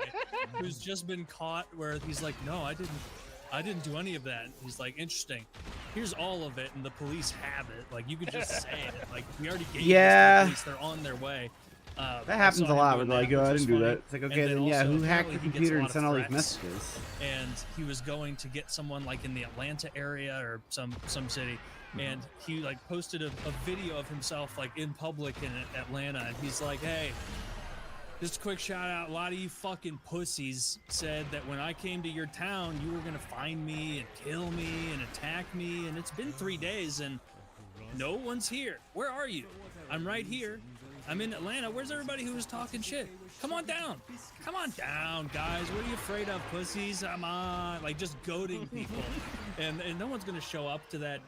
who's just been caught where he's like, no, I didn't do any of that. He's like, interesting. Here's all of it, and the police have it. You could just say it. We already gave Yeah. this to the police. They're on their way. That happens a lot. We're like, oh, I didn't do that. It's like, okay, And then yeah, also, who hacked the apparently he gets computer a and lot sent of all these threats. messages? And he was going to get someone in the Atlanta area or some city, and he posted a video of himself in public in Atlanta, and he's like, hey, just a quick shout out. A lot of you fucking pussies said that when I came to your town, you were gonna find me and kill me and attack me, and it's been 3 days and no one's here. Where are you? I'm right here. I'm in Atlanta. Where's everybody who was talking shit? Come on down. Come on down, guys. What are you afraid of, pussies? I'm on. Just goading people. and no one's going to show up to that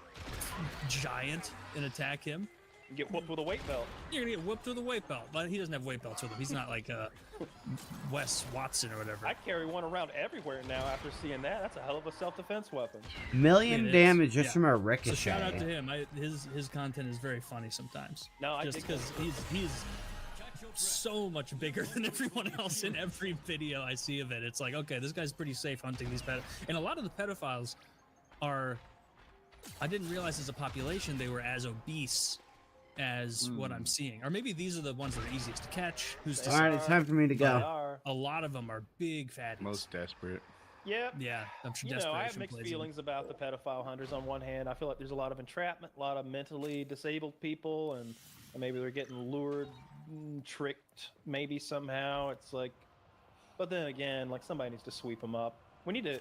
giant and attack him. You get whooped with a weight belt. You're going to get whooped with a weight belt. But he doesn't have weight belts with him. He's not like Wes Watson or whatever. I carry one around everywhere now after seeing that. That's a hell of a self-defense weapon. Million It is. damage just Yeah. from a So ricochet. shout out to him. His content is very funny sometimes. No, I just dig because he's so much bigger than everyone else in every video I see of it. It's like, okay, this guy's pretty safe hunting these pedophiles. And a lot of the pedophiles are, I didn't realize as a population they were as obese as what I'm seeing. Or maybe these are the ones that are easiest to catch. Who's to All right, it's time for me to They go. are. A lot of them are big fatties. Most desperate. Yep. Yeah, I'm sure I have desperation mixed plays in. feelings about the pedophile hunters. On one hand, I feel like there's a lot of entrapment, a lot of mentally disabled people, and maybe they're getting lured, tricked, maybe somehow. It's like, but then again, somebody needs to sweep them up. We need to.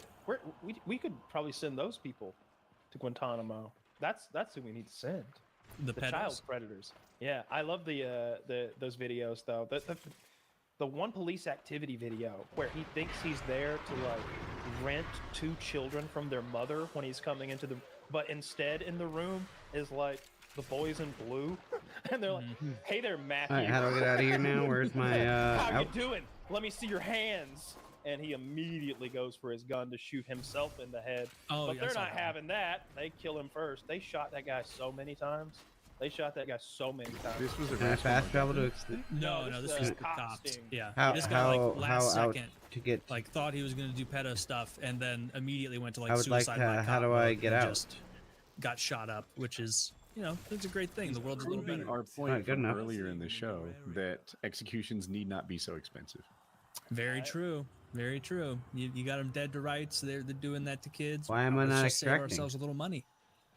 We could probably send those people to Guantanamo. That's who we need to send. The The pedos? child predators. Yeah, I love those videos though. The one police activity video where he thinks he's there to rent 2 children from their mother when he's coming into but instead in the room is the boys in blue, and they're like, "Hey there, Matthew. All right, how do I get out of here now? Where's my How out? you doing? Let me see your hands." and he immediately goes for his gun to shoot himself in the head. Oh, But yeah, I they're saw not that one. having that. They kill him first. They shot that guy so many times. This was a Can I rest fast one. travel to extend? No, this is was a the cop cops. sting. Yeah. How This guy like how last out second to get? like thought he was gonna do pedo stuff and then immediately went to like I would like suicide to- by how cop do I mode get and out? just got shot up, which is it's a great thing. The world's a little Proving better. our not point good from enough. earlier in the show that executions need not be so expensive. Very true. Very true. You got them dead to rights. They're doing that to kids. Why am I Let's not just save extracting? ourselves a little money.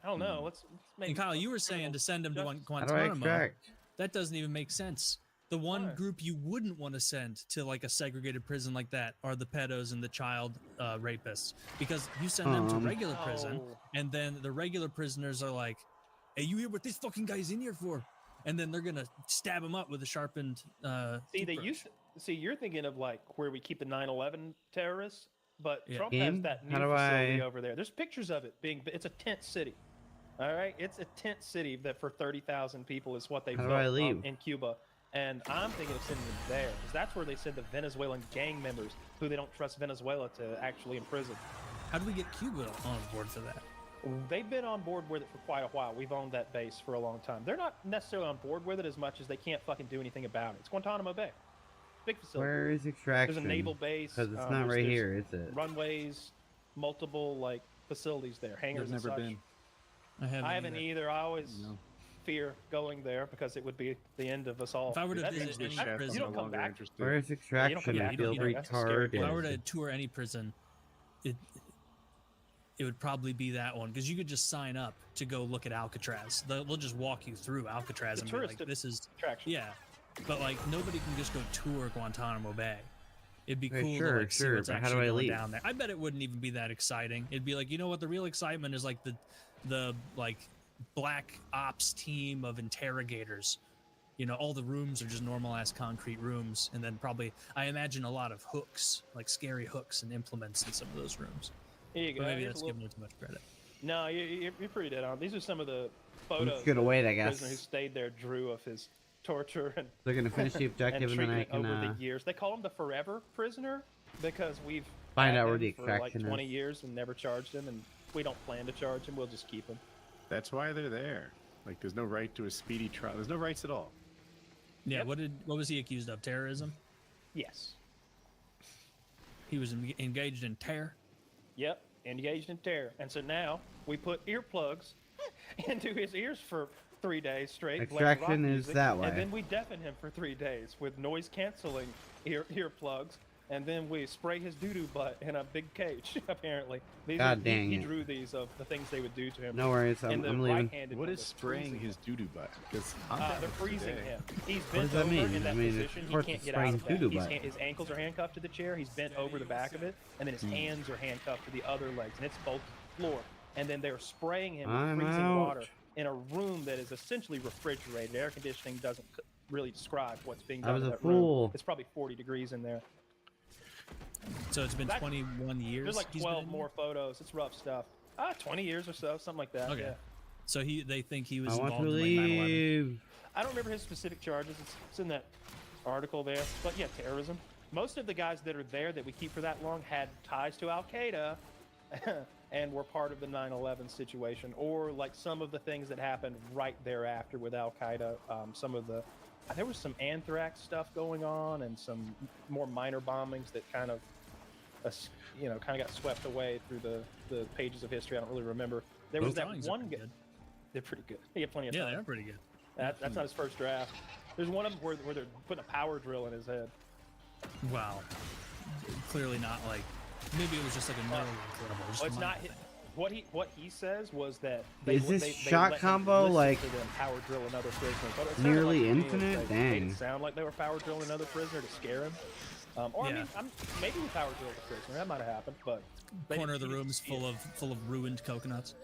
I don't know. Let's make. And Kyle, you were saying to send them to How do I Guantanamo. extract? That doesn't even make sense. The one Why? group you wouldn't want to send to like a segregated prison like that are the pedos and the child rapists, because you send them to regular prison, Oh. and then the regular prisoners are like, "Hey, you hear what this fucking guy's in here for?" And then they're gonna stab him up with a sharpened. See, they toothbrush. used. See, you're thinking of like where we keep the 9/11 terrorists, but Yeah. Trump Game? has that new How do facility I- over there. There's pictures of it being. It's a tent city. All right, it's a tent city that for 30,000 people is what they How do built I leave? in Cuba. And I'm thinking of sending them there because that's where they send the Venezuelan gang members who they don't trust Venezuela to actually imprison. How do we get Cuba on board for that? They've been on board with it for quite a while. We've owned that base for a long time. They're not necessarily on board with it as much as they can't fucking do anything about it. It's Guantanamo Bay. Big facility. Where is extraction? There's a naval base. Because it's not there's- right there's here, is it? Runways, multiple like facilities there, hangars. I've never and such. been. I I haven't either. I always No. fear going there because it would be the end of us all. If I were to That visit means- any that- prison- you don't no come longer back. interested. Where is extraction? come I back. feel You don't- that's a scary retarded. If I were to tour any prison, it would probably be that one, because you could just sign up to go look at Alcatraz. They'll just walk you through Alcatraz The and be like, tourist "This is attraction. yeah," but like nobody can just go tour Guantanamo Bay. It'd be Okay, cool sure, to like see sure, what's but how actually do I going leave? down there. I bet it wouldn't even be that exciting. It'd be like, you know what, the real excitement is like the like black ops team of interrogators. All the rooms are just normal ass concrete rooms, and then probably I imagine a lot of hooks, like scary hooks and implements in some of those rooms. Here you go. But maybe Here's that's a little- giving it too much credit. No, you're pretty dead on. These are some of the photos. just gonna that wait, the I guess. prisoner who stayed there drew of his torture and They're gonna finish the objective and then I treatment can over the years. They call him the forever prisoner because we've find had out where him the for like extraction 20 is. years and never charged him, and we don't plan to charge him. We'll just keep him. That's why they're there. Like, there's no right to a speedy trial. There's no rights at all. Yeah, Yep. what was he accused of? Terrorism? Yes. He was engaged in terror. Yep. Engaged in terror. And so now we put earplugs into his ears for 3 days straight. playing rock Extraction is music, that way. And then we deafen him for 3 days with noise canceling earplugs. And then we spray his doo-doo butt in a big cage, apparently. These God are, dang he it. drew these of the things they would do to him. No worries, And the I'm leaving. right-handed What one is was spraying freezing his doo-doo butt? Because they're freezing him. He's What bent does that over mean? in that I mean, position. of He course can't it's get out of spraying that. doo-doo butt. His ankles are handcuffed to the chair. He's bent over the back of it, and then his hands are handcuffed to the other legs, and it's both floor. And then they're spraying him I'm with freezing out. water in a room that is essentially refrigerated. Air conditioning doesn't really describe what's being done I was in a that fool. room. It's probably 40 degrees in there. So it's been That- 21 years. There's like he's been 12 in more photos. It's rough stuff. 20 years or so, something like that. there? Okay. Yeah. So they think he was I want involved to in like 9/11. leave. I don't remember his specific charges. It's in that article there. But yeah, terrorism. Most of the guys that are there that we keep for that long had ties to Al Qaeda and were part of the 9/11 situation, or like some of the things that happened right thereafter with Al Qaeda. There was some anthrax stuff going on and some more minor bombings that kind of got swept away through the pages of history. I don't really remember. There was Those that drawings are one pretty guy. good. They're pretty good. He had plenty of Yeah, time. they're pretty good. That's not his first draft. There's one of them where they're putting a power drill in his head. Wow. Clearly not like. Maybe it was just like a neural incredible. Well, it's not. What he says was that Is this shot let him combo, listen like, to them power drill another prisoner? But it sounded nearly like to me it was infinite? like they made Dang. it sound like they were power drilling another prisoner to scare him. Or Yeah. I mean, maybe we power drilled a prisoner. That might have happened, but they Corner of the didn't- room is full of ruined coconuts.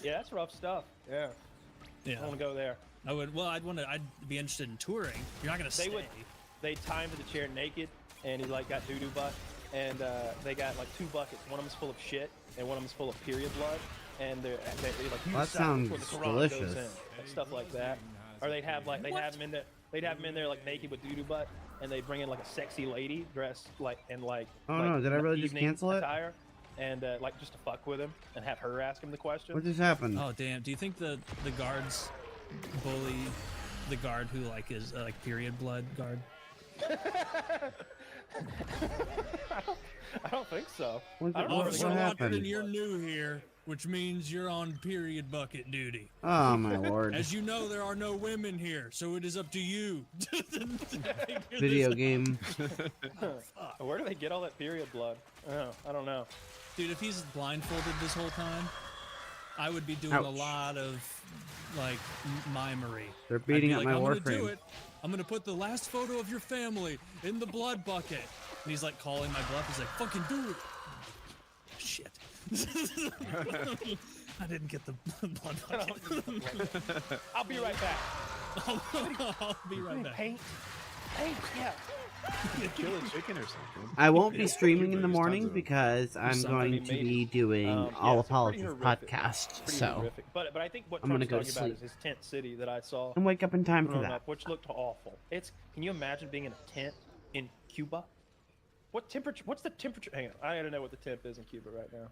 Yeah, that's rough stuff. Yeah, I Yeah. want to go there. I would. Well, I'd be interested in touring. You're not gonna They stay. would. They tie him to the chair naked, and he like got doo-doo butt, and they got like 2 buckets. One of them's full of shit, and one of them's full of period blood. And they're like, That sounds where the Quran delicious. goes in, and stuff like that. Or they'd have him in there. They'd have him in there like naked with doo-doo butt, and they'd bring in like a sexy lady dressed like in like. Oh like, no, did I really just evening cancel it? attire, and like just to fuck with him and have her ask him the question. What just happened? Oh damn! Do you think the guards bully the guard who like is like period blood guard? I don't think so. What, I don't know what, if Officer what Watson, happened? you're new here, which means you're on period bucket duty. Oh my lord. As you know, there are no women here, so it is up to you. to figure Video this game. Where do they get all that period blood? Oh, I don't know. Dude, if he's blindfolded this whole time, I would be doing a Ouch. lot of like mimery. They're I'd be beating up like, my I'm gonna do Warframe. it. I'm gonna put the last photo of your family in the blood bucket. And he's like calling my bluff. He's like, fucking do it. Shit. I didn't get the blood bucket. I'll be right back. I'll be right back. Paint, yeah. Kill a chicken or something. I won't be Yeah, streaming in Cuba, the there's morning tons of them. because I'm Something going we to made be it. doing Yeah, All it's a pretty Apologies horrific. podcast. Pretty So horrific. But I think what I'm gonna Trump's go talking to about is sleep. his tent city that I saw and wake up in time for growing that. up, which looked awful. Can you imagine being in a tent in Cuba? What temperature? What's the temperature? Hang on, I gotta know what the temp is in Cuba right now.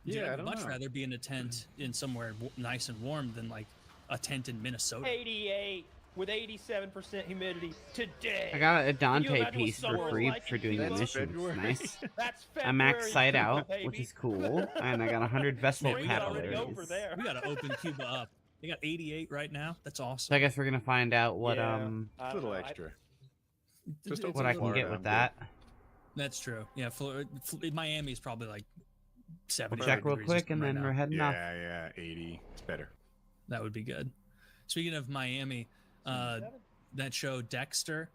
Dude, Yeah, I I'd don't much know. rather be in a tent in somewhere nice and warm than like a tent in Minnesota. 88 with 87% humidity today. I got a Can you Dante imagine what piece summer for was free like for in doing the Cuba? That's missions. February. Nice. That's I maxed February side Cuba, out, baby. which is cool, and I got 100 vessel Man, we Spring's already over calories. there. We gotta open Cuba up. They got 88 right now. That's So awesome. I guess we're gonna find out what Yeah. A I don't little know. extra. It's Just a open what I little- can get Florida, with I'm that. That's true. Yeah, Miami's probably like 70. Check real degrees quick, and right then now. we're heading off. Yeah, 80. It's better. That would be good. Speaking of Miami, that show Dexter.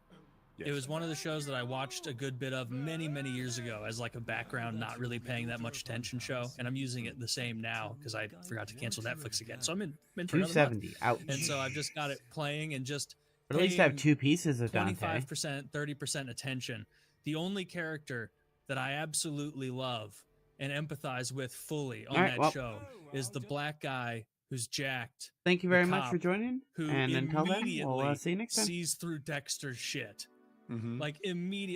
It Yes. was one of the shows that I watched a good bit of many, many years ago as like a background, not really paying that much attention show, and I'm using it the same now because I forgot to cancel Netflix again. So I'm in for another month. 270. Ouch. And so I've just got it playing and just But at least I have paying 2 pieces of Dante. 25%, 30% attention. The only character that I absolutely love and empathize with fully on All right, that well- show is the black guy who's jacked, Thank you very much cop for joining. who And until then, immediately we'll see you next time. sees through Dexter's shit. Mm-hmm. Like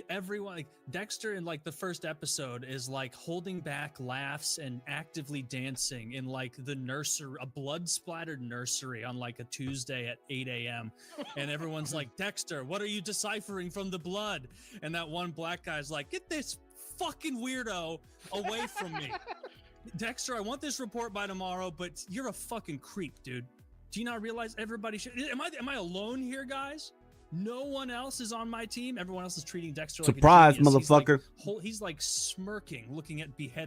everyone, like Dexter in like the first episode is like holding back laughs and actively dancing in like the nursery, a blood splattered nursery on like a Tuesday at 8 a.m. And everyone's like, Dexter, what are you deciphering from the blood? And that one black guy's like, get this fucking weirdo away from me. Dexter, I want this report by tomorrow, but you're a fucking creep, dude. Do you not realize everybody should? Am I alone here, guys? No one else is on my team. Everyone else is treating Dexter like a Surprise, genius. motherfucker. He's like smirking, looking at beheaded